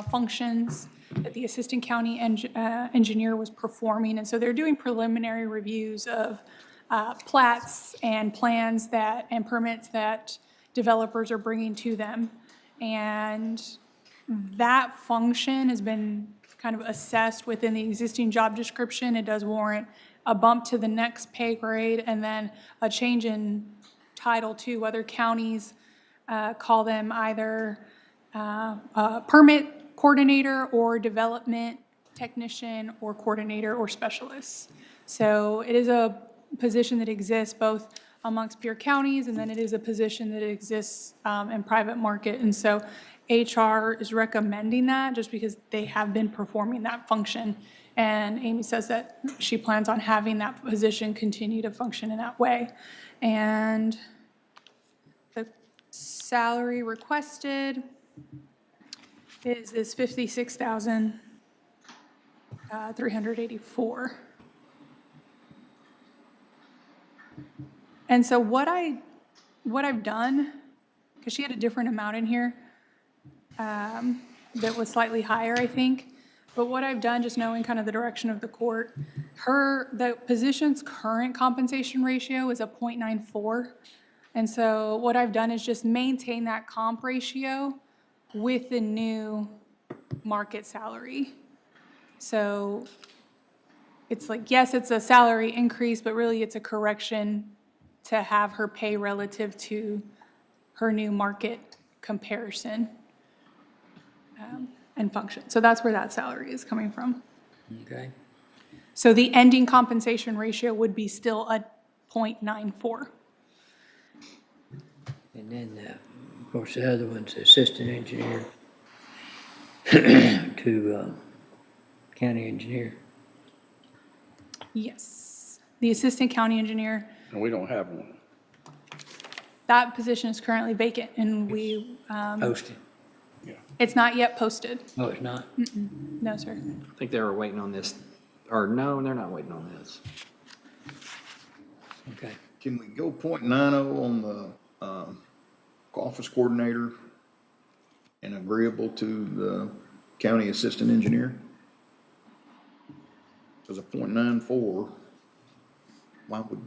functions that the assistant county engineer was performing. And so they're doing preliminary reviews of plats and plans and permits that developers are bringing to them. And that function has been kind of assessed within the existing job description. It does warrant a bump to the next pay grade and then a change in title too. Other counties call them either permit coordinator or development technician or coordinator or specialist. So it is a position that exists both amongst peer counties, and then it is a position that exists in private market. And so HR is recommending that just because they have been performing that function. And Amy says that she plans on having that position continue to function in that way. And the salary requested is this 56,384. And so what I've done, because she had a different amount in here that was slightly higher, I think. But what I've done, just knowing kind of the direction of the court, the position's current compensation ratio is a 0.94. And so what I've done is just maintain that comp ratio with the new market salary. So it's like, yes, it's a salary increase, but really it's a correction to have her pay relative to her new market comparison and function. So that's where that salary is coming from. Okay, So the ending compensation ratio would be still a 0.94. and then, of course, the other one's assistant engineer to county engineer. Yes. The assistant county engineer, And we don't have one. that position is currently vacant and we, Posted. it's not yet posted. Oh, it's not? No, sir. I think they were waiting on this, or no, they're not waiting on this. Okay. Can we go 0.90 on the, office coordinator and agreeable to the county assistant engineer? Because a 0.94, why would,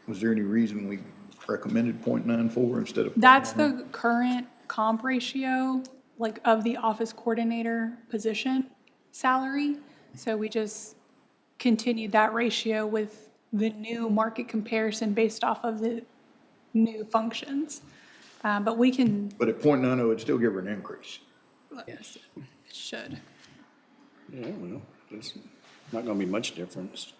was there any reason we recommended 0.94 instead of? That's the current comp ratio, like of the office coordinator position salary. So we just continued that ratio with the new market comparison based off of the new functions. But we can, But at 0.90, it'd still give her an increase. Yes. should. Yeah, well, there's not gonna be much difference.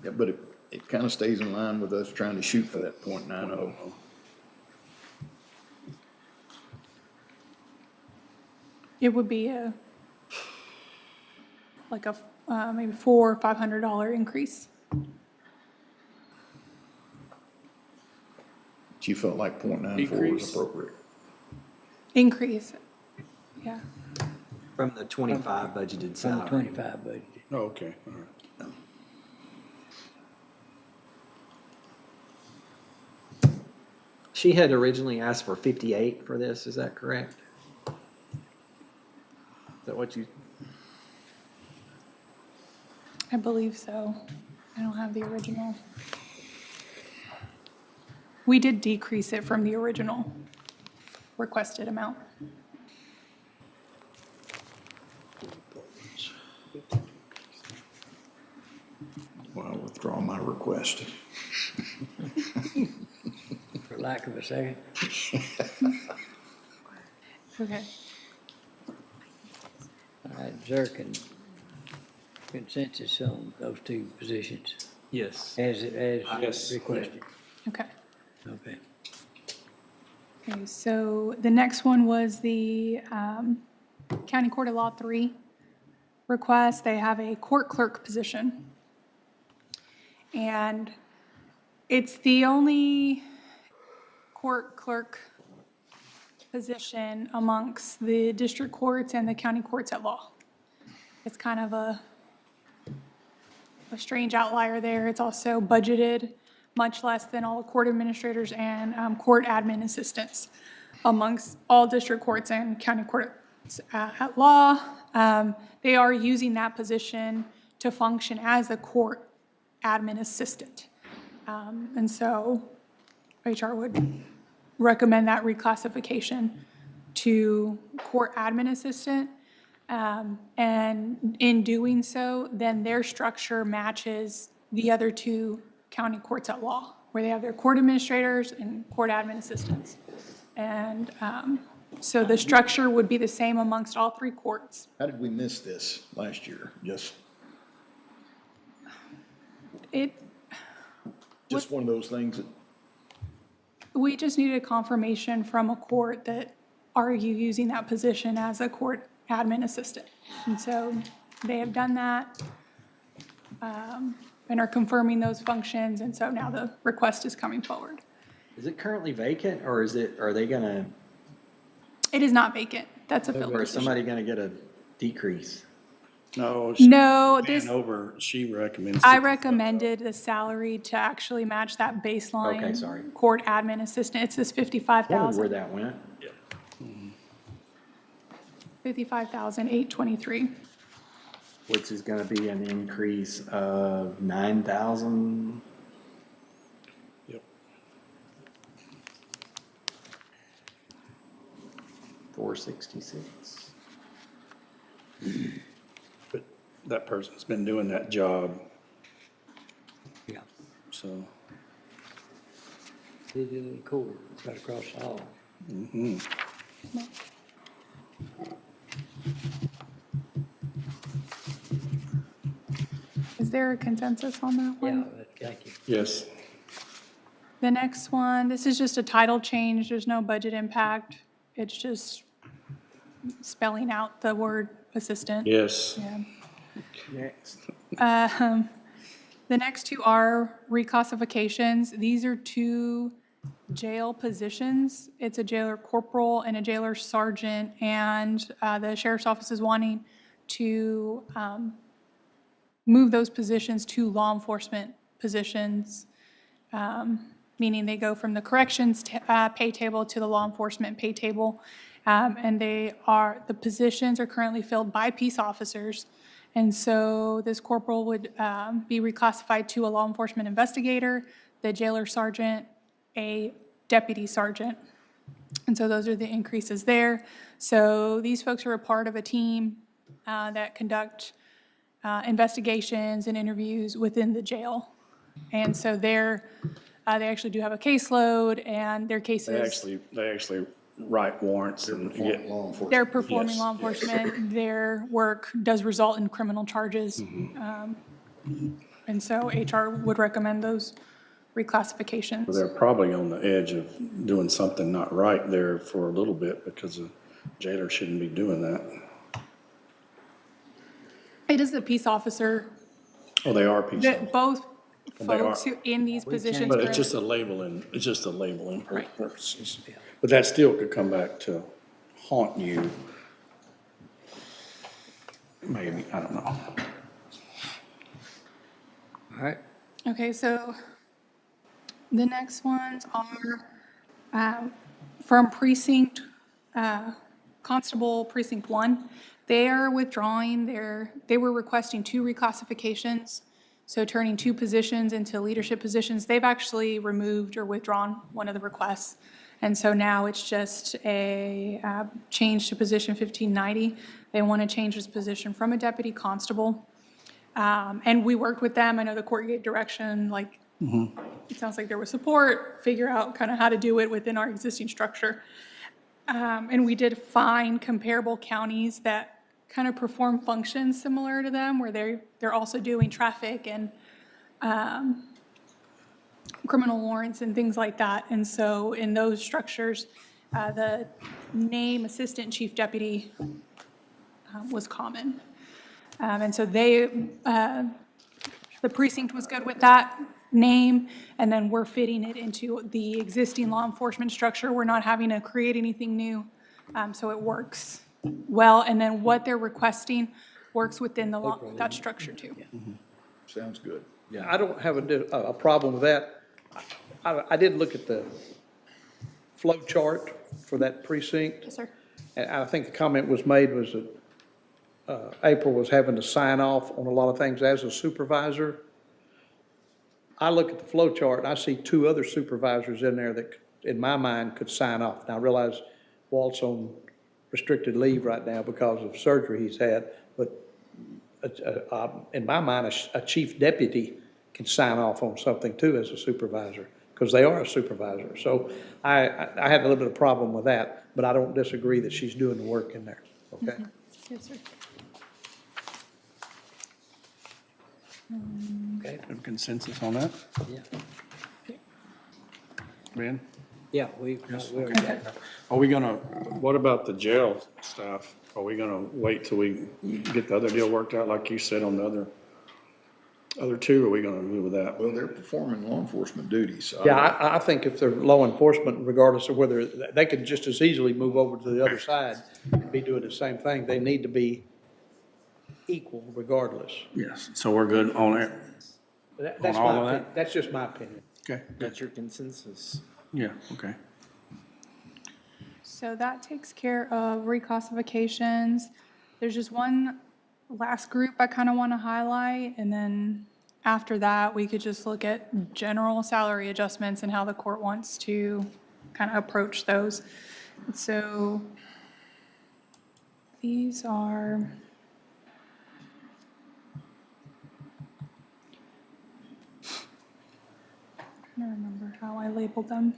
Yeah, but it kind of stays in line with us trying to shoot for that 0.90. It would be like a maybe $400 or $500 increase. She felt like 0.94 was Decrease. appropriate. Increase, yeah. From the 25 budgeted From the salary. 25 budget. Oh, okay, all right. She had originally asked for 58 for this, is that correct? Is that what you, I believe so. I don't have the original. We did decrease it from the original requested amount. Well, I'll withdraw my request. For lack of a second. Okay. All right, consensus on those two positions yes. as Yes. requested. Okay. Okay. Okay, so the next one was the County Court of Law 3 request. They have a court clerk position. And it's the only court clerk position amongst the district courts and the county courts at law. It's kind of a strange outlier there. It's also budgeted much less than all court administrators and court admin assistants amongst all district courts and county courts at law. They are using that position to function as a court admin assistant. And so HR would recommend that reclassification to court admin assistant. And in doing so, then their structure matches the other two county courts at law, where they have their court administrators and court admin assistants. And so the structure would be the same amongst all three courts. How did we miss this last year? Just one of those things that, We just needed confirmation from a court that, are you using that position as a court admin assistant? And so they have done that and are confirming those functions, and so now the request is coming forward. Is it currently vacant, or are they gonna, It is not vacant. That's a filled or is position. somebody gonna get a decrease? No. No, She recommends. I 55. recommended the salary to actually match that baseline. Okay, sorry. Court admin assistant. It's this I wondered where 55,000. that went. $55,823. Which is gonna be an increase of 9,000. Yep. 466. But that person's been doing that job, Yeah. so. Digital cord, right across the hall. Is there a consensus on that Yeah, one? thank you. Yes. The next one, this is just a title change. There's no budget impact. It's just spelling out the word assistant. Yes. Yeah. Next. The next two are reclassifications. These are two jail positions. It's a jailer corporal and a jailer sergeant, and the sheriff's office is wanting to move those positions to law enforcement positions, meaning they go from the corrections pay table to the law enforcement pay table. And the positions are currently filled by peace officers. And so this corporal would be reclassified to a law enforcement investigator, the jailer sergeant, a deputy sergeant. And so those are the increases there. So these folks are a part of a team that conduct investigations and interviews within the jail. And so they actually do have a caseload, and their cases. They actually write warrants and get. Law enforcement. They're performing Yes, law enforcement. Their work does result in criminal charges. And so HR would recommend those reclassifications. They're probably on the edge of doing something not right there for a little bit, because a jailer shouldn't be doing that. It is the peace officer, Oh, they are peace officers. both They are. folks who in these positions. But it's are- just a labeling, Right. purposes. But that still could come back to haunt you. Maybe, I don't know. All right, Okay, so the next ones are from precinct, Constable Precinct 1. They are withdrawing they were requesting 2 reclassifications, so turning 2 positions into leadership positions. They've actually removed or withdrawn one of the requests. And so now it's just a change to position 1590. They want to change this position from a deputy constable. And we worked with them. I know the court gave direction, like, it sounds like there was support, figure out kind of how to do it within our existing structure. And we did find comparable counties that kind of perform functions similar to them, where they're also doing traffic and criminal warrants and things like that. And so in those structures, the name assistant chief deputy was common. And so the precinct was good with that name, and then we're fitting it into the existing law enforcement structure. We're not having to create anything new, so it works well. And then what they're requesting works within that structure too. Sounds good. Yeah, I don't have a problem with that. I did look at the flow chart for that precinct. Yes, sir. And I think the comment was made was that April was having to sign off on a lot of things as a supervisor. I look at the flow chart, and I see 2 other supervisors in there that, in my mind, could sign off. Now, I realize Walt's on restricted leave right now because of surgery he's had, but in my mind, a chief deputy can sign off on something too as a supervisor, because they are a supervisor. So I had a little bit of problem with that, but I don't disagree that she's doing the work in there, okay? Yes, sir. okay, Have consensus on that, yeah. Ben? Yeah, we already got Are we gonna, what about the jail staff? Are we gonna wait till we get the other deal worked out, like you said, on the other 2? Are we gonna move with that? Well, they're performing law enforcement duties. So Yeah, I think if they're law enforcement, regardless of whether, they could just as easily move over to the other side and be doing the same thing. They need to be equal regardless. Yes, so we're good on it? That's On all my of that? opinion. That's just my opinion. Okay, That's your consensus. yeah, okay. So that takes care of reclassifications. There's just one last group I kind of want to highlight, and then after that, we could just look at general salary adjustments and how the court wants to kind of approach those. So these are, I'm trying to remember how I labeled them.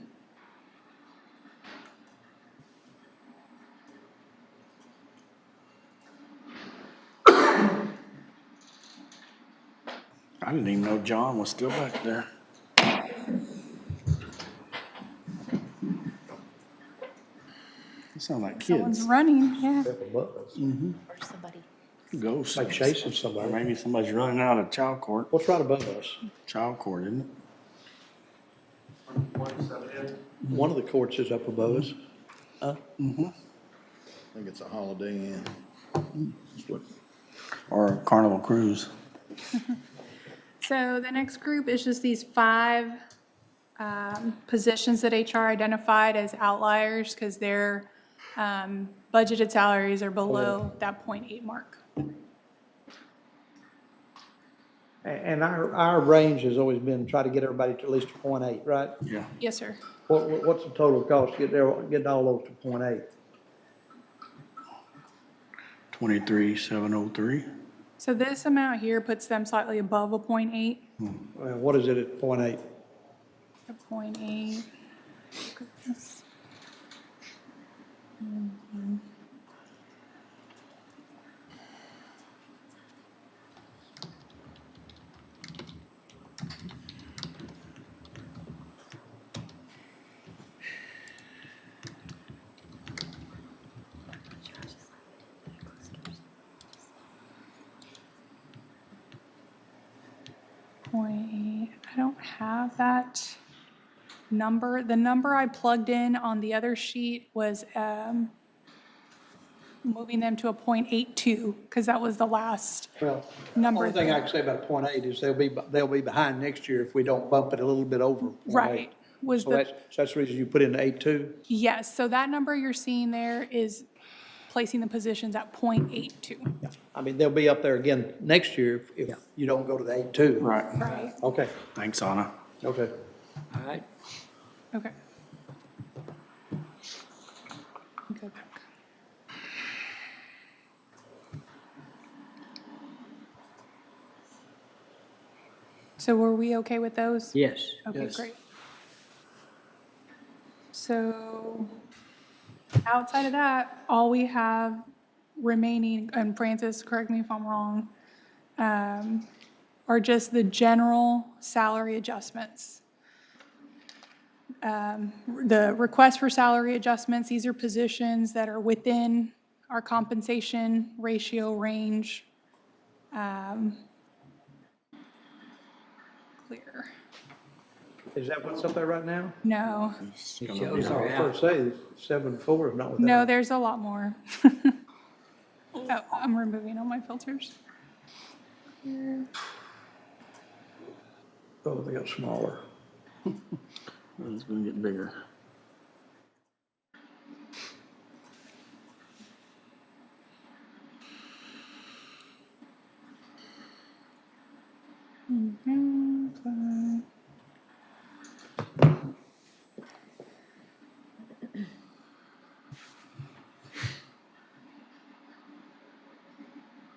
I didn't even know John was still back there. They sound like Someone's kids. running, yeah. Above us. Or somebody. Ghosts. Like chasing Or somebody. maybe somebody's running out of child court. What's right above us? Child court, isn't it? One of the courts is up above us. I think it's a Holiday Inn. That's what- Or Carnival Cruise. So the next group is just these 5 positions that HR identified as outliers because their budgeted salaries are below that 0.8 mark. And our range has always been try to get everybody to at least 0.8, right? Yeah. Yes, sir. What's the total cost to get all those to 0.8? 23,703. So this amount here puts them slightly above a 0.8. What is it at 0.8? A 0.8. Goodness. I don't have that number. The number I plugged in on the other sheet was moving them to a 0.82 because that was the last Well, number. only thing I can say about 0.8 is they'll be behind next year if we don't bump it a little bit over 0.8. Right. Was So the, that's the reason you put in the 8.2? yes, so that number you're seeing there is placing the positions at 0.82. I mean, they'll be up there again next year if you don't go to the 8.2. Right. Right, Okay, Thanks, Anna. okay. All right, okay. Go back. So were we okay with those? yes. Okay, Yes. great. So outside of that, all we have remaining, and Francis, correct me if I'm wrong, are just the general salary adjustments. The request for salary adjustments, these are positions that are within our compensation ratio range. Clear. Is that what's up there right now? No, It I shows was our going to say, 7.4 is not without. no, there's a lot more. Oh, I'm removing all my filters. Clear. Oh, they got smaller. It's gonna get bigger.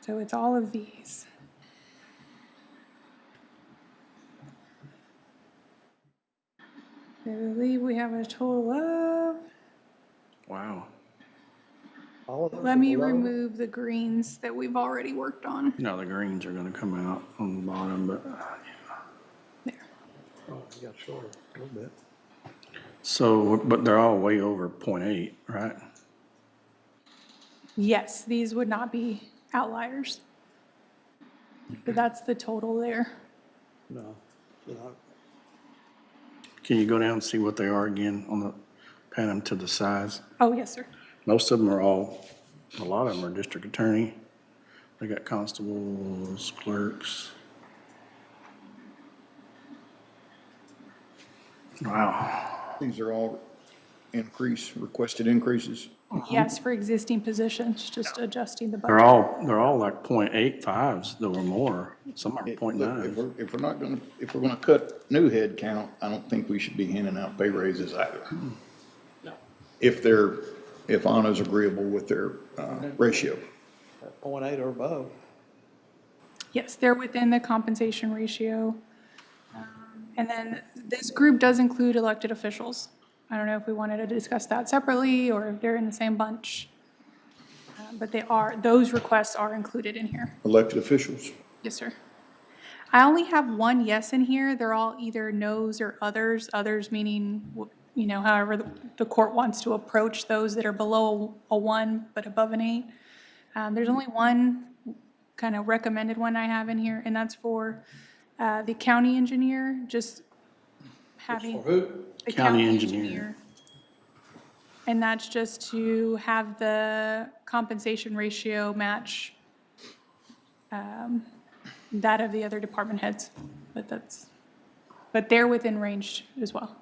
So it's all of these. I believe we have a total of, Wow. All of those let are me below? remove the greens that we've already worked on. No, the greens are gonna come out on the bottom, but, There. Oh, you got shorter a little bit. so, but they're all way over 0.8, right? Yes, these would not be outliers. But that's the total there. No. Can you go down and see what they are again on the, pan them to the size? Oh, yes, sir. Most of them are all, a lot of them are district attorney. They got constables, clerks. Wow. These are all requested increases? Yes, for existing positions, just adjusting the They're budget. all like .85s though or more. Some are If .9s. we're not gonna, if we're gonna cut new head count, I don't think we should be handing out pay raises either. If Anna's agreeable with their, ratio. 0.8 or above. Yes, they're within the compensation ratio. And then this group does include elected officials. I don't know if we wanted to discuss that separately or if they're in the same bunch. But those requests are included in here. Elected officials? Yes, sir. I only have one yes in here. They're all either no's or others. Others meaning, however the court wants to approach those that are below a 1 but above an 8. There's only one kind of recommended one I have in here, and that's for the county engineer, just having. For who? The County engineer. And that's just to have the compensation ratio match that of the other department heads. But they're within range as well.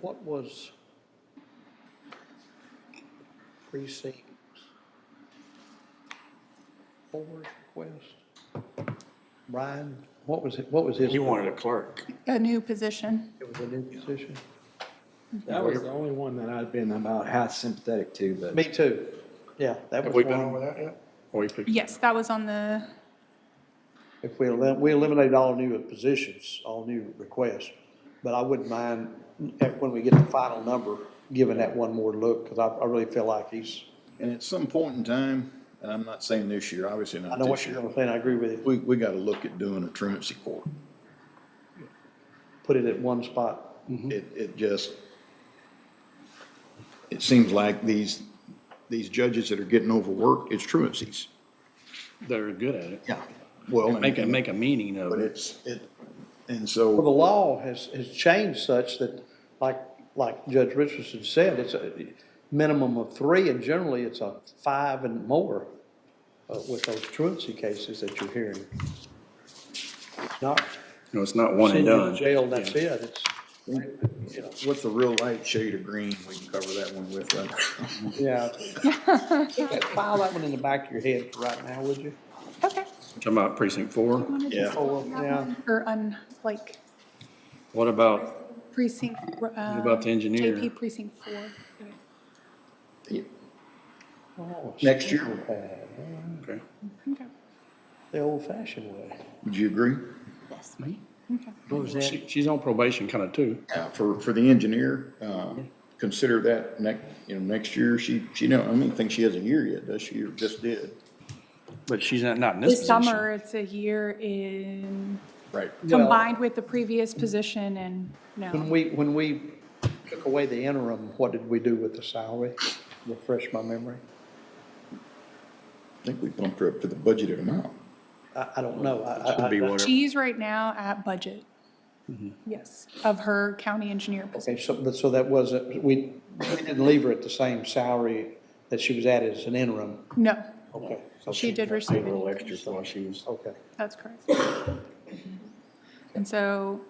What was precinct 4's request? Brian, what was his? He wanted a clerk. A new position. It was a new position? That was the only one that I'd been about half sympathetic to, but. Me too. Yeah, that Have was we been one. over that yet? Or we picked? Yes, that was on the, If we eliminated all new positions, all new requests, but I wouldn't mind when we get the final number, giving that one more look, because I really feel like he's, And at some point in time, and I'm not saying this year, obviously I not know what this you're year, gonna say, and I agree with you. we gotta look at doing a truancy court. Put it at one spot. It seems like these judges that are getting overworked, it's truancies. They're good at it. Yeah. Well, Make a meaning of but it. and Well, so, the law has changed such that, like Judge Richardson said, it's a minimum of 3, and generally it's a 5 and more with those truancy cases that you're hearing. Not No, it's not one and send you to done. jail, and that's it. It's, what's the real light shade of green? We can cover that one with, yeah. File that one in the back of your head for right now, would you? okay. Talking about precinct 4. Yeah. Yeah. Or What about precinct. What about the engineer? JP precinct 4. Oh, Next year. Okay. Okay. The old-fashioned way. Would you agree? Yes. She's on probation kind of too. For the engineer, consider that next year, she I don't think she has a year yet, does she, or just did? But she's not in this This position. summer, it's a year in, Right. combined with the previous position and no. When we took away the interim, what did we do with the salary? Refresh my memory. I think we bumped her up to the budgeted amount. I don't know. Should be whatever. She's right now at budget. Yes, of her county engineer position. Okay, so that wasn't, we didn't leave her at the same salary that she was at as an interim. No, Okay. she did Paid receive a little it. extra while she was. Okay. That's correct. And so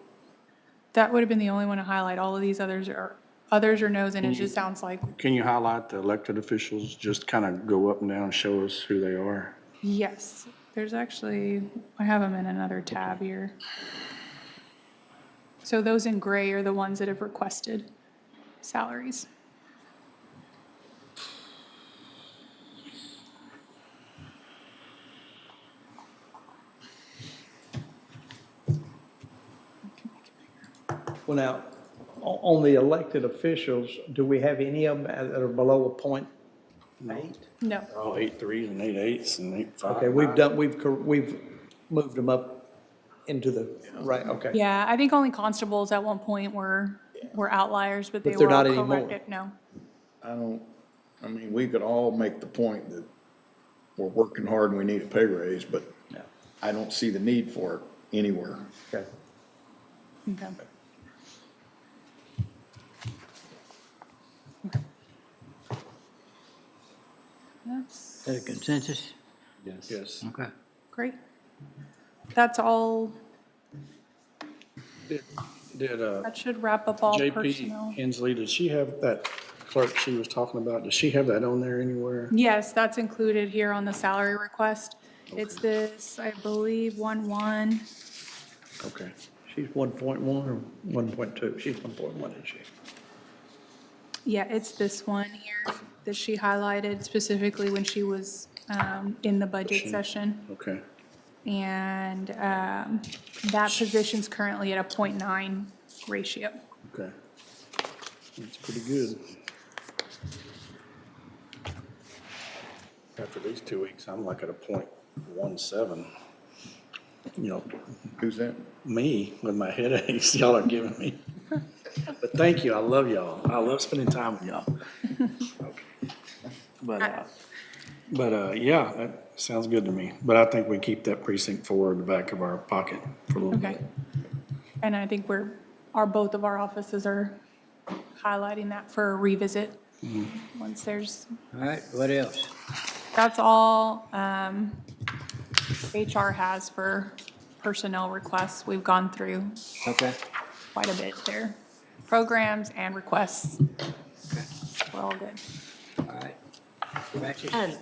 that would have been the only one to highlight. All of these others are no's, and it just sounds like, Can you highlight the elected officials? Just kind of go up and down and show us who they are. yes. There's actually, I have them in another tab here. So those in gray are the ones that have requested salaries. Well, now, on the elected officials, do we have any of them that are below a .8? No. All 8 3s and 8 8s and 8 5. Okay, we've moved them up into the, right, okay. Yeah, I think only constables at one point were outliers, but they But they're were all not anymore. corrected. No. We could all make the point that we're working hard and we need a pay raise, but Yeah. I don't see the need for it anywhere. Okay. Okay. That's Is that a consensus? Yes. Okay. great. That's all. Did, That should wrap up all JP personnel. Hensley, did she have that clerk she was talking about? Does she have that on there anywhere? Yes, that's included here on the salary request. It's this, I believe, 1-1. Okay. She's 1.1 or 1.2? She's 1.1, isn't she? Yeah, it's this one here that she highlighted specifically when she was in the budget session. Okay. And that position's currently at a 0.9 ratio. Okay. That's pretty good. After these 2 weeks, I'm like at a 0.17. You know, Who's that? me with my headaches y'all are giving me. But thank you, I love y'all. I love spending time with y'all. But yeah, that sounds good to me. But I think we keep that precinct 4 in the back of our pocket for a little Okay. bit. And I think both of our offices are highlighting that for a revisit. Once there's, All right, what else? that's all HR has for personnel requests. We've gone through Okay. quite a bit there. Programs and requests. We're all good. All right. Francis?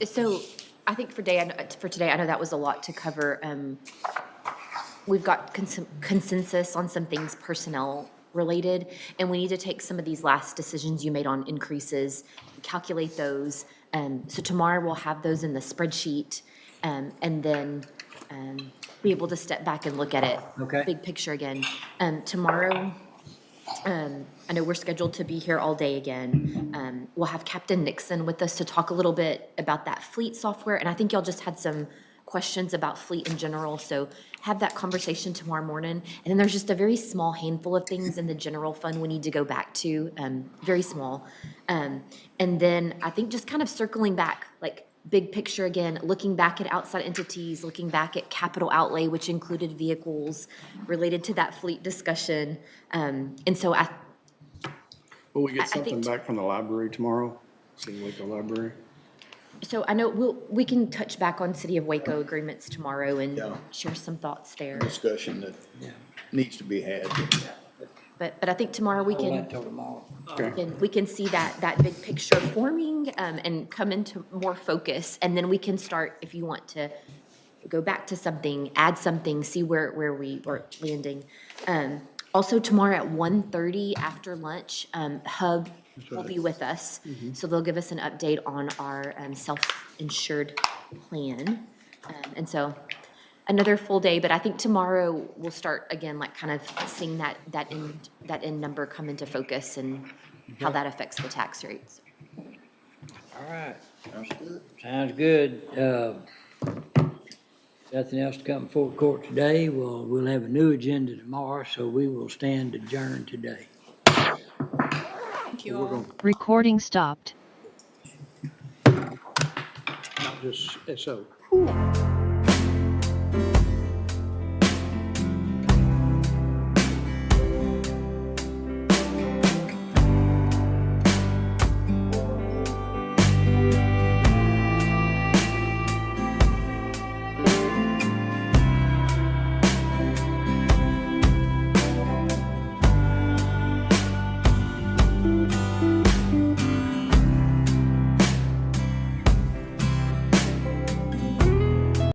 So I think for today, I know that was a lot to cover. We've got consensus on some things personnel related, and we need to take some of these last decisions you made on increases, calculate those. So tomorrow we'll have those in the spreadsheet, and then be able to step back and look at it. Okay. Big picture again. Tomorrow, I know we're scheduled to be here all day again. We'll have Captain Nixon with us to talk a little bit about that fleet software, and I think y'all just had some questions about fleet in general, so have that conversation tomorrow morning. And then there's just a very small handful of things in the general fund we need to go back to, very small. And then I think just kind of circling back, like big picture again, looking back at outside entities, looking back at capital outlay, which included vehicles related to that fleet discussion. And so Will we I get think something back from the library tomorrow? City Waco Library? So I know we can touch back on City of Waco agreements tomorrow and Yeah. share some thoughts there. Discussion that needs to be had. But I think tomorrow we Hold can, that till tomorrow. we can see that big picture forming, and come into more focus. And then we can start, if you want to go back to something, add something, see where we are landing. Also tomorrow at 1:30 after lunch, Hub will be with us. So they'll give us an update on our self-insured plan. And so another full day, but I think tomorrow we'll start again, like kind of seeing that end number come into focus and how that affects the tax rates. All right. Sounds good. Nothing else to come before court today. We'll have a new agenda tomorrow, so we will stand adjourned today. Thank you all. Recording stopped. Not just, so.